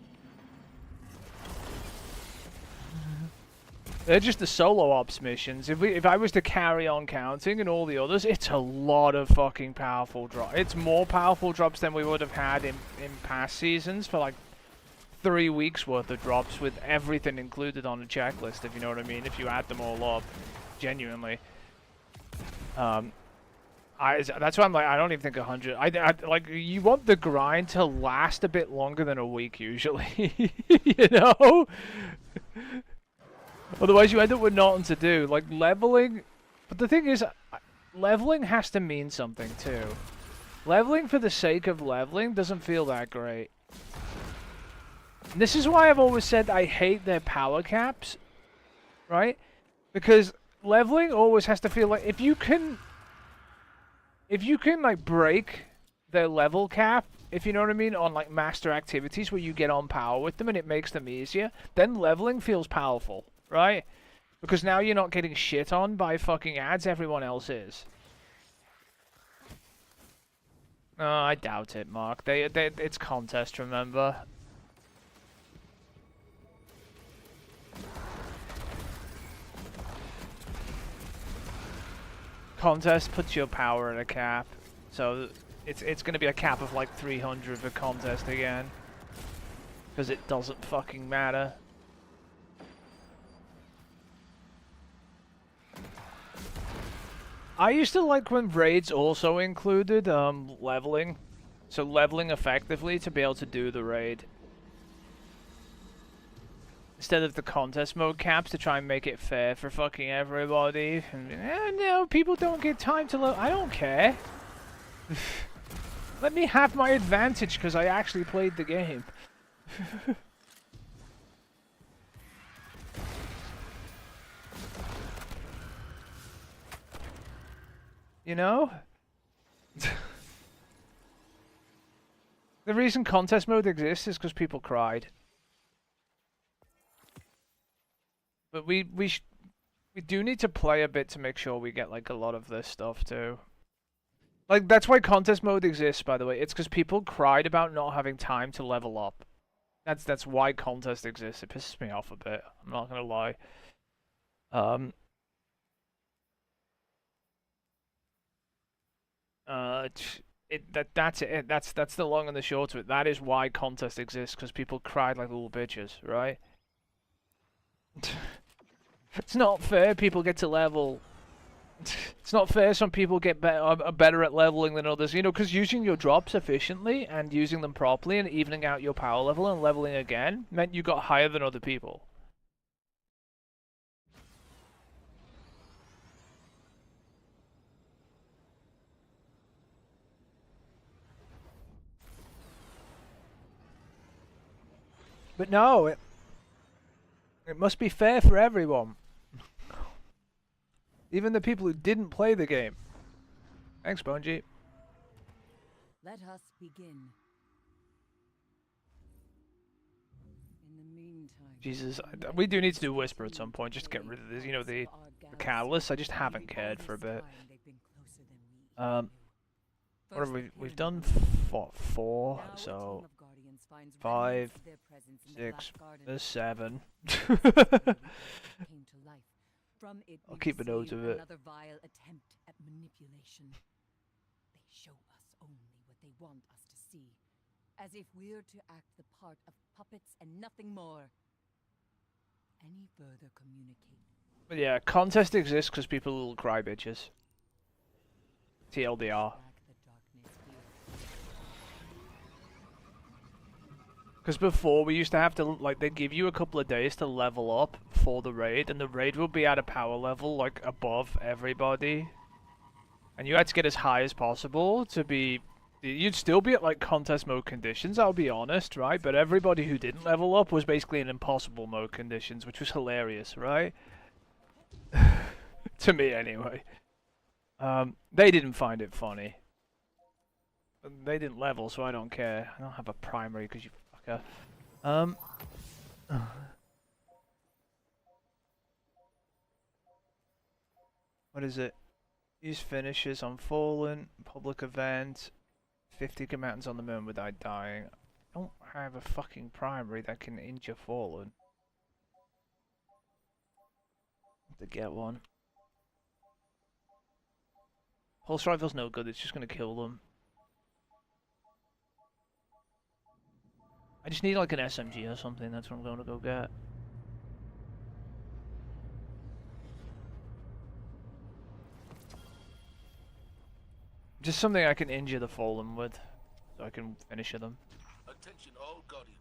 They're just the solo ops missions. If I was to carry on counting and all the others, it's a lot of fucking powerful drops. It's more powerful drops than we would have had in past seasons for like 3 weeks worth of drops with everything included on the checklist, if you know what I mean, if you add them all up, genuinely. That's why I'm like, I don't even think 100. I like, you want the grind to last a bit longer than a week usually, you know? Otherwise you end up with nothing to do, like leveling. But the thing is, leveling has to mean something too. Leveling for the sake of leveling doesn't feel that great. And this is why I've always said I hate their power caps, right? Because leveling always has to feel like, if you can like break their level cap, if you know what I mean, on like master activities where you get on power with them and it makes them easier, then leveling feels powerful, right? Because now you're not getting shit on by fucking ads, everyone else is. Oh, I doubt it, Mark. It's contest, remember? Contest puts your power at a cap, so it's gonna be a cap of like 300 for contest again, because it doesn't fucking matter. I used to like when raids also included leveling, so leveling effectively to be able to do the raid. Instead of the contest mode caps to try and make it fair for fucking everybody. And, no, people don't get time to level. I don't care. Let me have my advantage because I actually played the game. You know? The reason contest mode exists is because people cried. But we do need to play a bit to make sure we get like a lot of this stuff too. Like that's why contest mode exists, by the way. It's because people cried about not having time to level up. That's why contest exists. It pisses me off a bit. I'm not gonna lie. That's it. That's the long and the short of it. That is why contest exists, because people cried like little bitches, right? It's not fair people get to level. It's not fair some people get are better at leveling than others, you know, because using your drops efficiently and using them properly and evening out your power level and leveling again meant you got higher than other people. But no, it must be fair for everyone. Even the people who didn't play the game. Thanks, Bungie. Let us begin. In the meantime, Jesus, we do need to do Whisper at some point just to get rid of this, you know, the catalyst. I just haven't cared for a bit. for What have we've done four, so 5, 6, there's 7. I'll keep a note of it. Another vile attempt at manipulation. They show us only what they want us to see, as if we're to act the part of puppets and nothing more. Any further communicate. But yeah, contest exists because people will cry bitches. TLDR. Because before we used to have to, like, they'd give you a couple of days to level up for the raid, and the raid would be at a power level, like, above everybody. And you had to get as high as possible to be... You'd still be at, like, contest mode conditions, I'll be honest, right? But everybody who didn't level up was basically in impossible mode conditions, which was hilarious, right? To me, anyway. They didn't find it funny. They didn't level, so I don't care. I don't have a primary because you fucker. What is it? Use finishes on Fallen, public event, 50 combatants on the moon without dying. I don't have a fucking primary that can injure Fallen. Have to get one. Pulse rifle's no good, it's just gonna kill them. I just need like an SMG or something, that's what I'm going to go get. Just something I can injure the Fallen with, so I can finish them. Attention all Guardians.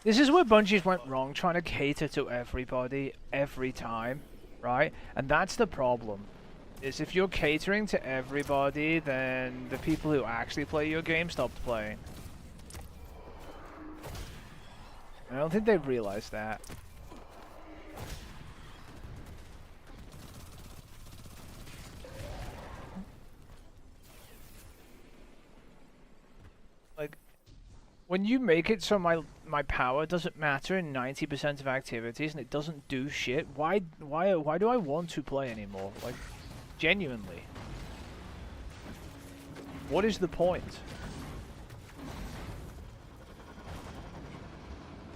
This is where Bungie's went wrong, trying to cater to everybody, every time, right? And that's the problem. Is if you're catering to everybody, then the people who actually play your game stopped playing. I don't think they realize that. Like, when you make it so my power doesn't matter in 90% of activities and it doesn't do shit, why do I want to play anymore? Like, genuinely. What is the point?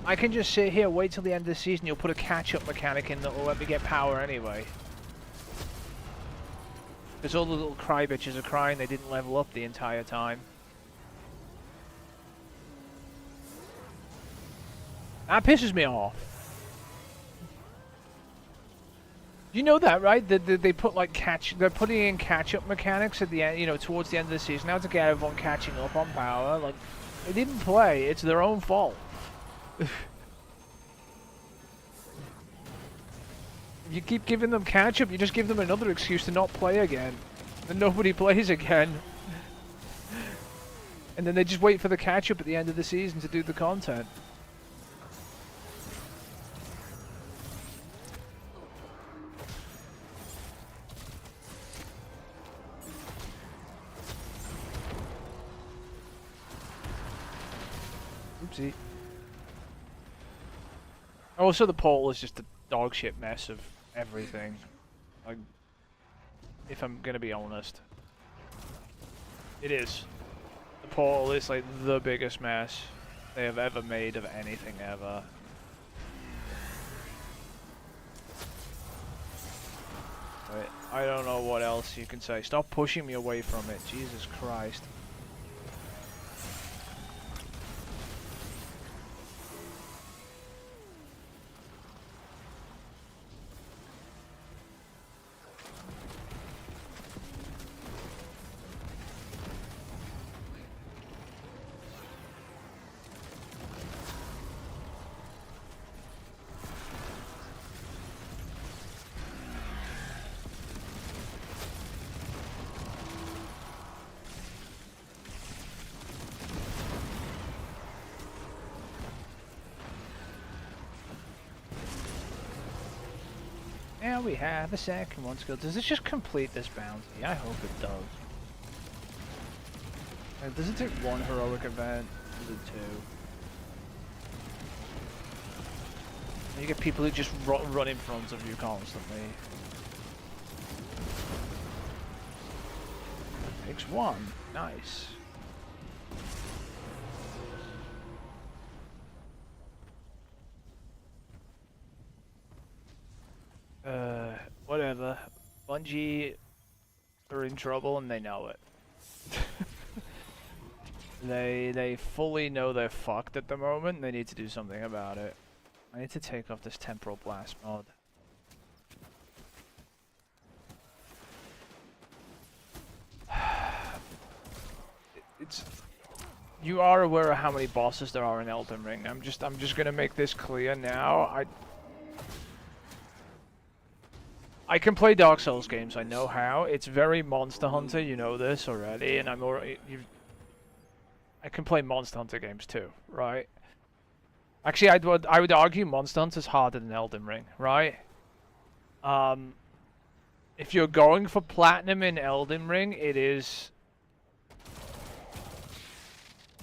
I can just sit here, wait till the end of the season, you'll put a catch-up mechanic in that will let me get power anyway. Because all the little cry bitches are crying they didn't level up the entire time. That pisses me off. You know that, right? They put like they're putting in catch-up mechanics at the end, you know, towards the end of the season now to get everyone catching up on power. Like, they didn't play. It's their own fault. You keep giving them catch-up, you just give them another excuse to not play again, and nobody plays again. And then they just wait for the catch-up at the end of the season to do the content. Oopsie. Also, the portal is just a dog shit mess of everything. Like, if I'm gonna be honest, it is. The portal is like the biggest mess they have ever made of anything ever. But I don't know what else you can say. Stop pushing me away from it, Jesus Christ. Now we have a second one to go. Does this just complete this bounty? I hope it does. Like, does it take one heroic event? Does it two? You get people who just run in front of you constantly. Takes 1. Nice. Whatever. Bungie are in trouble and they know it. They fully know they're fucked at the moment and they need to do something about it. I need to take off this Temporal Blast mod. It's... You are aware of how many bosses there are in Elden Ring. I'm just gonna make this clear now. I can play Dark Souls games, I know how. It's very Monster Hunter, you know this already, and I'm already... I can play Monster Hunter games too, right? Actually, I would argue Monster Hunter's harder than Elden Ring, right? If you're going for Platinum in Elden Ring, it is...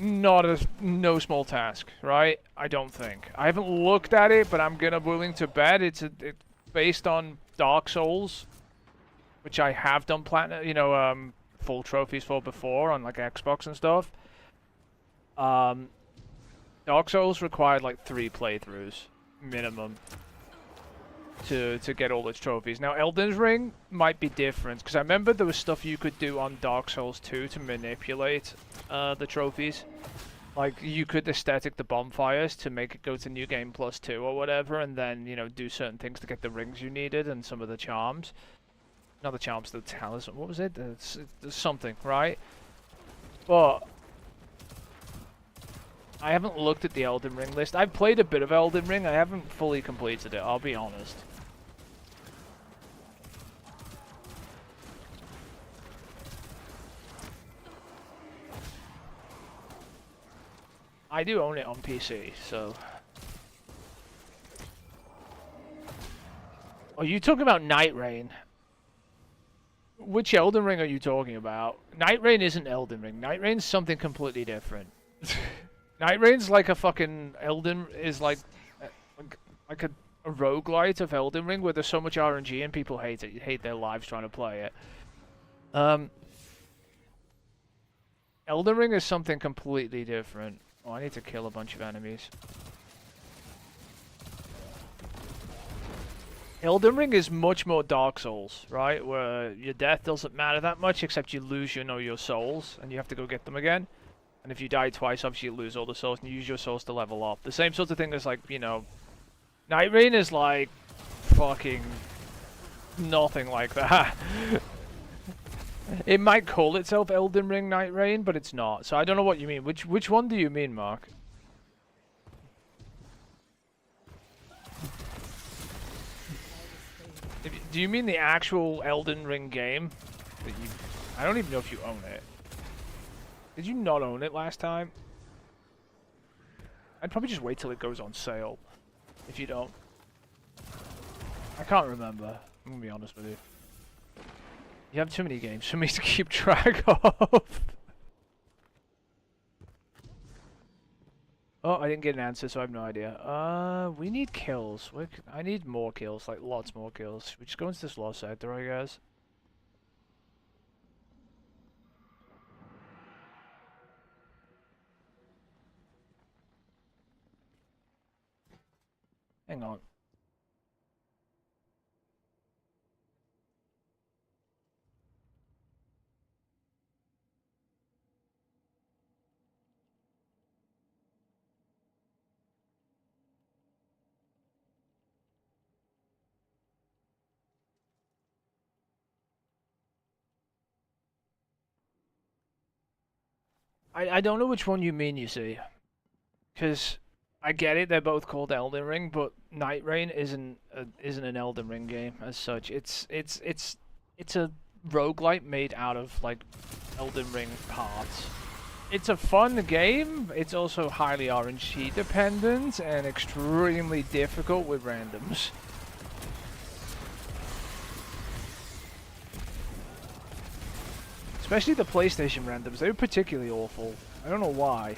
no small task, right? I don't think. I haven't looked at it, but I'm willing to bet it's based on Dark Souls, which I have done platinum, you know, full trophies for before on like Xbox and stuff. Dark Souls required like 3 playthroughs minimum to get all its trophies. Now Elden Ring might be different because I remember there was stuff you could do on Dark Souls 2 to manipulate the trophies. Like you could aesthetic the bonfires to make it go to New Game Plus 2 or whatever, and then you know do certain things to get the rings you needed and some of the charms. Not the charms, the talisman. What was it? There's something, right? But I haven't looked at the Elden Ring list. I've played a bit of Elden Ring. I haven't fully completed it. I'll be honest. I do own it on PC, so... Oh, you talking about Night Rain? Which Elden Ring are you talking about? Night Rain isn't Elden Ring. Night Rain's something completely different. Night Rain's like a fucking... Elden is like a roguelite of Elden Ring where there's so much RNG and people hate it. Hate their lives trying to play it. Elden Ring is something completely different. Oh, I need to kill a bunch of enemies. Elden Ring is much more Dark Souls, right? Where your death doesn't matter that much, except you lose, you know, your souls, and you have to go get them again. And if you die twice, obviously you lose all the souls, and you use your souls to level up. The same sort of thing as, like, you know... Night Rain is, like, fucking... nothing like that. It might call itself Elden Ring Night Rain, but it's not. So I don't know what you mean. Which one do you mean, Mark? Do you mean the actual Elden Ring game? That you... I don't even know if you own it. Did you not own it last time? I'd probably just wait till it goes on sale. If you don't. I can't remember. I'm gonna be honest with you. You have too many games for me to keep track of. Oh, I didn't get an answer, so I have no idea. We need kills. I need more kills, like lots more kills. We just go into this lost sector, I guess. Hang on. I don't know which one you mean, you see. Because I get it, they're both called Elden Ring, but Night Rain isn't an Elden Ring game as such. It's a roguelite made out of like Elden Ring parts. It's a fun game. It's also highly RNG dependent and extremely difficult with randoms. Especially the PlayStation randoms, they were particularly awful. I don't know why.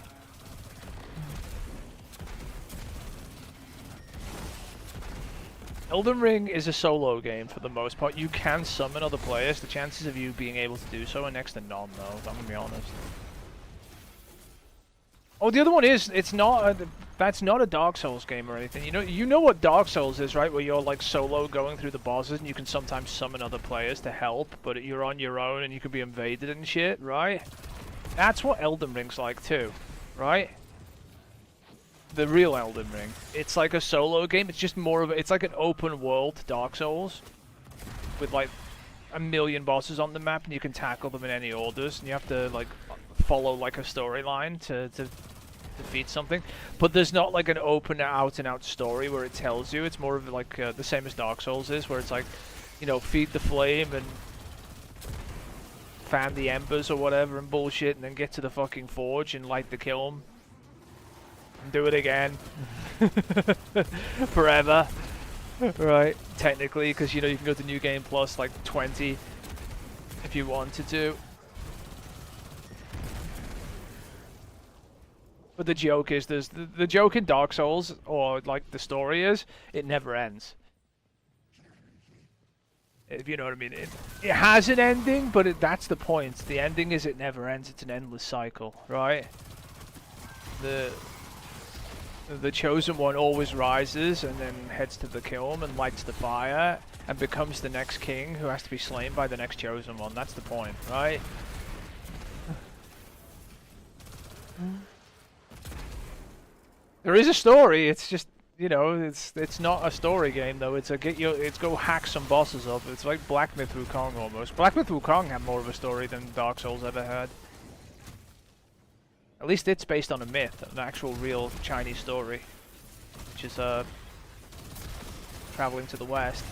Elden Ring is a solo game for the most part. You can summon other players. The chances of you being able to do so are next to none, though, if I'm gonna be honest. Oh, the other one is, it's not that's not a Dark Souls game or anything. You know what Dark Souls is, right? Where you're like solo going through the bosses and you can sometimes summon other players to help, but you're on your own and you could be invaded and shit, right? That's what Elden Ring's like too, right? The real Elden Ring. It's like a solo game. It's just more of it's like an open world Dark Souls with like a million bosses on the map and you can tackle them in any orders and you have to like follow like a storyline to defeat something. But there's not like an open out and out story where it tells you. It's more of like the same as Dark Souls is, where it's like, you know, feed the flame and fan the embers or whatever and bullshit and then get to the fucking forge and light the kiln. Do it again. Forever. Right, technically, because you know you can go to New Game Plus like 20 if you wanted to. But the joke is, there's the joke in Dark Souls, or like the story is, it never ends. If you know what I mean. It has an ending, but that's the point. The ending is it never ends. It's an endless cycle, right? The chosen one always rises and then heads to the kiln and lights the fire and becomes the next king who has to be slain by the next chosen one. That's the point, right? There is a story. It's just, you know, it's not a story game though. It's go hack some bosses up. It's like Black Myth Wukong almost. Black Myth Wukong had more of a story than Dark Souls ever had. At least it's based on a myth, an actual real Chinese story, which is traveling to the west.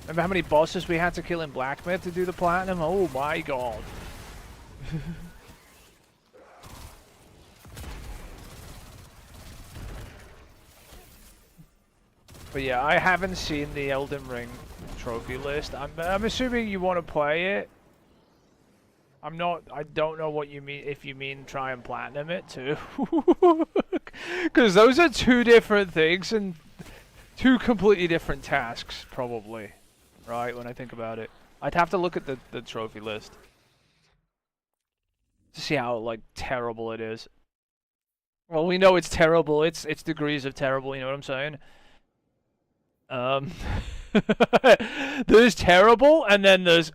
Remember how many bosses we had to kill in Black Myth to do the platinum? Oh my god. But yeah, I haven't seen the Elden Ring trophy list. I'm assuming you want to play it. I don't know what you mean, if you mean try and platinum it too. Because those are two different things and two completely different tasks, probably. Right, when I think about it. I'd have to look at the trophy list to see how, like, terrible it is. Well, we know it's terrible. It's degrees of terrible, you know what I'm saying? There's terrible, and then there's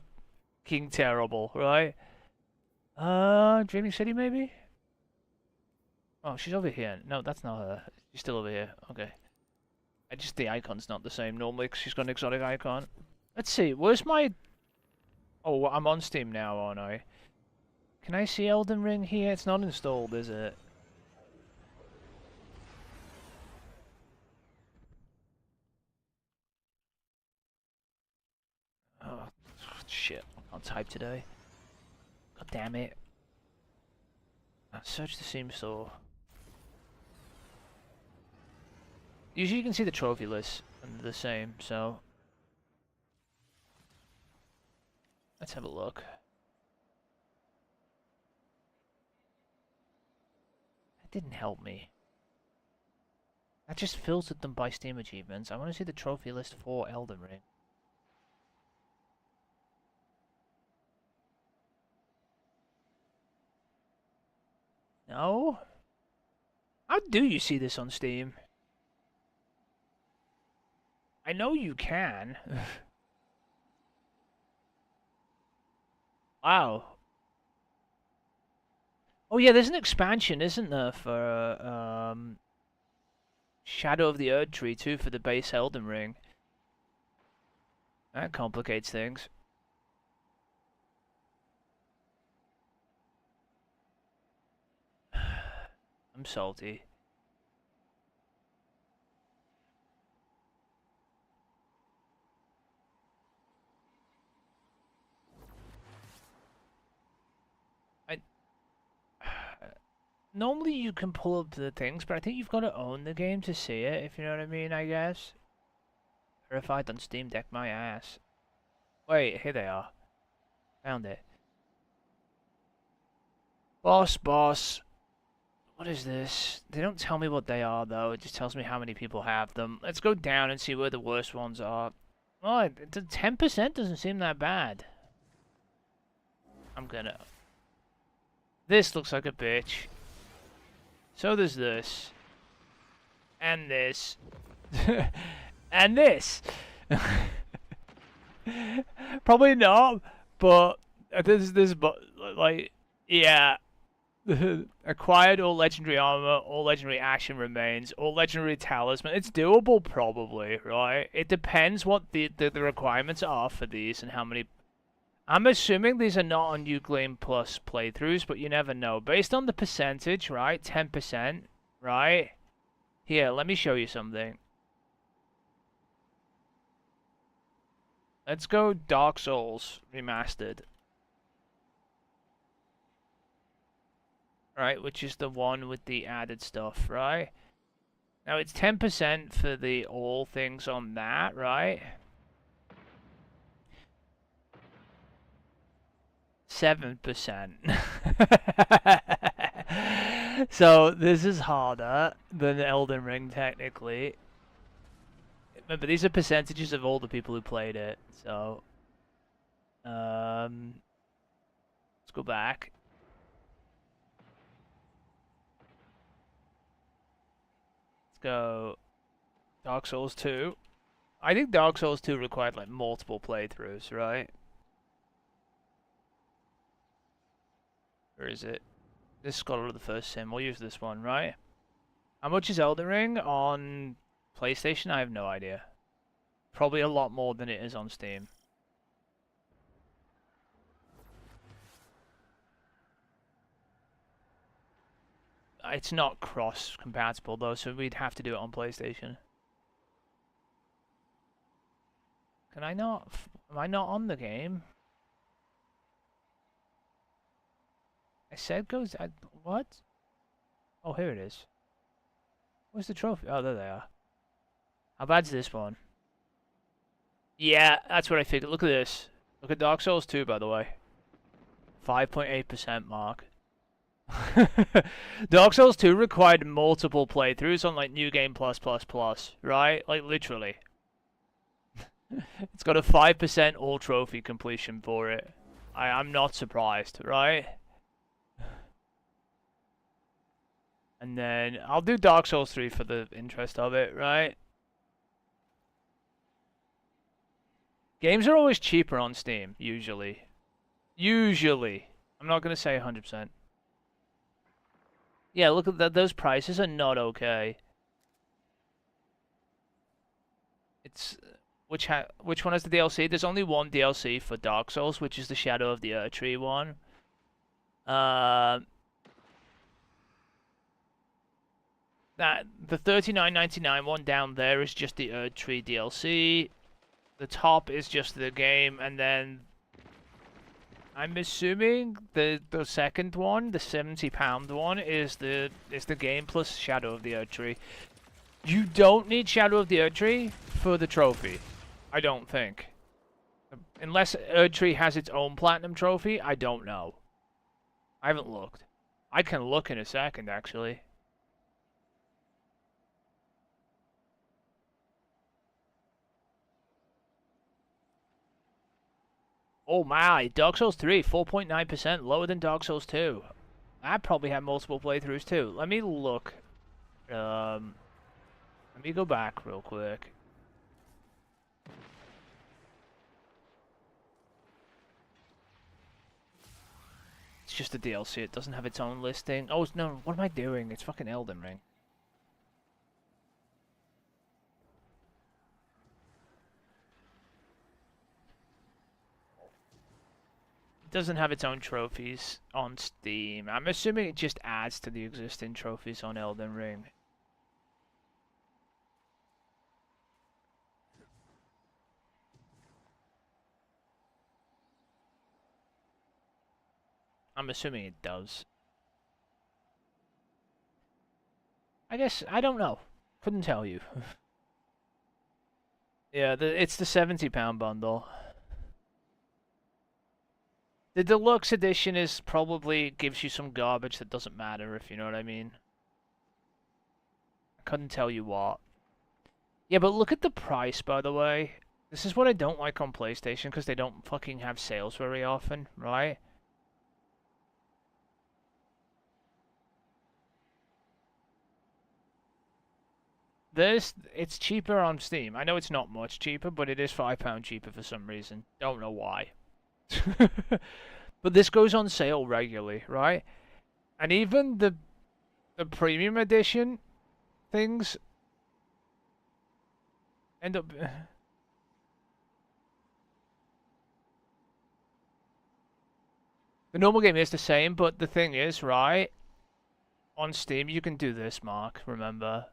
King Terrible, right? Dreaming City, maybe? Oh, she's over here. No, that's not her. She's still over here. Okay. The icon's not the same normally, because she's got an exotic icon. Let's see, where's my... Oh, I'm on Steam now, aren't I? Can I see Elden Ring here? It's not installed, is it? Oh, shit. I can't type today. God damn it. Search the Steam store. Usually you can see the trophy list and they're the same, so... Let's have a look. That didn't help me. That just filtered them by Steam achievements. I want to see the trophy list for Elden Ring. No? How do you see this on Steam? I know you can. Wow. Oh yeah, there's an expansion, isn't there, for Shadow of the Erdtree too, for the base Elden Ring. That complicates things. I'm salty. Normally you can pull up the things, but I think you've got to own the game to see it, if you know what I mean, I guess. Verified on Steam Deck, my ass. Wait, here they are. Found it. Boss. What is this? They don't tell me what they are, though. It just tells me how many people have them. Let's go down and see where the worst ones are. Oh, 10% doesn't seem that bad. I'm gonna... This looks like a bitch. So there's this. And this. And this. Probably not, but this, like, yeah. Acquired all legendary armor, all legendary action remains, all legendary talisman. It's doable, probably, right? It depends what the requirements are for these and how many. I'm assuming these are not on New Game Plus playthroughs, but you never know. Based on the percentage, right? 10%, right? Here, let me show you something. Let's go Dark Souls Remastered. Right, which is the one with the added stuff, right? Now it's 10% for the all things on that, right? 7%. So this is harder than Elden Ring, technically. Remember, these are percentages of all the people who played it, so... let's go back. Let's go Dark Souls 2. I think Dark Souls 2 required, like, multiple playthroughs, right? Where is it? This Scholar of the First Sin. We'll use this one, right? How much is Elden Ring on PlayStation? I have no idea. Probably a lot more than it is on Steam. It's not cross-compatible, though, so we'd have to do it on PlayStation. Can I not? Am I not on the game? I said goes... what? Oh, here it is. Where's the trophy? Oh, there they are. How bad's this one? Yeah, that's what I figured. Look at this. Look at Dark Souls 2, by the way. 5.8% mark. Dark Souls 2 required multiple playthroughs on, like, New Game Plus, right? Like, literally. It's got a 5% all trophy completion for it. I'm not surprised, right? And then I'll do Dark Souls 3 for the interest of it, right? Games are always cheaper on Steam, usually. Usually. I'm not going to say 100%. Yeah, look at that. Those prices are not okay. It's... Which one has the DLC? There's only one DLC for Dark Souls, which is the Shadow of the Erdtree one. The $39.99 one down there is just the Erdtree DLC. The top is just the game, and then I'm assuming the second one, the £70 one, is the game plus Shadow of the Erdtree. You don't need Shadow of the Erdtree for the trophy. I don't think. Unless Erdtree has its own platinum trophy, I don't know. I haven't looked. I can look in a second, actually. Oh my, Dark Souls 3, 4.9%, lower than Dark Souls 2. I probably have multiple playthroughs too. Let me look. Let me go back real quick. It's just a DLC, it doesn't have its own listing. Oh, no, what am I doing? It's fucking Elden Ring. It doesn't have its own trophies on Steam. I'm assuming it just adds to the existing trophies on Elden Ring. I'm assuming it does. I guess, I don't know. Couldn't tell you. Yeah, it's the £70 bundle. The deluxe edition is probably gives you some garbage that doesn't matter, if you know what I mean. couldn't tell you what. Yeah, but look at the price, by the way. This is what I don't like on PlayStation, because they don't fucking have sales very often, right? It's cheaper on Steam. I know it's not much cheaper, but it is £5 cheaper for some reason. Don't know why. But this goes on sale regularly, right? And even the premium edition things end up... The normal game is the same, but the thing is, right? On Steam, you can do this, Mark, remember.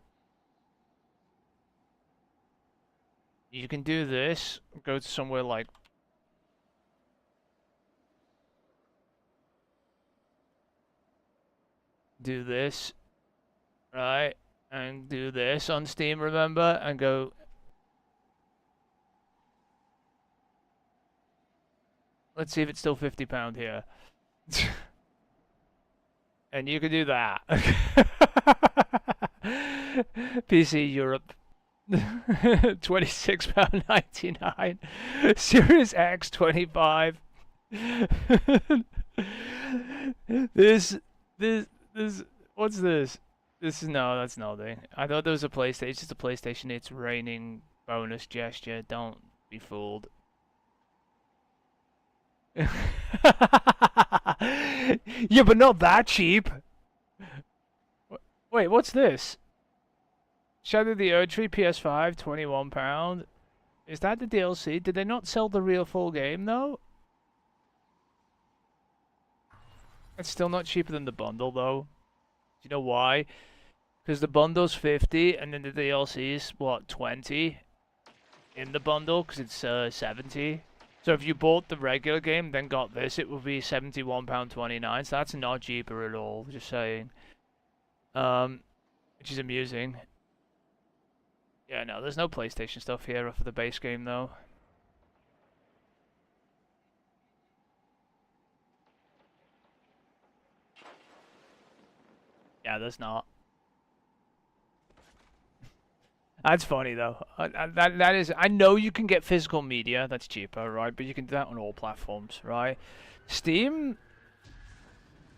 You can do this, go to somewhere like... Do this, right? And do this on Steam, remember? And go... Let's see if it's still £50 here. And you can do that. PC Europe. £26.99. Series X 25. This what's this? This is no, that's nothing. I thought there was a PlayStation. It's just a PlayStation. It's raining bonus gesture. Don't be fooled. Yeah, but not that cheap. Wait, what's this? Shadow of the Erdtree PS5, £21. Is that the DLC? Did they not sell the real full game, though? It's still not cheaper than the bundle, though. Do you know why? Because the bundle's 50, and then the DLC's, what, 20? In the bundle, because it's 70. So if you bought the regular game, then got this, it would be £71.29. So that's not cheaper at all, just saying. Which is amusing. Yeah, no, there's no PlayStation stuff here for the base game, though. Yeah, there's not. That's funny, though. That is... I know you can get physical media, that's cheaper, right? But you can do that on all platforms, right? Steam,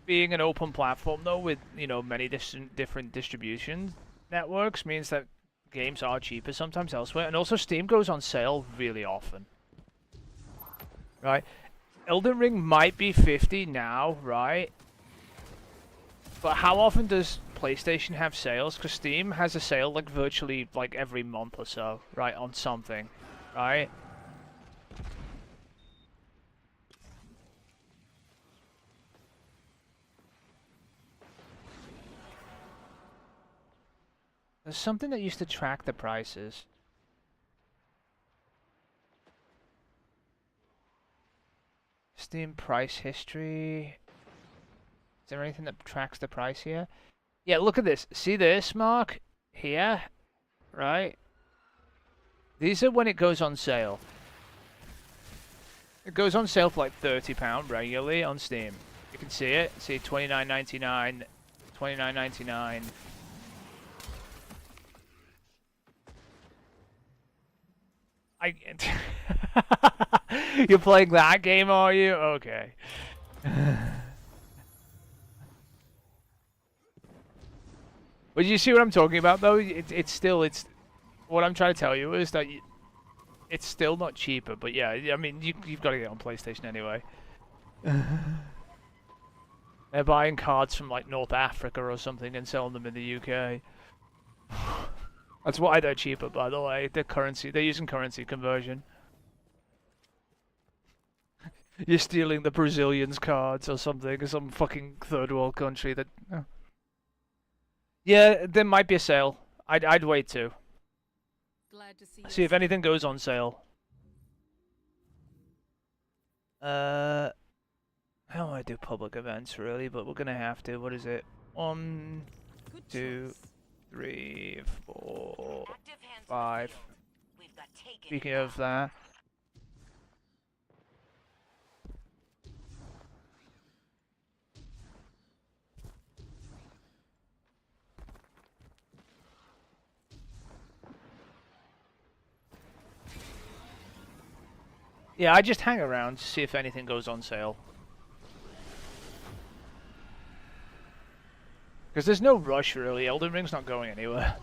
being an open platform, though, with, you know, many different distribution networks, means that games are cheaper sometimes elsewhere. And also, Steam goes on sale really often. Right? Elden Ring might be 50 now, right? But how often does PlayStation have sales? Because Steam has a sale like virtually like every month or so, right? On something, right? There's something that used to track the prices. Steam price history. Is there anything that tracks the price here? Yeah, look at this. See this, Mark? Here? Right? These are when it goes on sale. It goes on sale for like £30 regularly on Steam. You can see it. See, $29.99, $29.99. You're playing that game, are you? Okay. But you see what I'm talking about, though? It's what I'm trying to tell you is that it's still not cheaper. But yeah, I mean, you've got to get it on PlayStation anyway. They're buying cards from like North Africa or something and selling them in the UK. That's why they're cheaper, by the way. They're using currency conversion. You're stealing the Brazilians' cards or something, or some fucking third world country that. Oh. Yeah, there might be a sale. I'd wait too. Glad to See if anything goes on sale. How do I do public events really? But we're gonna have to. What is it? 1, 2, 3, 4, 5. Speaking of that. Yeah, I just hang around to see if anything goes on sale. Because there's no rush really, Elden Ring's not going anywhere.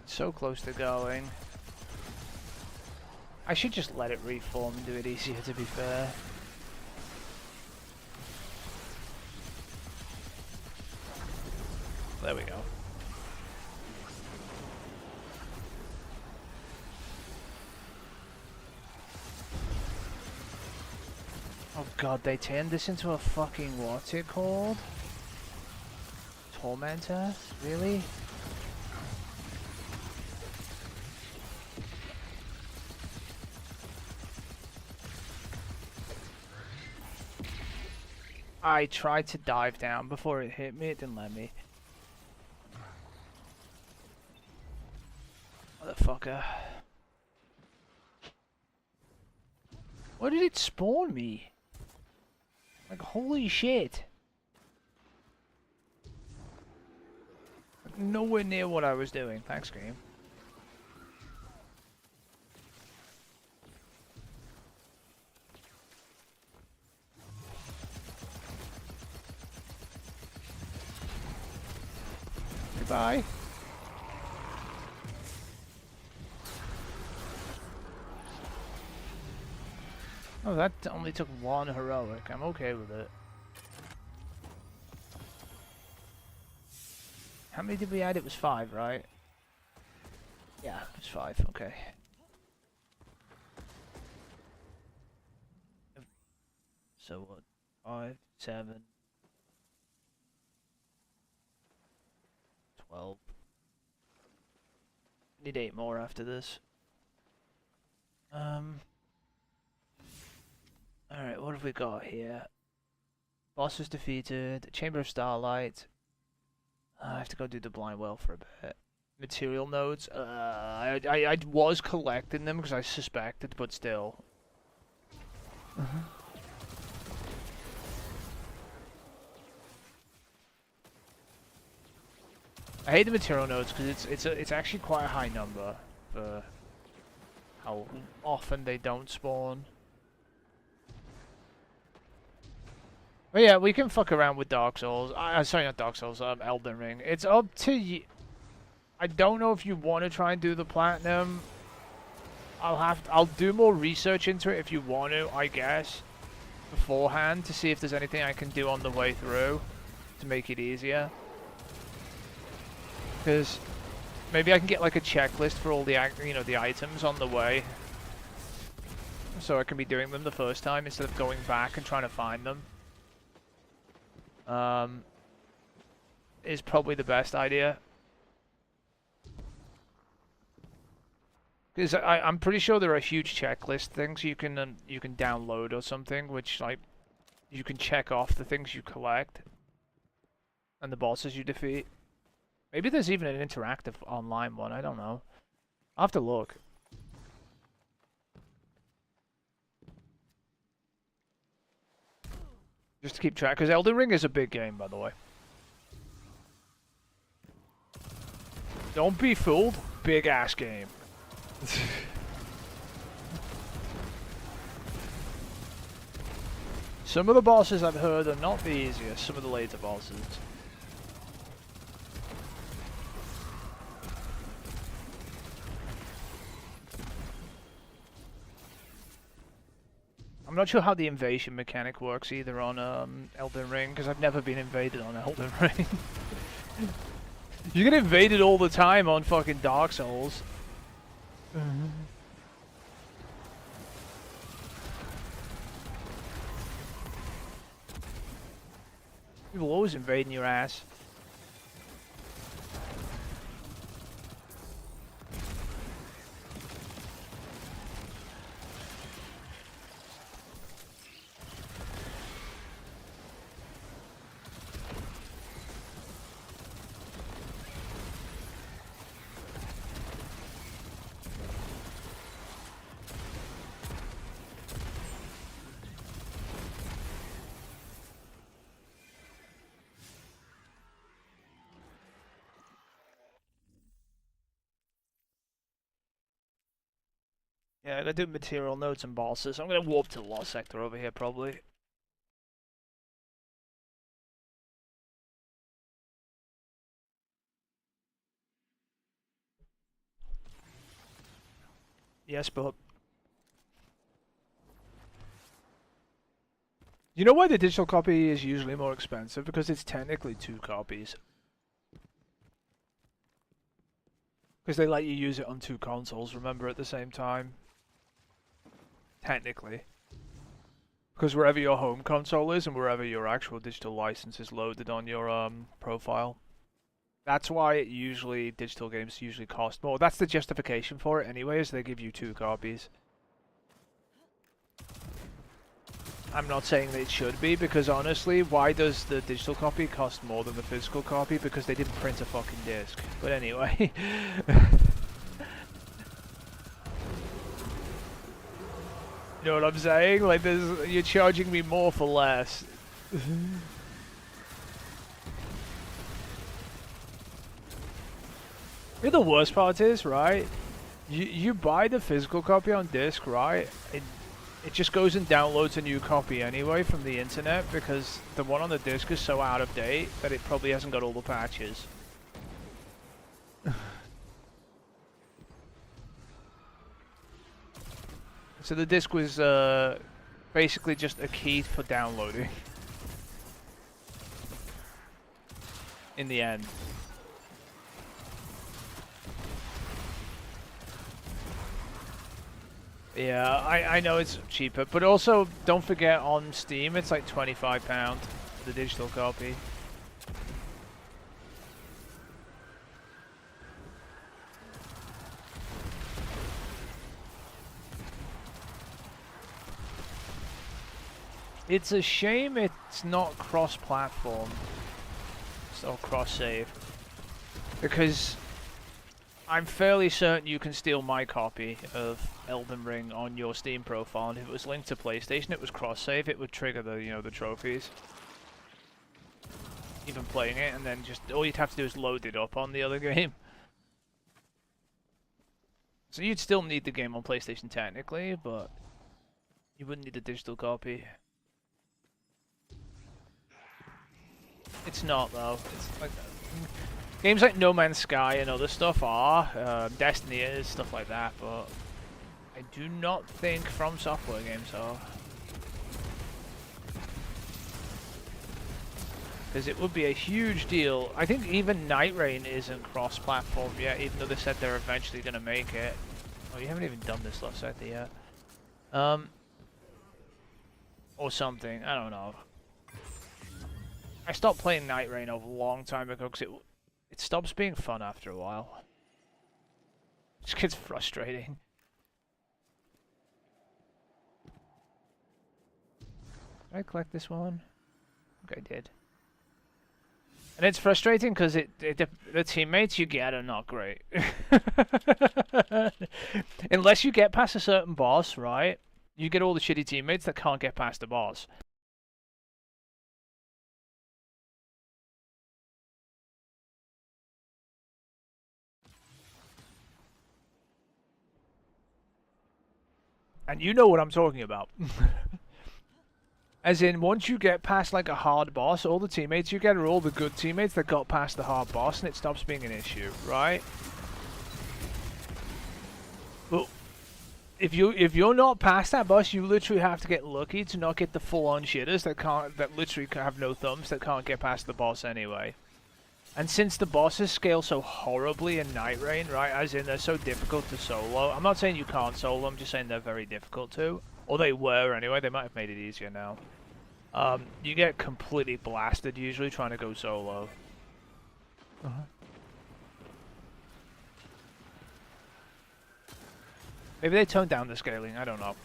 So close to going. I should just let it reform and do it easier, to be fair. There we go. Oh god, they turned this into a fucking, what's it called? Tormentor? Really? I tried to dive down before it hit me, it didn't let me. Motherfucker. Why did it spawn me? Like, holy shit. Like, nowhere near what I was doing. Thanks, game. Goodbye. Oh, that only took one heroic. I'm okay with it. How many did we add? It was 5, right? Yeah, it was 5. Okay. So what? 5, 7, 12. Need 8 more after this. Alright, what have we got here? Boss is defeated. Chamber of Starlight. I have to go do the blind well for a bit. Material nodes. I was collecting them because I suspected, but still. I hate the material nodes because it's actually quite a high number for how often they don't spawn. But yeah, we can fuck around with Dark Souls. Sorry, not Dark Souls. Elden Ring. It's up to you. I don't know if you want to try and do the platinum. I'll do more research into it if you want to, I guess, beforehand to see if there's anything I can do on the way through to make it easier. Because maybe I can get like a checklist for all the the items on the way, so I can be doing them the first time instead of going back and trying to find them. Is probably the best idea. Because I'm pretty sure there are huge checklist things you can download or something, which like you can check off the things you collect and the bosses you defeat. Maybe there's even an interactive online one. I don't know. I'll have to look. Just to keep track, because Elden Ring is a big game, by the way. Don't be fooled. Big ass game. Some of the bosses I've heard are not the easiest, some of the later bosses. I'm not sure how the invasion mechanic works either on Elden Ring, because I've never been invaded on Elden Ring. You get invaded all the time on fucking Dark Souls. People always invading your ass. Yeah, I'm gonna do material notes and bosses. I'm gonna warp to the Lost Sector over here, probably. Yes, but... You know why the digital copy is usually more expensive? Because it's technically 2 copies. Because they let you use it on 2 consoles, remember, at the same time. Technically. Because wherever your home console is and wherever your actual digital license is loaded on your profile. That's why it usually, digital games usually cost more. That's the justification for it anyway, is they give you 2 copies. I'm not saying that it should be, because honestly, why does the digital copy cost more than the physical copy? Because they didn't print a fucking disc. But anyway. You know what I'm saying? Like, you're charging me more for less. You know the worst part is, right? You buy the physical copy on disc, right? It just goes and downloads a new copy anyway from the internet, because the one on the disc is so out of date that it probably hasn't got all the patches. So the disc was basically just a key for downloading. In the end. Yeah, I know it's cheaper, but also don't forget on Steam it's like £25 for the digital copy. It's a shame it's not cross-platform, or cross-save, because I'm fairly certain you can steal my copy of Elden Ring on your Steam profile, and if it was linked to PlayStation, it was cross-save, it would trigger the, you know, the trophies. Even playing it, and then just all you'd have to do is load it up on the other game. So you'd still need the game on PlayStation technically, but you wouldn't need a digital copy. It's not though. It's like games like No Man's Sky and other stuff are, Destiny is, stuff like that, but I do not think From Software games are. Because it would be a huge deal. I think even Night Rain isn't cross-platform yet, even though they said they're eventually going to make it. Oh, you haven't even done this last sector yet. Or something, I don't know. I stopped playing Night Rain a long time ago because it stops being fun after a while. It just gets frustrating. Did I collect this one? I think I did. And it's frustrating because the teammates you get are not great. Unless you get past a certain boss, right? You get all the shitty teammates that can't get past the boss. And you know what I'm talking about. As in, once you get past like a hard boss, all the teammates you get are all the good teammates that got past the hard boss, and it stops being an issue, right? But if you're not past that boss, you literally have to get lucky to not get the full-on shitters that literally have no thumbs, that can't get past the boss anyway. And since the bosses scale so horribly in Night Rain, right, as in they're so difficult to solo, I'm not saying you can't solo, I'm just saying they're very difficult to. Or they were anyway, they might have made it easier now. You get completely blasted usually trying to go solo. Maybe they toned down the scaling, I don't know.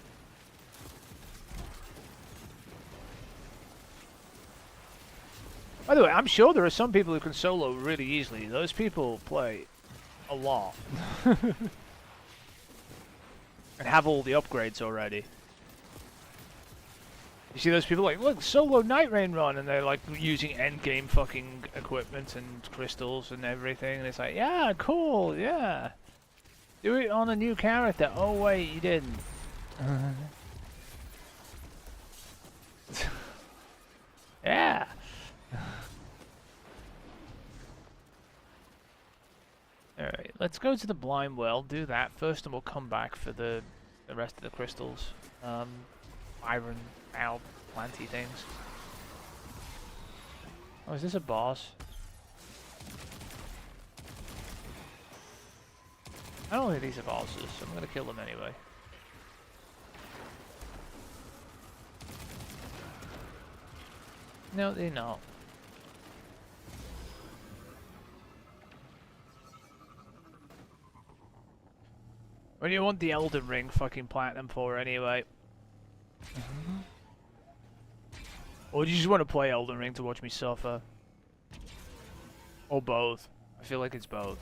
By the way, I'm sure there are some people who can solo really easily. Those people play a lot. And have all the upgrades already. You see those people like, look, solo Night Rain run, and they're like using endgame fucking equipment and crystals and everything, and it's like, yeah, cool, yeah. Do it on a new character. Oh wait, you didn't. Yeah. Alright, let's go to the blind well, do that first, and we'll come back for the rest of the crystals. Iron, owl, planty things. Oh, is this a boss? I don't think these are bosses, so I'm gonna kill them anyway. No, they're not. What do you want the Elden Ring fucking platinum for anyway? Or do you just want to play Elden Ring to watch me suffer? Or both? I feel like it's both.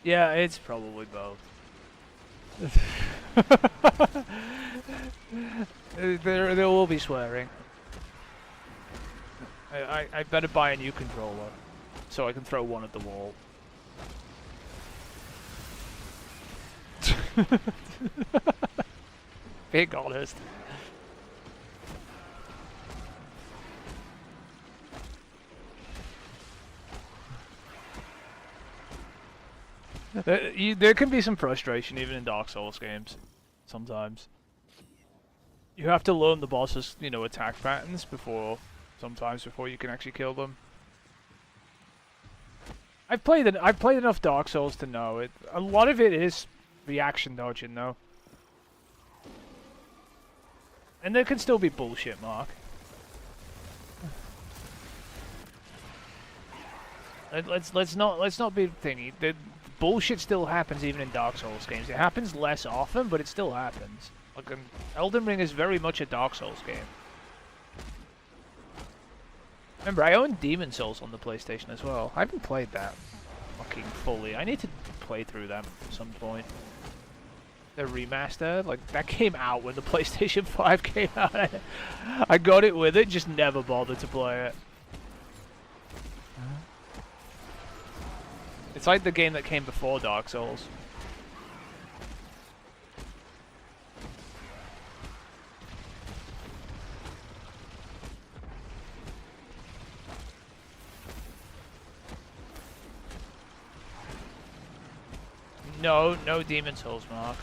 Yeah, it's probably both. there will be swearing. I better buy a new controller so I can throw one at the wall. Being honest. There can be some frustration even in Dark Souls games, sometimes. You have to learn the boss's, you know, attack patterns sometimes before you can actually kill them. I've played enough Dark Souls to know it. A lot of it is reaction dodging though. And there can still be bullshit, Mark. Let's not be thingy. The bullshit still happens even in Dark Souls games. It happens less often, but it still happens. Like Elden Ring is very much a Dark Souls game. Remember, I own Demon Souls on the PlayStation as well. I haven't played that fucking fully. I need to play through them at some point. The remaster, like that came out when the PlayStation 5 came out. I got it with it, just never bothered to play it. It's like the game that came before Dark Souls. No, no Demon Souls, Mark.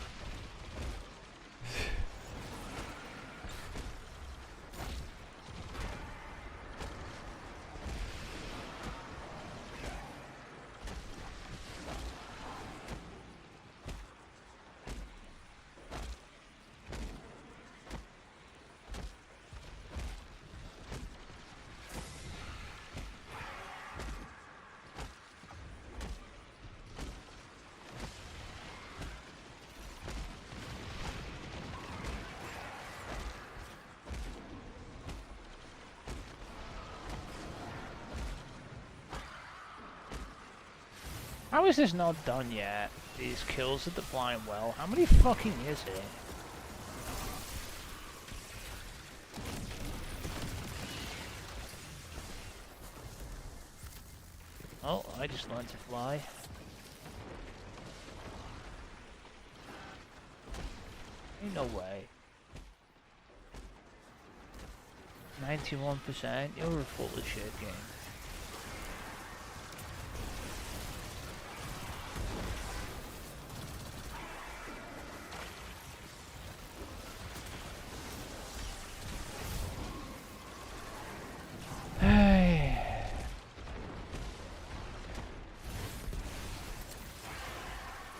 How is this not done yet? These kills at the blind well. How many fucking is it? Oh, I just learned to fly. Ain't no way. 91%? You're a full of shit game.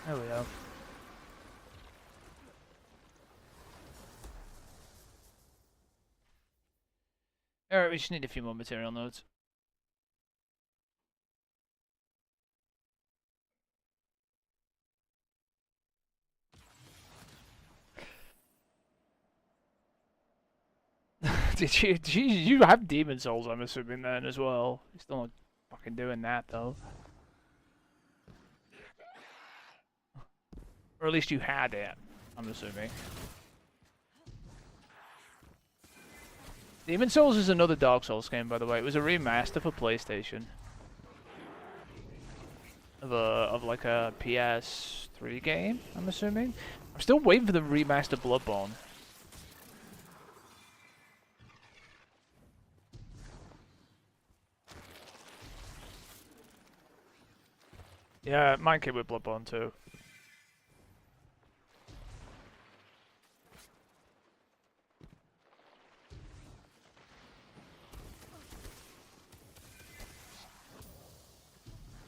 There we go. Alright, we just need a few more material notes. Did you have Demon Souls, I'm assuming, then as well? You're still not fucking doing that though. Or at least you had it. I'm assuming. Demon's Souls is another Dark Souls game, by the way. It was a remaster for PlayStation. Of like a PS3 game, I'm assuming. I'm still waiting for the remastered Bloodborne. Yeah, mine came with Bloodborne too.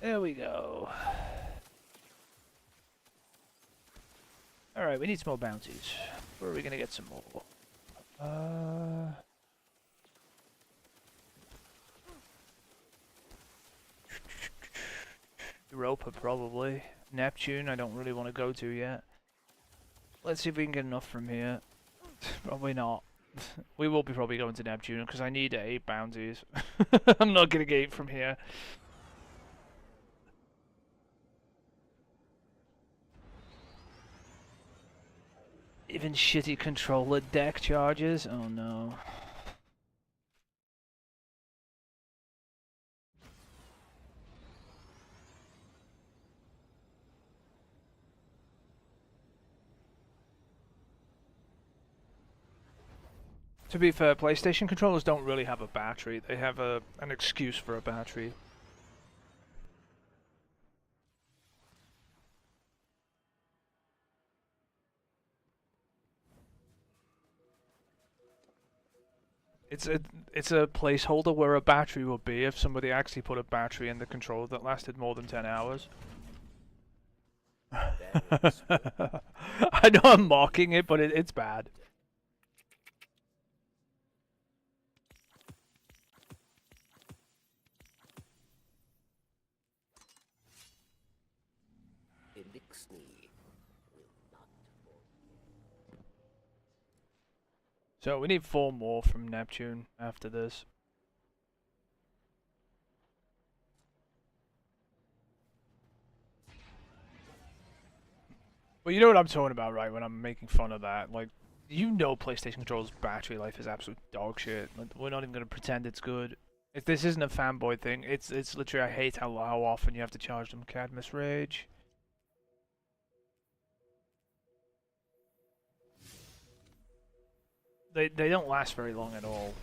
There we go. Alright, we need some more bounties. Where are we gonna get some more? Europa, probably. Neptune, I don't really want to go to yet. Let's see if we can get enough from here. Probably not. We will be probably going to Neptune, because I need 8 bounties. I'm not gonna get 8 from here. Even shitty controller deck charges? Oh no. To be fair, PlayStation controllers don't really have a battery. They have an excuse for a battery. It's a placeholder where a battery would be if somebody actually put a battery in the controller that lasted more than 10 hours. I know I'm mocking it, but it's bad. So we need 4 more from Neptune after this. Well, you know what I'm talking about, right? When I'm making fun of that, like, you know, PlayStation controllers' battery life is absolute dog shit. Like, we're not even gonna pretend it's good. This isn't a fanboy thing. It's literally, I hate how often you have to charge them. Cadmus Rage. They don't last very long at all.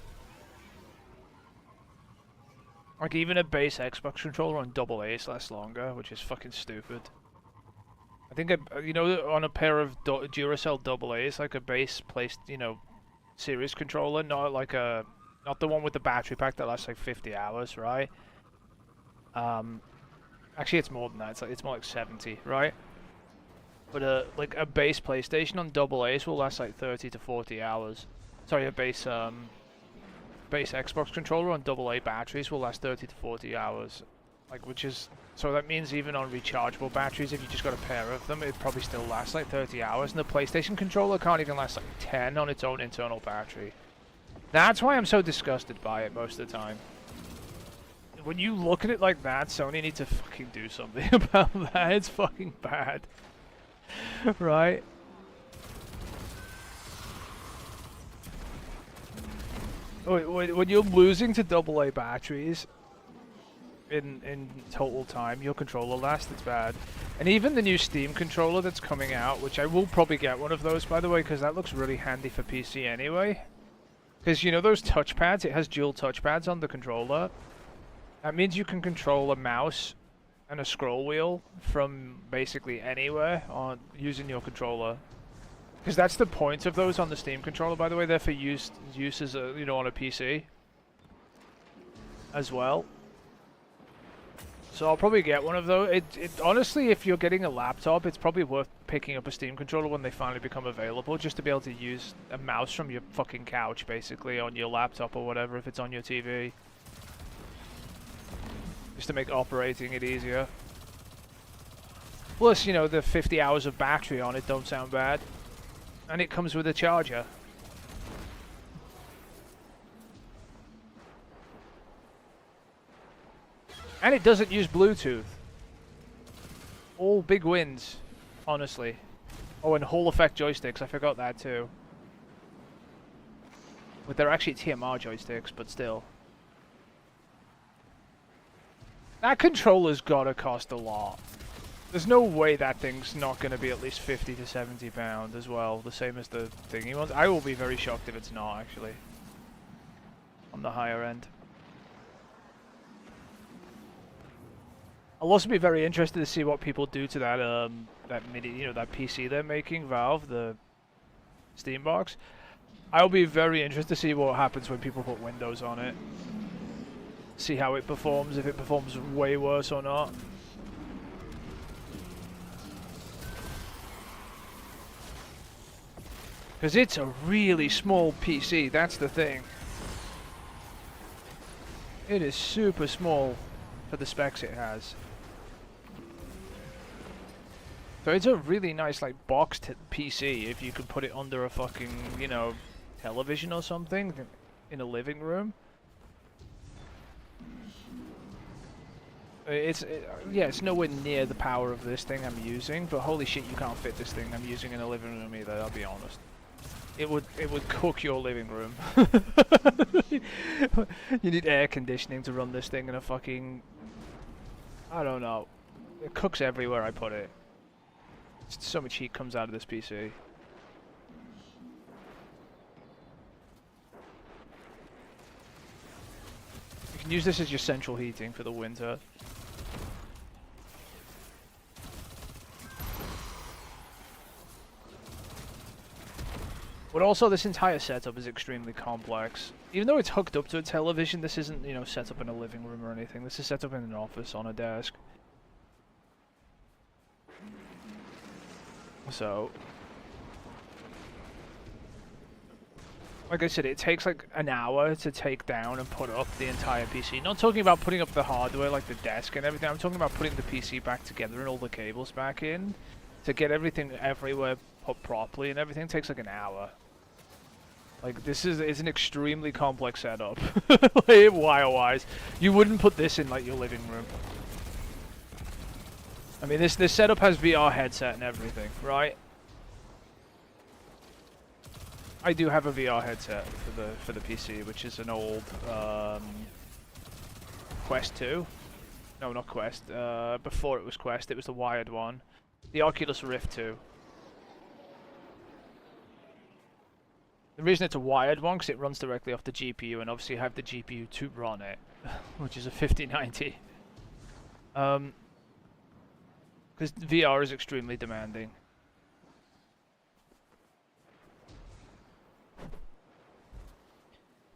Like, even a base Xbox controller on AA lasts longer, which is fucking stupid. I think, you know, on a pair of Duracell AA's, like a base placed, you know, series controller, not the one with the battery pack that lasts like 50 hours, right? Actually, it's more than that. It's more like 70, right? But like a base PlayStation on AA's will last like 30 to 40 hours. Sorry, a base Xbox controller on AA batteries will last 30 to 40 hours. Like, which is, so that means even on rechargeable batteries, if you just got a pair of them, it probably still lasts like 30 hours. And the PlayStation controller can't even last like 10 on its own internal battery. That's why I'm so disgusted by it most of the time. When you look at it like that, Sony need to fucking do something about that. It's fucking bad. Right? When you're losing to AA batteries in total time, your controller lasts, it's bad. And even the new Steam controller that's coming out, which I will probably get one of those, by the way, because that looks really handy for PC anyway. Because, you know, those touchpads, it has dual touchpads on the controller. That means you can control a mouse and a scroll wheel from basically anywhere using your controller. Because that's the point of those on the Steam controller, by the way. They're for use as a, you know, on a PC as well. So I'll probably get one of those. Honestly, if you're getting a laptop, it's probably worth picking up a Steam controller when they finally become available, just to be able to use a mouse from your fucking couch, basically, on your laptop or whatever, if it's on your TV. Just to make operating it easier. Plus, you know, the 50 hours of battery on it don't sound bad. And it comes with a charger. And it doesn't use Bluetooth. All big wins, honestly. Oh, and Hall effect joysticks, I forgot that too. But they're actually TMR joysticks, but still. That controller's gotta cost a lot. There's no way that thing's not gonna be at least 50 to 70 pounds as well, the same as the thingy ones. I will be very shocked if it's not, actually. On the higher end. I'll also be very interested to see what people do to that that mini, you know, that PC they're making, Valve, the Steam box. I'll be very interested to see what happens when people put Windows on it. See how it performs, if it performs way worse or not. Because it's a really small PC, that's the thing. It is super small for the specs it has. So it's a really nice, like, boxed PC if you could put it under a fucking, you know, television or something in a living room. Yeah, it's nowhere near the power of this thing I'm using, but holy shit, you can't fit this thing I'm using in a living room either, I'll be honest. It would cook your living room. You need air conditioning to run this thing in a fucking... I don't know. It cooks everywhere I put it. So much heat comes out of this PC. You can use this as your central heating for the winter. But also, this entire setup is extremely complex. Even though it's hooked up to a television, this isn't, you know, set up in a living room or anything. This is set up in an office on a desk. So, like I said, it takes like an hour to take down and put up the entire PC. Not talking about putting up the hardware, like the desk and everything. I'm talking about putting the PC back together and all the cables back in. To get everything everywhere put properly and everything takes like an hour. Like, this is an extremely complex setup. Like, wire-wise. You wouldn't put this in, like, your living room. I mean, this setup has VR headset and everything, right? I do have a VR headset for the PC, which is an old Quest 2. No, not Quest. Before it was Quest, it was the wired one. The Oculus Rift 2. The reason it's a wired one, because it runs directly off the GPU, and obviously you have the GPU to run it, which is a 5090. Because VR is extremely demanding.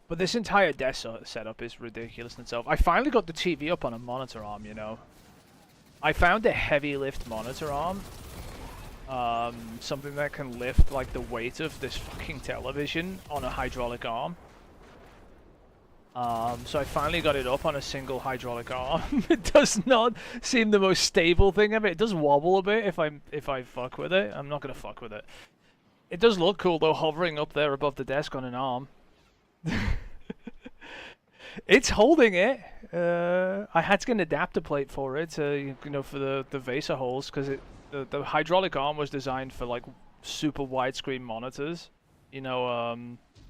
But this entire desk setup is ridiculous in itself. I finally got the TV up on a monitor arm, you know. I found a heavy lift monitor arm. Something that can lift like the weight of this fucking television on a hydraulic arm. So I finally got it up on a single hydraulic arm. It does not seem the most stable thing ever. It does wobble a bit if I fuck with it. I'm not gonna fuck with it. It does look cool though, hovering up there above the desk on an arm. It's holding it. I had to get an adapter plate for it, you know, for the VESA holes, because the hydraulic arm was designed for like super widescreen monitors. You know,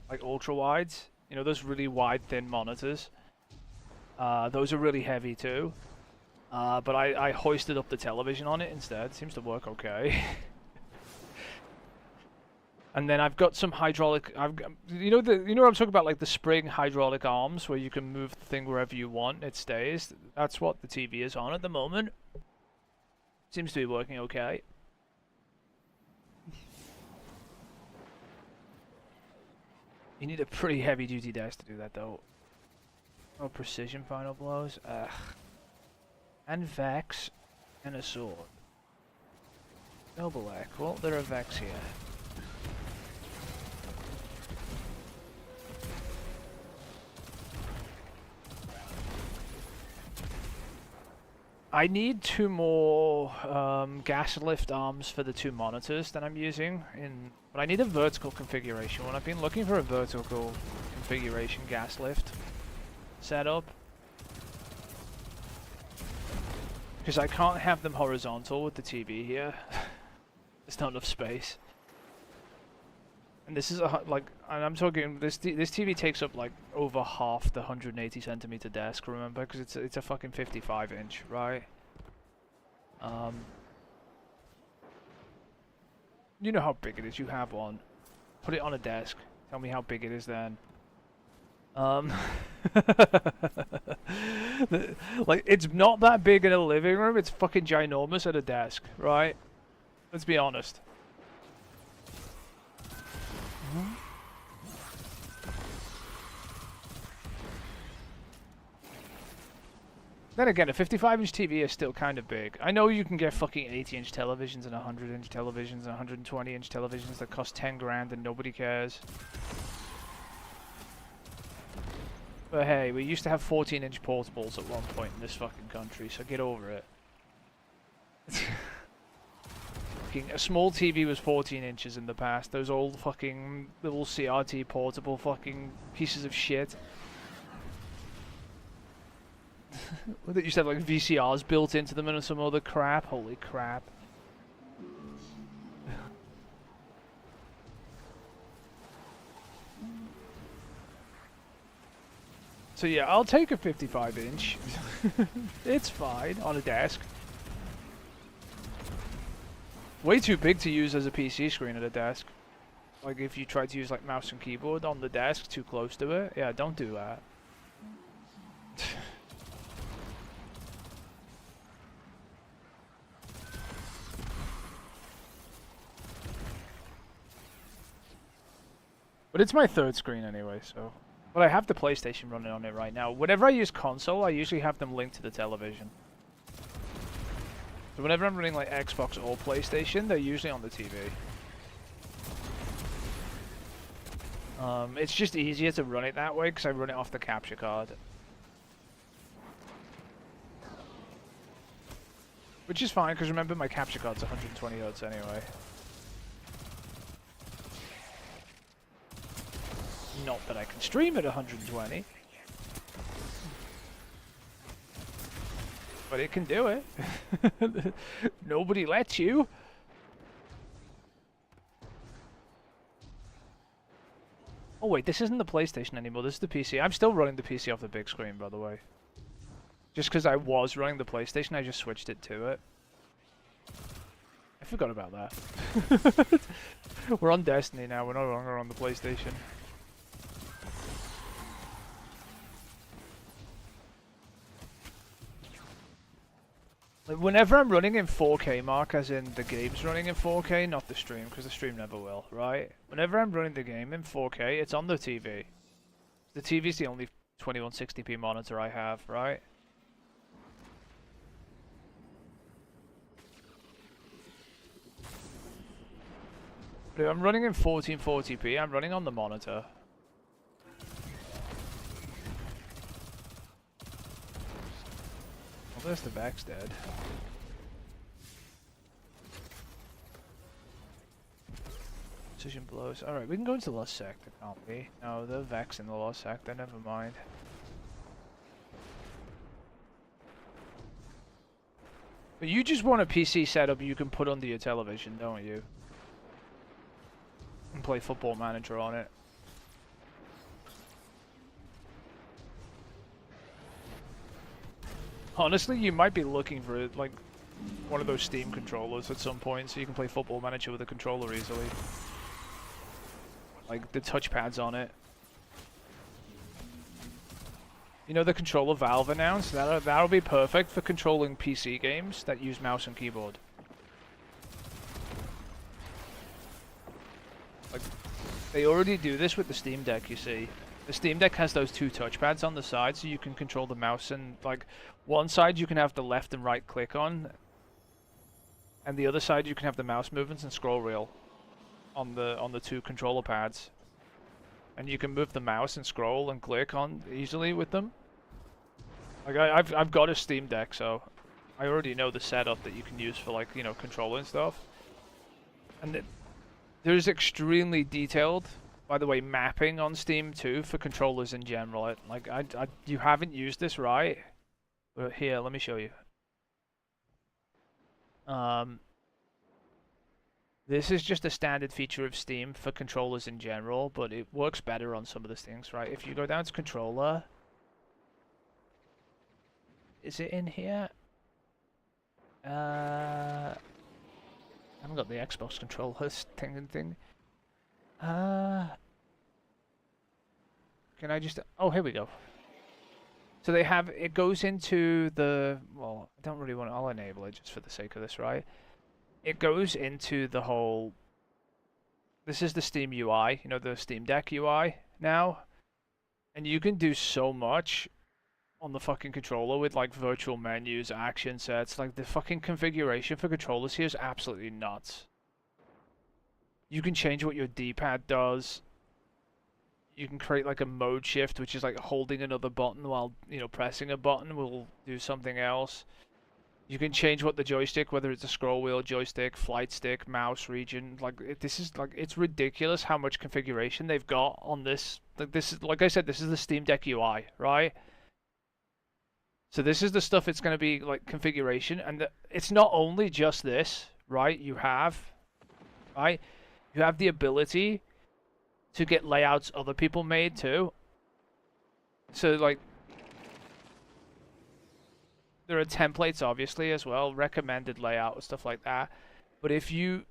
like ultra wides. You know, those really wide, thin monitors. Those are really heavy too. But I hoisted up the television on it instead. Seems to work okay. And then I've got some hydraulic. You know what I'm talking about, like the spring hydraulic arms where you can move the thing wherever you want. It stays. That's what the TV is on at the moment. Seems to be working okay. You need a pretty heavy-duty desk to do that, though. Oh, precision final blows. Ugh. And Vex, and a sword. Noble Ek. Well, there are Vex here. I need 2 more gas lift arms for the 2 monitors that I'm using, but I need a vertical configuration one. I've been looking for a vertical configuration gas lift setup, because I can't have them horizontal with the TV here. There's not enough space. And this is a like, and I'm talking this TV takes up like over half the 180 centimeter desk. Remember, because it's a fucking 55 inch, right? You know how big it is. You have one. Put it on a desk. Tell me how big it is then. Like, it's not that big in a living room. It's fucking ginormous at a desk, right? Let's be honest. Then again, a 55-inch TV is still kind of big. I know you can get fucking 80-inch televisions and 100-inch televisions and 120-inch televisions that cost 10 grand and nobody cares. But hey, we used to have 14-inch portables at one point in this fucking country, so get over it. A small TV was 14 inches in the past. Those old fucking little CRT portable fucking pieces of shit. That used to have like VCRs built into them and some other crap. Holy crap. So yeah, I'll take a 55-inch. It's fine on a desk. Way too big to use as a PC screen at a desk. Like if you try to use like mouse and keyboard on the desk too close to it. Yeah, don't do that. But it's my third screen anyway, so... But I have the PlayStation running on it right now. Whenever I use console, I usually have them linked to the television. So whenever I'm running like Xbox or PlayStation, they're usually on the TV. It's just easier to run it that way because I run it off the capture card. Which is fine because remember my capture card's 120 Hz anyway. Not that I can stream at 120. But it can do it. Nobody lets you. Oh wait, this isn't the PlayStation anymore, this is the PC. I'm still running the PC off the big screen, by the way. Just because I was running the PlayStation, I just switched it to it. I forgot about that. We're on Destiny now, we're no longer on the PlayStation. Whenever I'm running in 4K, Mark, as in the game's running in 4K, not the stream, because the stream never will, right? Whenever I'm running the game in 4K, it's on the TV. The TV's the only 2160p monitor I have, right? But if I'm running in 1440p, I'm running on the monitor. Well, there's the Vex dead. Precision blows. Alright, we can go into the Lost Sector, can't we? No, the Vex in the Lost Sector, never mind. But you just want a PC setup you can put under your television, don't you? And play Football Manager on it. Honestly, you might be looking for it, like one of those Steam controllers at some point, so you can play Football Manager with a controller easily. Like the touchpads on it. You know the controller Valve announced? That'll be perfect for controlling PC games that use mouse and keyboard. Like, they already do this with the Steam Deck, you see. The Steam Deck has those two touchpads on the side, so you can control the mouse and, like, one side you can have the left and right click on, and the other side you can have the mouse movements and scroll wheel on the two controller pads. And you can move the mouse and scroll and click on easily with them. Like, I've got a Steam Deck, so I already know the setup that you can use for, like, you know, controlling stuff. And there's extremely detailed, by the way, mapping on Steam too for controllers in general. You haven't used this, right? But here, let me show you. This is just a standard feature of Steam for controllers in general, but it works better on some of the things, right? If you go down to controller, is it in here? I haven't got the Xbox controllers thing. Can I just... Oh, here we go. So they have... It goes into the... Well, I don't really want to... I'll enable it just for the sake of this, right? It goes into the whole... This is the Steam UI, you know, the Steam Deck UI now. And you can do so much on the fucking controller with, like, virtual menus, action sets. Like, the fucking configuration for controllers here is absolutely nuts. You can change what your D-pad does. You can create, like, a mode shift, which is, like, holding another button while, you know, pressing a button will do something else. You can change what the joystick, whether it's a scroll wheel, joystick, flight stick, mouse region. Like, this is, like, it's ridiculous how much configuration they've got on this. Like, this is, like I said, this is the Steam Deck UI, right? So this is the stuff it's going to be, like, configuration. And it's not only just this, right? You have the ability to get layouts other people made, too. So, like, there are templates, obviously, as well. Recommended layout and stuff like that. But if you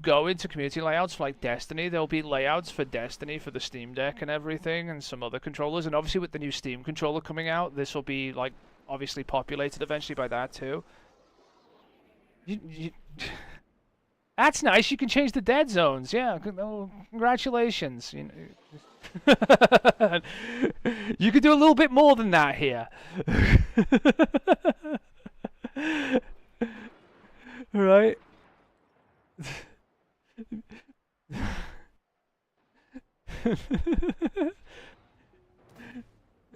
go into community layouts for, like, Destiny, there'll be layouts for Destiny for the Steam Deck and everything, and some other controllers. And obviously with the new Steam controller coming out, this will be, like, obviously populated eventually by that too. That's nice. You can change the dead zones. Yeah, congratulations. You know, you could do a little bit more than that here. Right?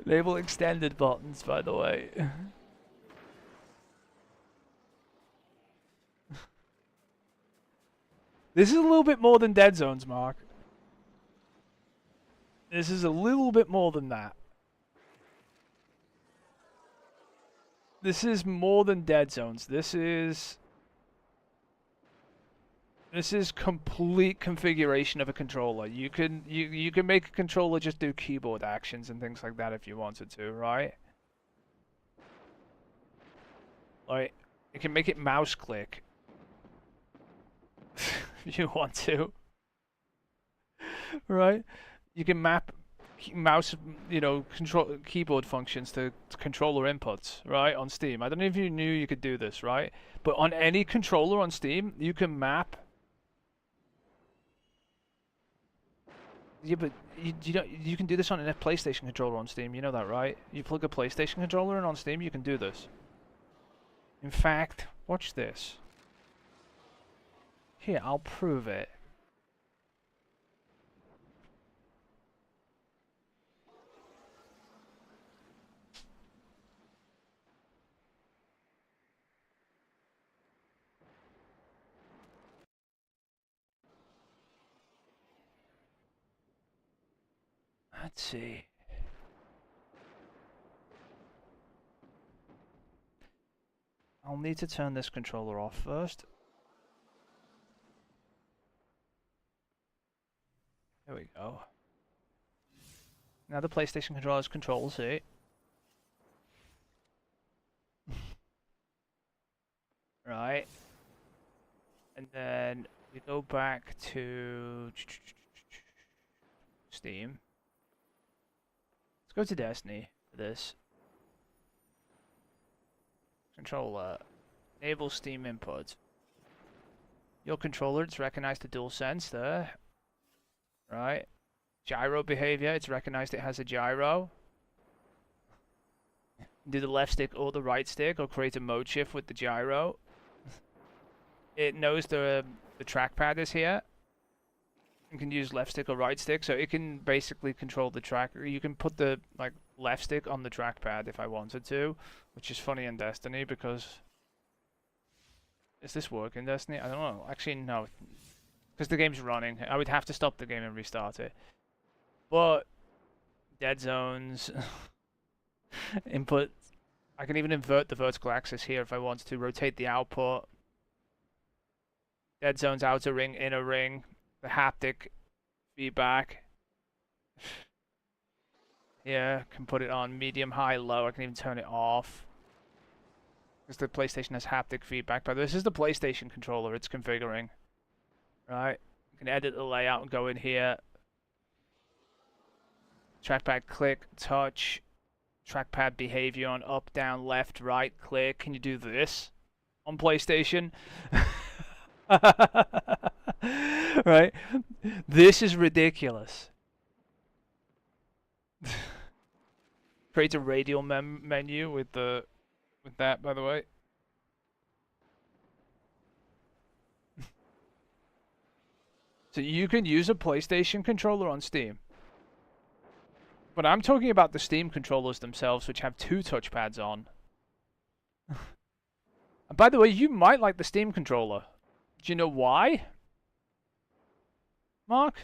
Enable extended buttons, by the way. This is a little bit more than Dead Zones, Mark. This is a little bit more than that. This is more than Dead Zones. This is complete configuration of a controller. You can make a controller just do keyboard actions and things like that if you wanted to, right? Like, you can make it mouse click if you want to, right? You can map mouse, you know, control keyboard functions to controller inputs, right? On Steam. I don't know if you knew you could do this, right? But on any controller on Steam, you can map. Yeah, but you can do this on a PlayStation controller on Steam. You know that, right? You plug a PlayStation controller in on Steam, you can do this. In fact, watch this. Here, I'll prove it. Let's see. I'll need to turn this controller off first. There we go. Now the PlayStation controller has control C. Right. And then we go back to Steam. Let's go to Destiny for this. Controller. Enable Steam input. Your controller, it's recognized the DualSense there. Right. Gyro behavior, it's recognized it has a gyro. Do the left stick or the right stick, or create a mode shift with the gyro. It knows the trackpad is here. You can use left stick or right stick, so it can basically control the track. You can put the left stick on the trackpad if I wanted to, which is funny in Destiny because... Does this work in Destiny? I don't know. Actually, no. Because the game's running. I would have to stop the game and restart it. But Dead Zones input. I can even invert the vertical axis here if I want to. Rotate the output. Dead zone's outer ring, inner ring, the haptic feedback. Yeah, can put it on medium, high, low. I can even turn it off. Because the PlayStation has haptic feedback. But this is the PlayStation controller it's configuring. Right? You can edit the layout and go in here. Trackpad click, touch. Trackpad behavior on up, down, left, right, click. Can you do this on PlayStation? Right? This is ridiculous. Create a radial menu with that, by the way. So you can use a PlayStation controller on Steam. But I'm talking about the Steam controllers themselves, which have 2 touchpads on. And by the way, you might like the Steam controller. Do you know why? Mark?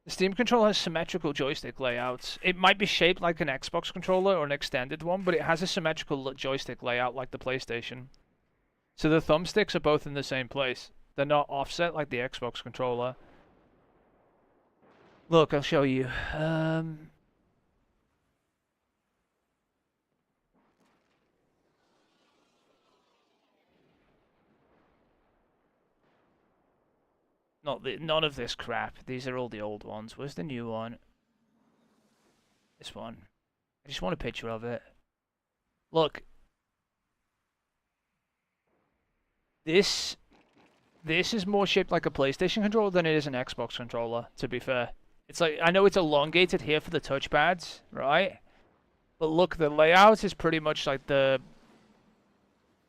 The Steam controller has symmetrical joystick layouts. It might be shaped like an Xbox controller or an extended one, but it has a symmetrical joystick layout like the PlayStation. So the thumbsticks are both in the same place. They're not offset like the Xbox controller. Look, I'll show you. None of this crap. These are all the old ones. Where's the new one? This one. I just want a picture of it. Look. This is more shaped like a PlayStation controller than it is an Xbox controller, to be fair. It's like, I know it's elongated here for the touchpads, right? But look, the layout is pretty much like the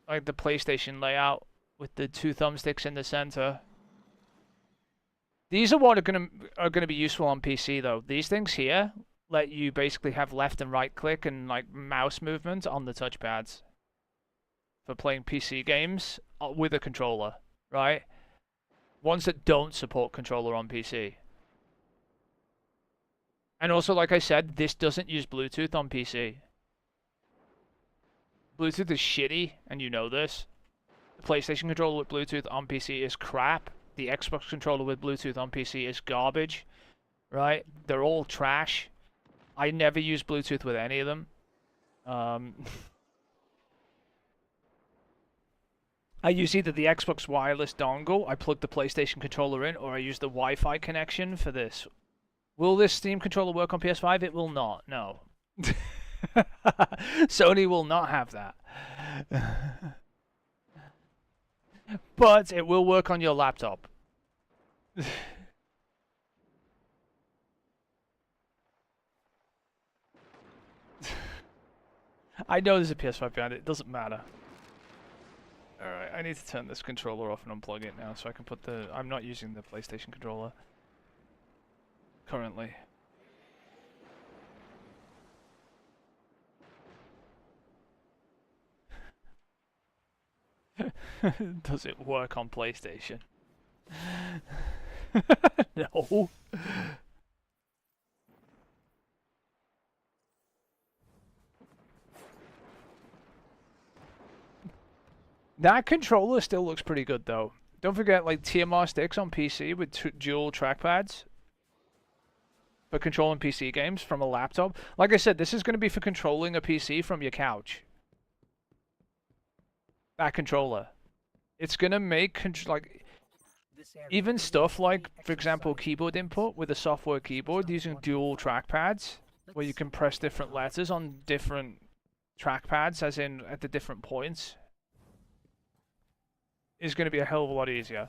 PlayStation layout with the 2 thumbsticks in the center. These are what are gonna be useful on PC though. These things here let you basically have left and right click and like mouse movement on the touchpads for playing PC games with a controller, right? Ones that don't support controller on PC. And also, like I said, this doesn't use Bluetooth on PC. Bluetooth is shitty, and you know this. The PlayStation controller with Bluetooth on PC is crap. The Xbox controller with Bluetooth on PC is garbage, right? They're all trash. I never use Bluetooth with any of them. I use either the Xbox wireless dongle, I plug the PlayStation controller in, or I use the Wi-Fi connection for this. Will this Steam controller work on PS5? It will not, no. Sony will not have that. But it will work on your laptop. I know there's a PS5 behind it. It doesn't matter. Alright, I need to turn this controller off and unplug it now so I can put the... I'm not using the PlayStation controller currently. Does it work on PlayStation? No. That controller still looks pretty good though. Don't forget, like, TMR sticks on PC with dual trackpads for controlling PC games from a laptop. Like I said, this is going to be for controlling a PC from your couch. That controller. It's going to make, like, even stuff like, for example, keyboard input with a software keyboard using dual trackpads, where you can press different letters on different trackpads, as in at the different points, is going to be a hell of a lot easier.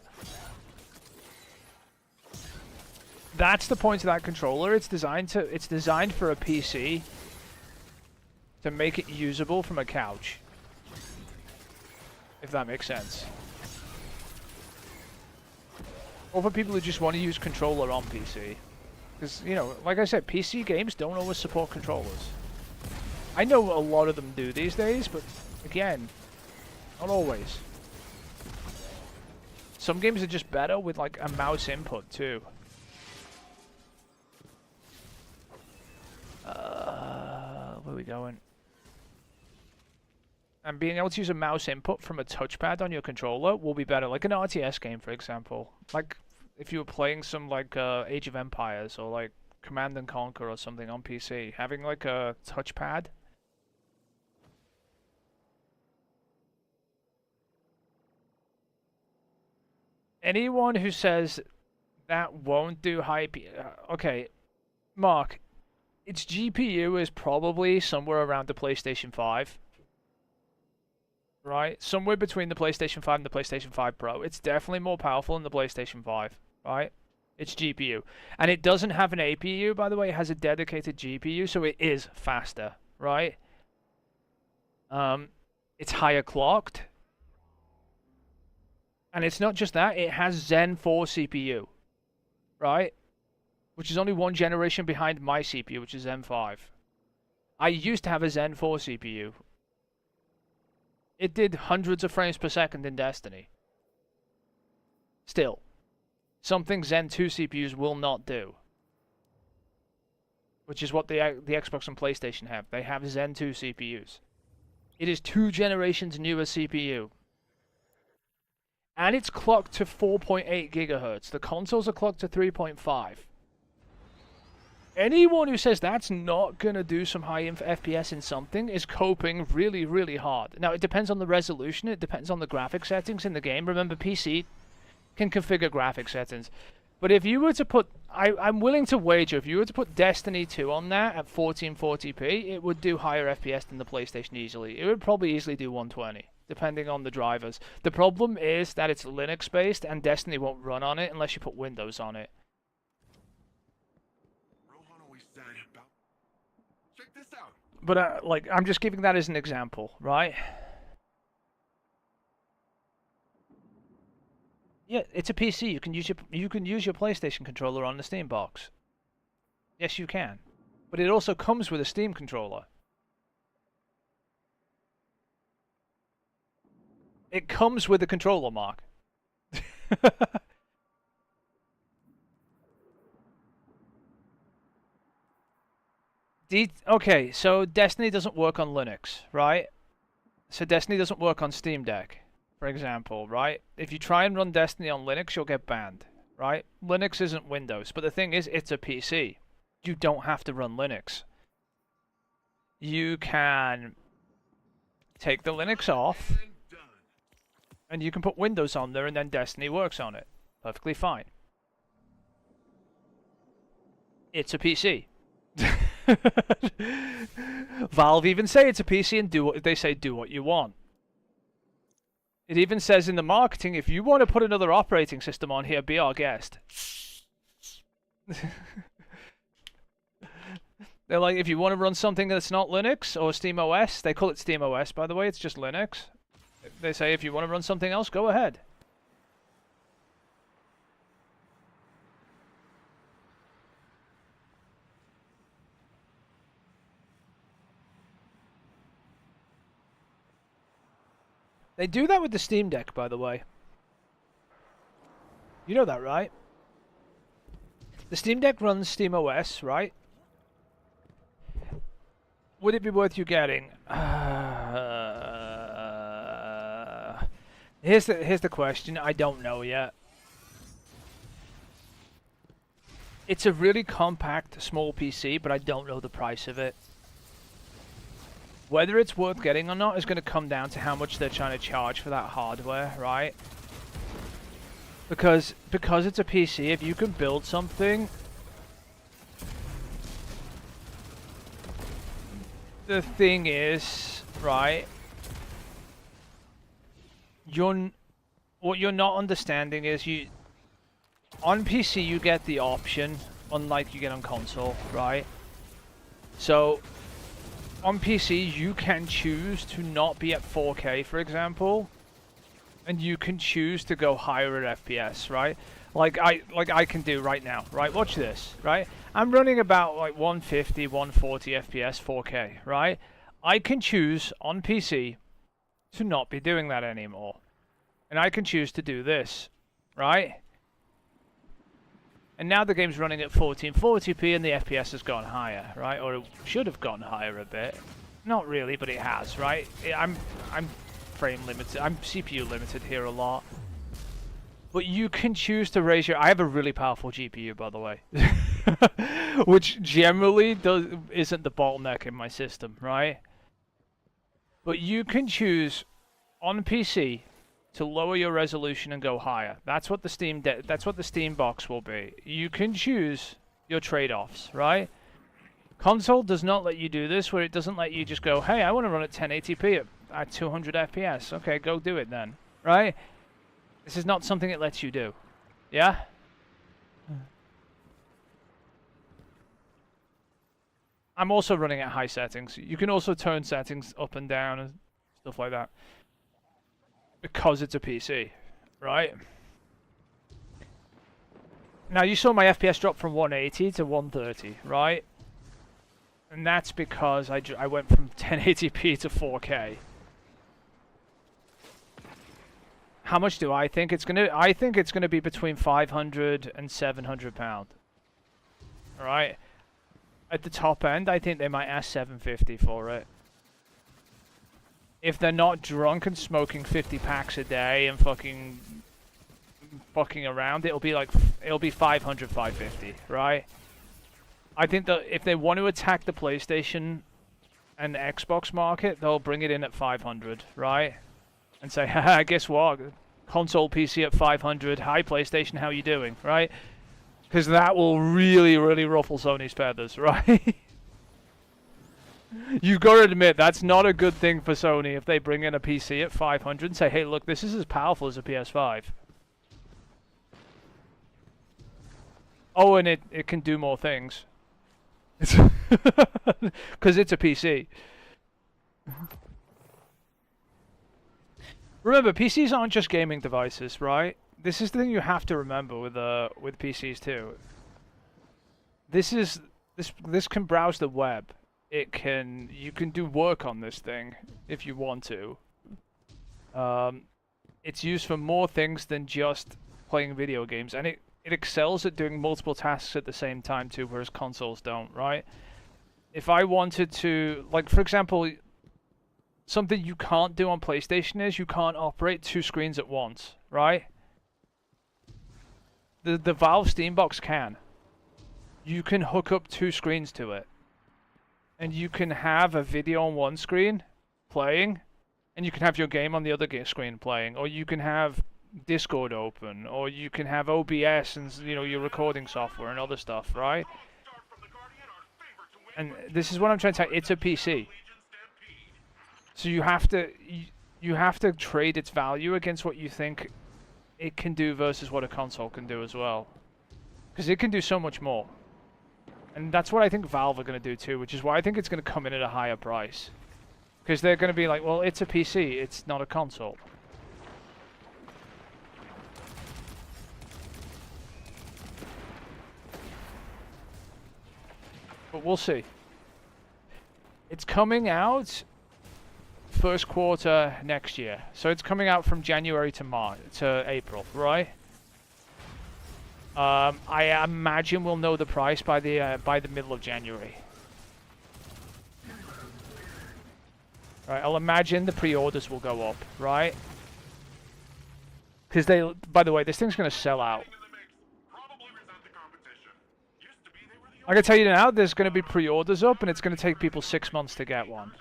That's the point of that controller. It's designed for a PC to make it usable from a couch. If that makes sense. Or for people who just want to use controller on PC. Because, you know, like I said, PC games don't always support controllers. I know a lot of them do these days, but again, not always. Some games are just better with like a mouse input too. Where are we going. And being able to use a mouse input from a touchpad on your controller will be better. Like an RTS game, for example. Like if you were playing some like Age of Empires or like Command and Conquer or something on PC, having like a touchpad. Anyone who says that won't do high okay, Mark, its GPU is probably somewhere around the PlayStation 5. Right? Somewhere between the PlayStation 5 and the PlayStation 5 Pro. It's definitely more powerful than the PlayStation 5, right? Its GPU. And it doesn't have an APU, by the way. It has a dedicated GPU, so it is faster, right? It's higher clocked. And it's not just that. It has Zen 4 CPU, right? Which is only one generation behind my CPU, which is Zen 5. I used to have a Zen 4 CPU. It did hundreds of frames per second in Destiny. Still, something Zen 2 CPUs will not do. Which is what the Xbox and PlayStation have. They have Zen 2 CPUs. It is 2 generations newer CPU. And it's clocked to 4.8 gigahertz. The consoles are clocked to 3.5. Anyone who says that's not going to do some high FPS in something is coping really, really hard. Now, it depends on the resolution. It depends on the graphic settings in the game. Remember, PC can configure graphic settings. But if you were to put... I'm willing to wager, if you were to put Destiny 2 on that at 1440p, it would do higher FPS than the PlayStation easily. It would probably easily do 120, depending on the drivers. The problem is that it's Linux-based, and Destiny won't run on it unless you put Windows on it. But, like, I'm just giving that as an example, right? Yeah, it's a PC. You can use your PlayStation controller on the Steam box. Yes, you can. But it also comes with a Steam controller. It comes with a controller, Mark. Okay, so Destiny doesn't work on Linux, right? So Destiny doesn't work on Steam Deck, for example, right? If you try and run Destiny on Linux, you'll get banned, right? Linux isn't Windows, but the thing is, it's a PC. You don't have to run Linux. You can take the Linux off, and you can put Windows on there, and then Destiny works on it. Perfectly fine. It's a PC. Valve even say it's a PC and do what you want. It even says in the marketing, if you want to put another operating system on here, be our guest. They're like, if you want to run something that's not Linux or SteamOS, they call it SteamOS, by the way, it's just Linux. They say if you want to run something else, go ahead. They do that with the Steam Deck, by the way. You know that, right? The Steam Deck runs SteamOS, right? Would it be worth you getting? Here's the question. I don't know yet. It's a really compact, small PC, but I don't know the price of it. Whether it's worth getting or not is going to come down to how much they're trying to charge for that hardware, right? Because it's a PC, if you can build something... The thing is, right... What you're not understanding is on PC you get the option, unlike you get on console, right? So... On PC, you can choose to not be at 4K, for example, and you can choose to go higher at FPS, right? Like I can do right now, right? Watch this, right? I'm running about like 150, 140 FPS, 4K, right? I can choose on PC to not be doing that anymore, and I can choose to do this, right? And now the game's running at 1440p and the FPS has gone higher, right? Or it should have gone higher a bit. Not really, but it has, right? I'm frame limited. I'm CPU limited here a lot. But you can choose to raise your... I have a really powerful GPU, by the way. Which generally isn't the bottleneck in my system, right? But you can choose on PC to lower your resolution and go higher. That's what the Steam box will be. You can choose your trade-offs, right? Console does not let you do this, where it doesn't let you just go, hey, I want to run at 1080p at 200 FPS. Okay, go do it then, right? This is not something it lets you do. Yeah? I'm also running at high settings. You can also turn settings up and down and stuff like that. Because it's a PC, right? Now, you saw my FPS drop from 180 to 130, right? And that's because I went from 1080p to 4K. How much do I think it's gonna? I think it's gonna be between 500 and 700 pound. All right. At the top end, I think they might ask 750 for it. If they're not drunk and smoking 50 packs a day and fucking around, it'll be 500, 550, right? I think that if they want to attack the PlayStation and the Xbox market, they'll bring it in at 500, right? And say, haha, guess what? Console PC at 500. Hi, PlayStation, how you doing? Right? Because that will really, really ruffle Sony's feathers, right? You've got to admit, that's not a good thing for Sony if they bring in a PC at 500 and say, hey, look, this is as powerful as a PS5. Oh, and it can do more things. Because it's a PC. Remember, PCs aren't just gaming devices, right? This is the thing you have to remember with PCs too. This can browse the web. You can do work on this thing if you want to. It's used for more things than just playing video games, and it excels at doing multiple tasks at the same time too, whereas consoles don't, right? If I wanted to, like for example, something you can't do on PlayStation is you can't operate two screens at once, right? The Valve Steambox can. You can hook up two screens to it. And you can have a video on one screen playing, and you can have your game on the other screen playing, or you can have Discord open, or you can have OBS and your recording software and other stuff, right? And this is what I'm trying to tell you. It's a PC. So you have to trade its value against what you think it can do versus what a console can do as well. Because it can do so much more. And that's what I think Valve are going to do too, which is why I think it's going to come in at a higher price. Because they're going to be like, well, it's a PC, it's not a console. But we'll see. It's coming out first quarter next year. So it's coming out from January to April, right? I imagine we'll know the price by the middle of January. Right, I'll imagine the pre-orders will go up, right? Because by the way, this thing's going to sell out. I can tell you now, there's going to be pre-orders up, and it's going to take people 6 months to get one.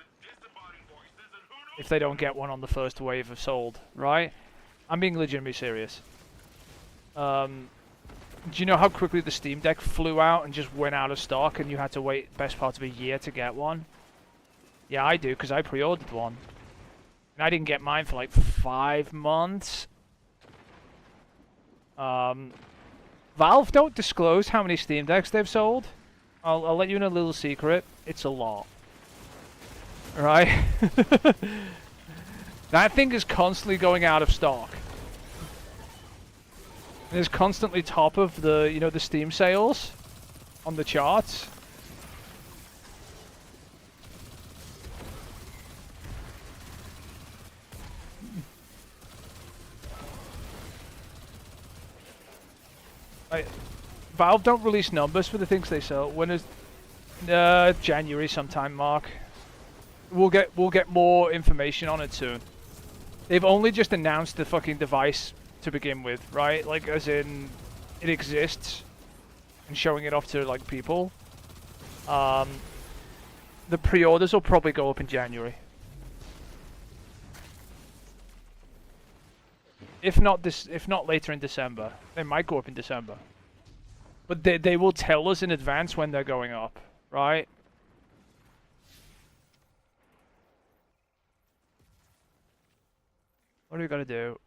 If they don't get one on the first wave of sold, right? I'm being legitimately serious. Do you know how quickly the Steam Deck flew out and just went out of stock, and you had to wait best part of a year to get one? Yeah, I do, because I pre-ordered one. And I didn't get mine for like 5 months. Valve don't disclose how many Steam Decks they've sold. I'll let you in a little secret. It's a lot. Right? That thing is constantly going out of stock. It's constantly top of the, the Steam sales on the charts. Valve don't release numbers for the things they sell. When is January sometime, Mark? We'll get more information on it soon. They've only just announced the fucking device to begin with, right? Like, as in, it exists, and showing it off to like people. The pre-orders will probably go up in January. If not later in December. They might go up in December. But they will tell us in advance when they're going up, right? What do we gotta do?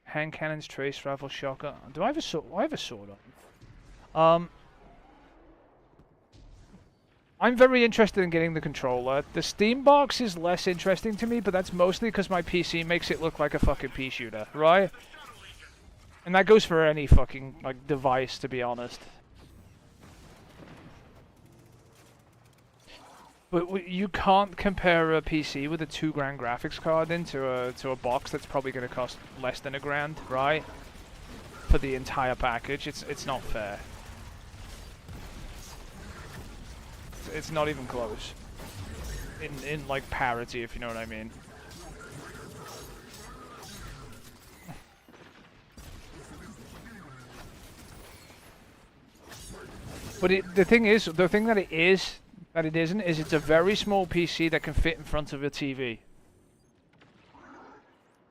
Hand cannons, trace rifle, shotgun. Do I have a sword? I have a sword on. I'm very interested in getting the controller. The Steam box is less interesting to me, but that's mostly because my PC makes it look like a fucking pea shooter, right? And that goes for any fucking like device, to be honest. But you can't compare a PC with a $2,000 graphics card into a box that's probably going to cost less than $1,000, right? For the entire package, it's not fair. It's not even close. In like parity, if you know what I mean. But the thing that it isn't, is it's a very small PC that can fit in front of a TV.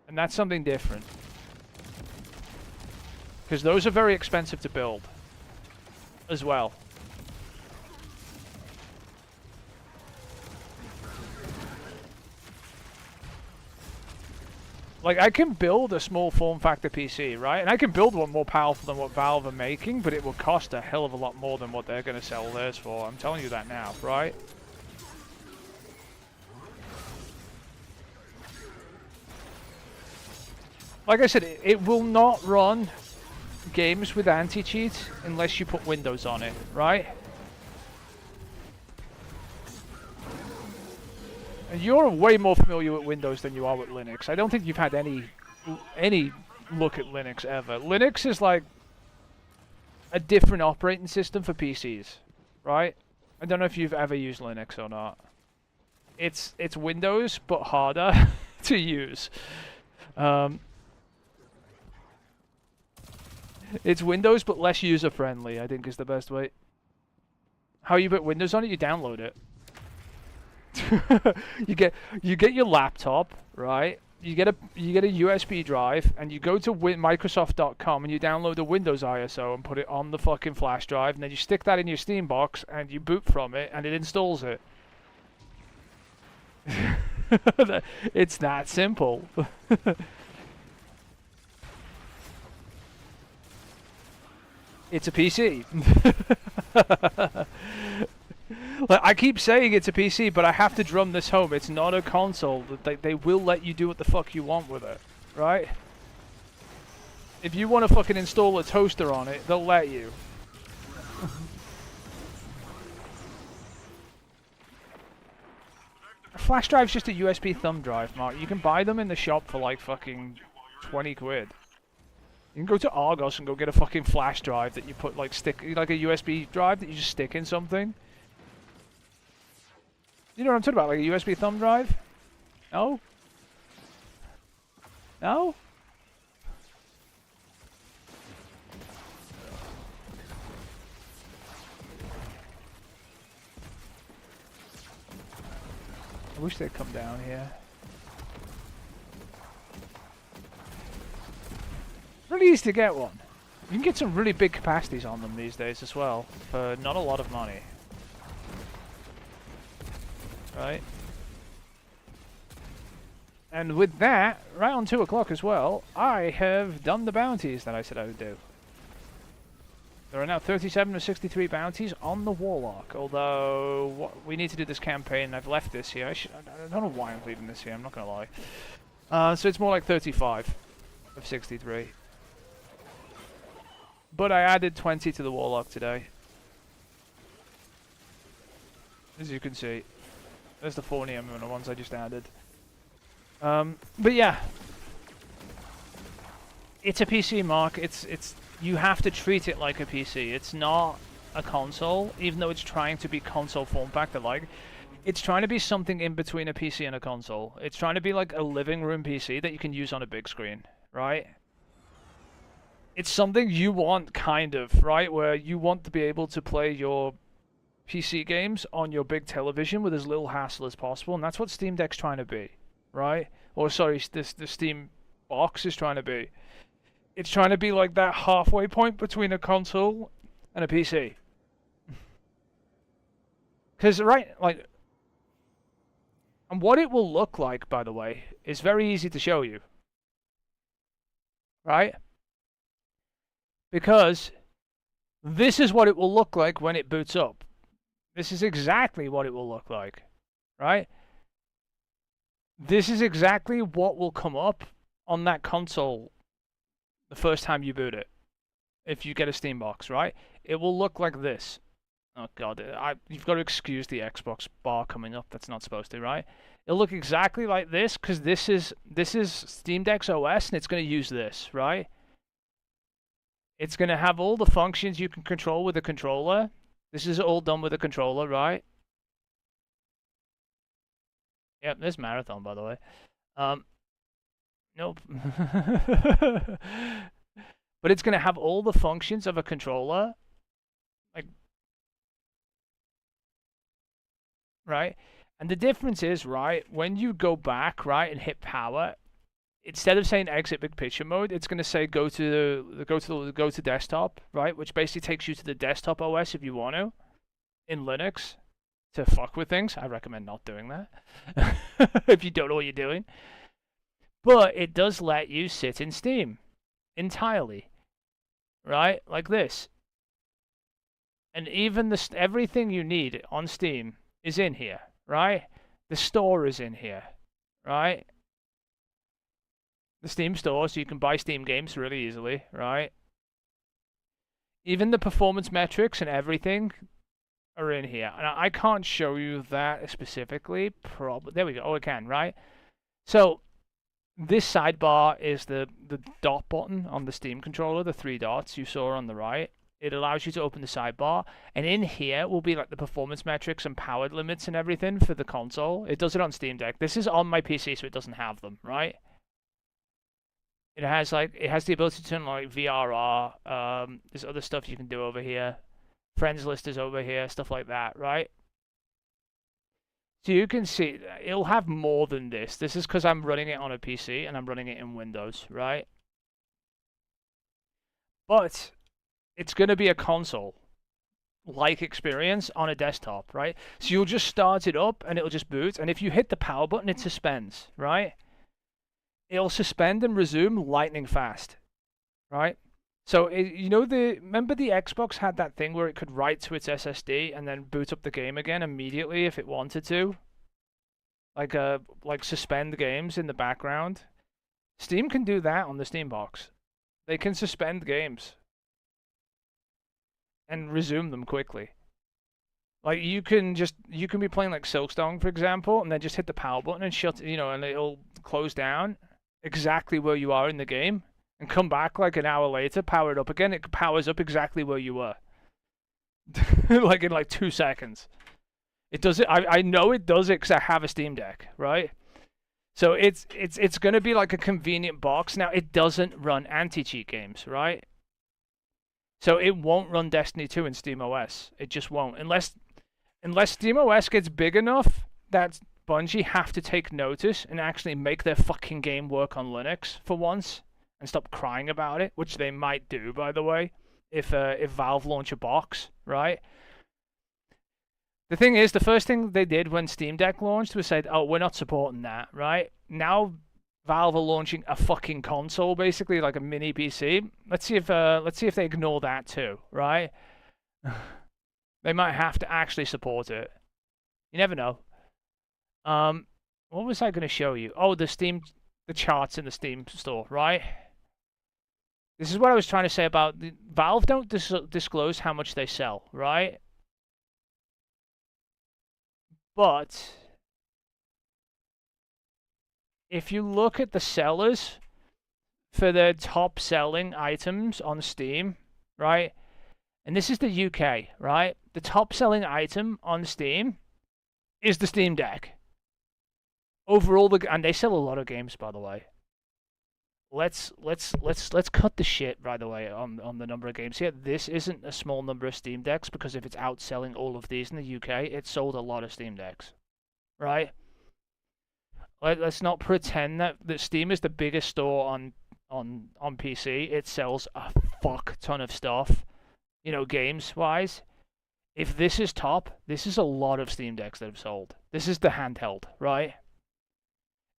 And that's something different. Because those are very expensive to build. As well. Like, I can build a small form factor PC, right? And I can build one more powerful than what Valve are making, but it will cost a hell of a lot more than what they're going to sell theirs for. I'm telling you that now, right? Like I said, it will not run games with anti-cheat unless you put Windows on it, right? And you're way more familiar with Windows than you are with Linux. I don't think you've had any look at Linux ever. Linux is like a different operating system for PCs, right? I don't know if you've ever used Linux or not. It's Windows, but harder to use. It's Windows, but less user-friendly, I think is the best way. How you put Windows on it? You download it. you get your laptop, right? You get a USB drive, and you go to Microsoft.com and you download the Windows ISO and put it on the fucking flash drive, and then you stick that in your Steam box and you boot from it, and it installs it. It's that simple. It's a PC. Like, I keep saying it's a PC, but I have to drum this home. It's not a console. They will let you do what the fuck you want with it, right? If you want to fucking install a toaster on it, they'll let you. A flash drive's just a USB thumb drive, Mark. You can buy them in the shop for like fucking 20 quid. You can go to Argos and go get a fucking flash drive that you put like like a USB drive that you just stick in something. You know what I'm talking about, like a USB thumb drive? No? No? I wish they'd come down here. Really easy to get one. You can get some really big capacities on them these days as well, for not a lot of money. Right? And with that, right on 2 o'clock as well, I have done the bounties that I said I would do. There are now 37 of 63 bounties on the Warlock, although we need to do this campaign. I've left this here. I don't know why I'm leaving this here, I'm not going to lie. So it's more like 35 of 63. But I added 20 to the Warlock today. As you can see. There's the 4 Neomuna ones I just added. But yeah. It's a PC, Mark. It's you have to treat it like a PC. It's not a console, even though it's trying to be console form factor like. It's trying to be something in between a PC and a console. It's trying to be like a living room PC that you can use on a big screen, right? It's something you want, kind of, right? Where you want to be able to play your PC games on your big television with as little hassle as possible, and that's what Steam Deck's trying to be, right? Or sorry, the Steam box is trying to be. It's trying to be like that halfway point between a console and a PC. Because, right, like... And what it will look like, by the way, is very easy to show you. Right? Because this is what it will look like when it boots up. This is exactly what it will look like. Right? This is exactly what will come up on that console the first time you boot it. If you get a Steam box, right? It will look like this. Oh god, you've got to excuse the Xbox bar coming up. That's not supposed to, right? It'll look exactly like this because this is Steam Deck's OS and it's going to use this, right? It's going to have all the functions you can control with a controller. This is all done with a controller, right? Yep, there's Marathon, by the way. Nope. But it's going to have all the functions of a controller. Like, right? And the difference is, right, when you go back, right, and hit power, instead of saying exit big picture mode, it's going to say go to desktop, right, which basically takes you to the desktop OS if you want to, in Linux, to fuck with things. I recommend not doing that if you don't know what you're doing. But it does let you sit in Steam entirely, right, like this. And even everything you need on Steam is in here, right? The store is in here, right? The Steam store, so you can buy Steam games really easily, right? Even the performance metrics and everything are in here. And I can't show you that specifically. There we go. Oh, I can, right? So this sidebar is the dot button on the Steam controller, the 3 dots you saw on the right. It allows you to open the sidebar, and in here will be like the performance metrics and power limits and everything for the console. It does it on Steam Deck. This is on my PC, so it doesn't have them, right? It has the ability to turn like VRR. There's other stuff you can do over here. Friends list is over here, stuff like that, right? So you can see it'll have more than this. This is because I'm running it on a PC and I'm running it in Windows, right? But it's going to be a console-like experience on a desktop, right? So you'll just start it up and it'll just boot. And if you hit the power button, it suspends, right? It'll suspend and resume lightning fast, right? So, remember the Xbox had that thing where it could write to its SSD and then boot up the game again immediately if it wanted to? Like suspend games in the background? Steam can do that on the Steam box. They can suspend games and resume them quickly. Like you can be playing like Silksong, for example, and then just hit the power button and shut, and it'll close down exactly where you are in the game, and come back like an hour later, power it up again. It powers up exactly where you were, like in like 2 seconds. It does it. I know it does it because I have a Steam Deck, right? So it's going to be like a convenient box. Now it doesn't run anti-cheat games, right? So it won't run Destiny 2 in SteamOS. It just won't. Unless SteamOS gets big enough that Bungie have to take notice and actually make their fucking game work on Linux for once and stop crying about it, which they might do, by the way, if Valve launch a box, right? The thing is, the first thing they did when Steam Deck launched was said, oh, we're not supporting that, right? Now Valve are launching a fucking console, basically like a mini PC. Let's see if they ignore that too, right? They might have to actually support it. You never know. What was I going to show you? Oh, the charts in the Steam store, right? This is what I was trying to say about Valve don't disclose how much they sell, right? But if you look at the sellers for the top selling items on Steam, right? And this is the UK, right? The top selling item on Steam is the Steam Deck. Overall, and they sell a lot of games, by the way. Let's cut the shit, by the way, on the number of games here. This isn't a small number of Steam Decks, because if it's outselling all of these in the UK, it sold a lot of Steam Decks, right? Let's not pretend that Steam is the biggest store on PC. It sells a fuck ton of stuff, you know, games-wise. If this is top, this is a lot of Steam Decks that have sold. This is the handheld, right?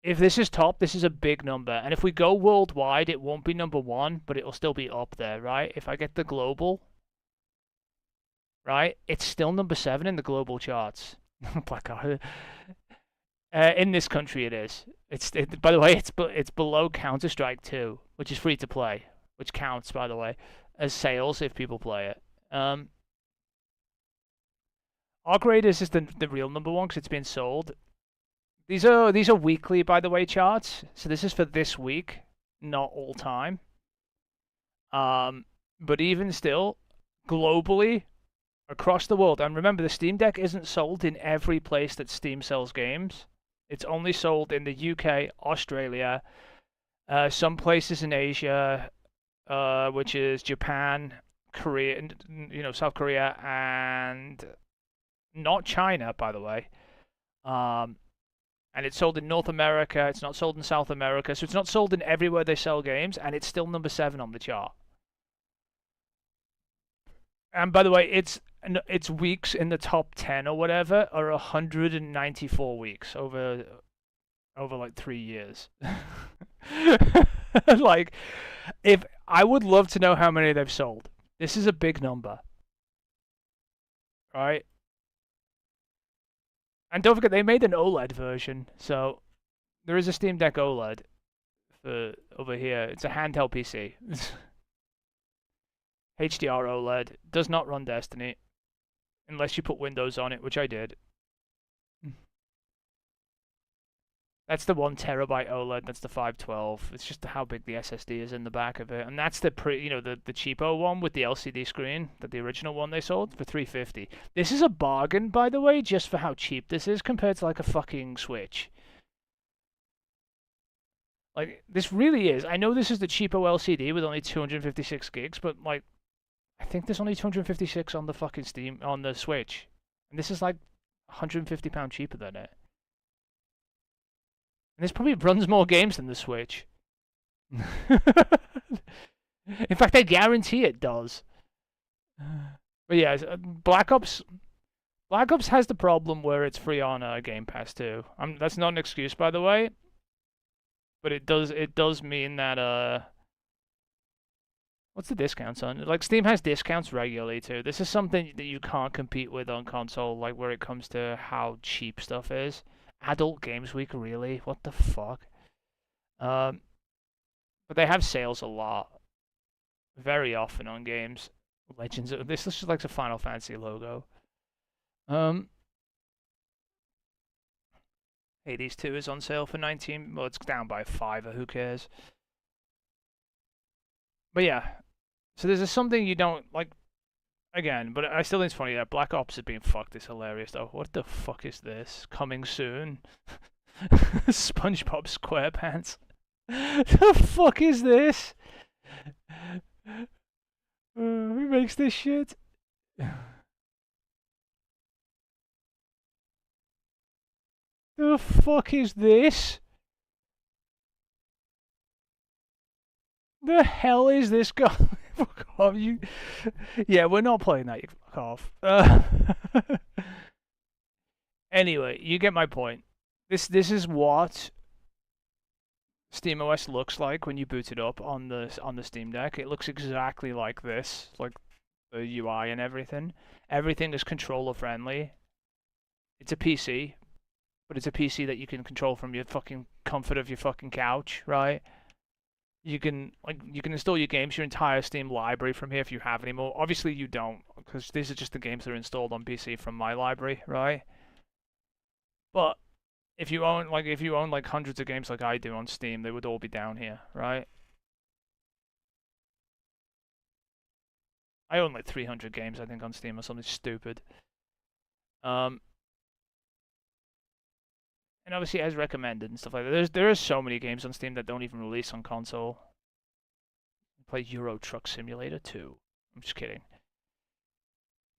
If this is top, this is a big number. And if we go worldwide, it won't be number 1, but it'll still be up there, right? If I get the global, right, it's still number 7 in the global charts. In this country, it is. By the way, it's below Counter-Strike 2, which is free to play, which counts, by the way, as sales if people play it. Arc Raiders is the real number 1 because it's been sold. These are weekly, by the way, charts. So this is for this week, not all time. But even still, globally, across the world, and remember, the Steam Deck isn't sold in every place that Steam sells games. It's only sold in the UK, Australia, some places in Asia, which is Japan, Korea, you know, South Korea, and not China, by the way. And it's sold in North America, it's not sold in South America, so it's not sold in everywhere they sell games, and it's still number 7 on the chart. And by the way, its weeks in the top 10 or whatever are 194 weeks over like 3 years. Like, if I would love to know how many they've sold. This is a big number. Right? And don't forget, they made an OLED version, so there is a Steam Deck OLED for over here. It's a handheld PC. HDR OLED. Does not run Destiny. Unless you put Windows on it, which I did. That's the 1 terabyte OLED. That's the 512. It's just how big the SSD is in the back of it. And that's the the cheapo one with the LCD screen, the original one they sold for $350. This is a bargain, by the way, just for how cheap this is compared to like a fucking Switch. Like, this really is. I know this is the cheapo LCD with only 256 gigs, but like, I think there's only 256 on the fucking Steam, on the Switch. And this is like £150 cheaper than it. And this probably runs more games than the Switch. In fact, I guarantee it does. But yeah, Black Ops has the problem where it's free on Game Pass too. That's not an excuse, by the way. But it does mean that what's the discounts on? Like, Steam has discounts regularly too. This is something that you can't compete with on console, like where it comes to how cheap stuff is. Adult Games Week, really? What the fuck? But they have sales a lot. Very often on games. Legends. This looks like a Final Fantasy logo. Hades 2 is on sale for 19. Well, it's down by $5. Who cares? But yeah. So there's something you don't like. Again, but I still think it's funny that Black Ops is being fucked. It's hilarious though. What the fuck is this? Coming soon? SpongeBob SquarePants. The fuck is this? Who makes this shit? The fuck is this? The hell is this guy? Fuck off, you. Yeah, we're not playing that. You fuck off. Anyway, you get my point. This is what SteamOS looks like when you boot it up on the Steam Deck. It looks exactly like this, like the UI and everything. Everything is controller friendly. It's a PC, but it's a PC that you can control from your fucking comfort of your fucking couch, right? You can install your games, your entire Steam library from here if you have any more. Obviously you don't, because these are just the games that are installed on PC from my library, right? But if you own like hundreds of games like I do on Steam, they would all be down here, right? I own like 300 games, I think, on Steam or something stupid. And obviously as recommended and stuff like that. There are so many games on Steam that don't even release on console. Play Euro Truck Simulator 2. I'm just kidding.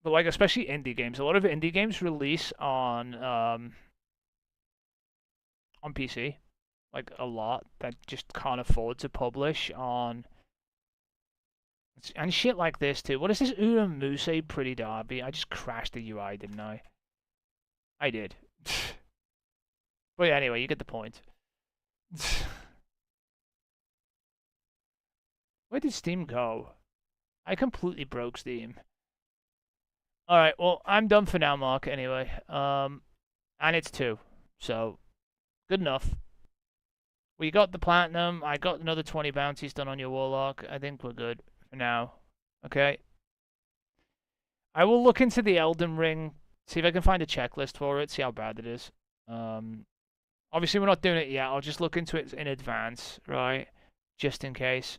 But like especially indie games. A lot of indie games release on PC. Like a lot that just can't afford to publish on and shit like this too. What is this Uramuse Pretty Derby? I just crashed the UI, didn't I? I did. But yeah, anyway, you get the point. Where did Steam go? I completely broke Steam. Alright, well, I'm done for now, Mark, anyway. And it's 2. So, good enough. We got the platinum. I got another 20 bounties done on your Warlock. I think we're good for now. Okay? I will look into the Elden Ring. See if I can find a checklist for it. See how bad it is. Obviously, we're not doing it yet. I'll just look into it in advance, right? Just in case.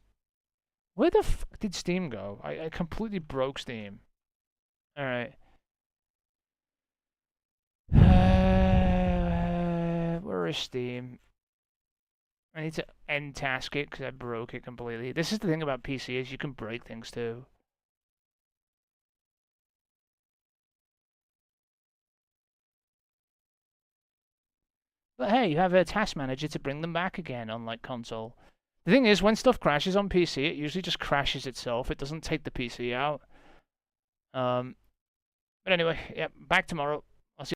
Where the fuck did Steam go? I completely broke Steam. Alright. Where is Steam? I need to end task it because I broke it completely. This is the thing about PC is you can break things too. But hey, you have a task manager to bring them back again, unlike console. The thing is, when stuff crashes on PC, it usually just crashes itself. It doesn't take the PC out. But anyway, yeah, back tomorrow.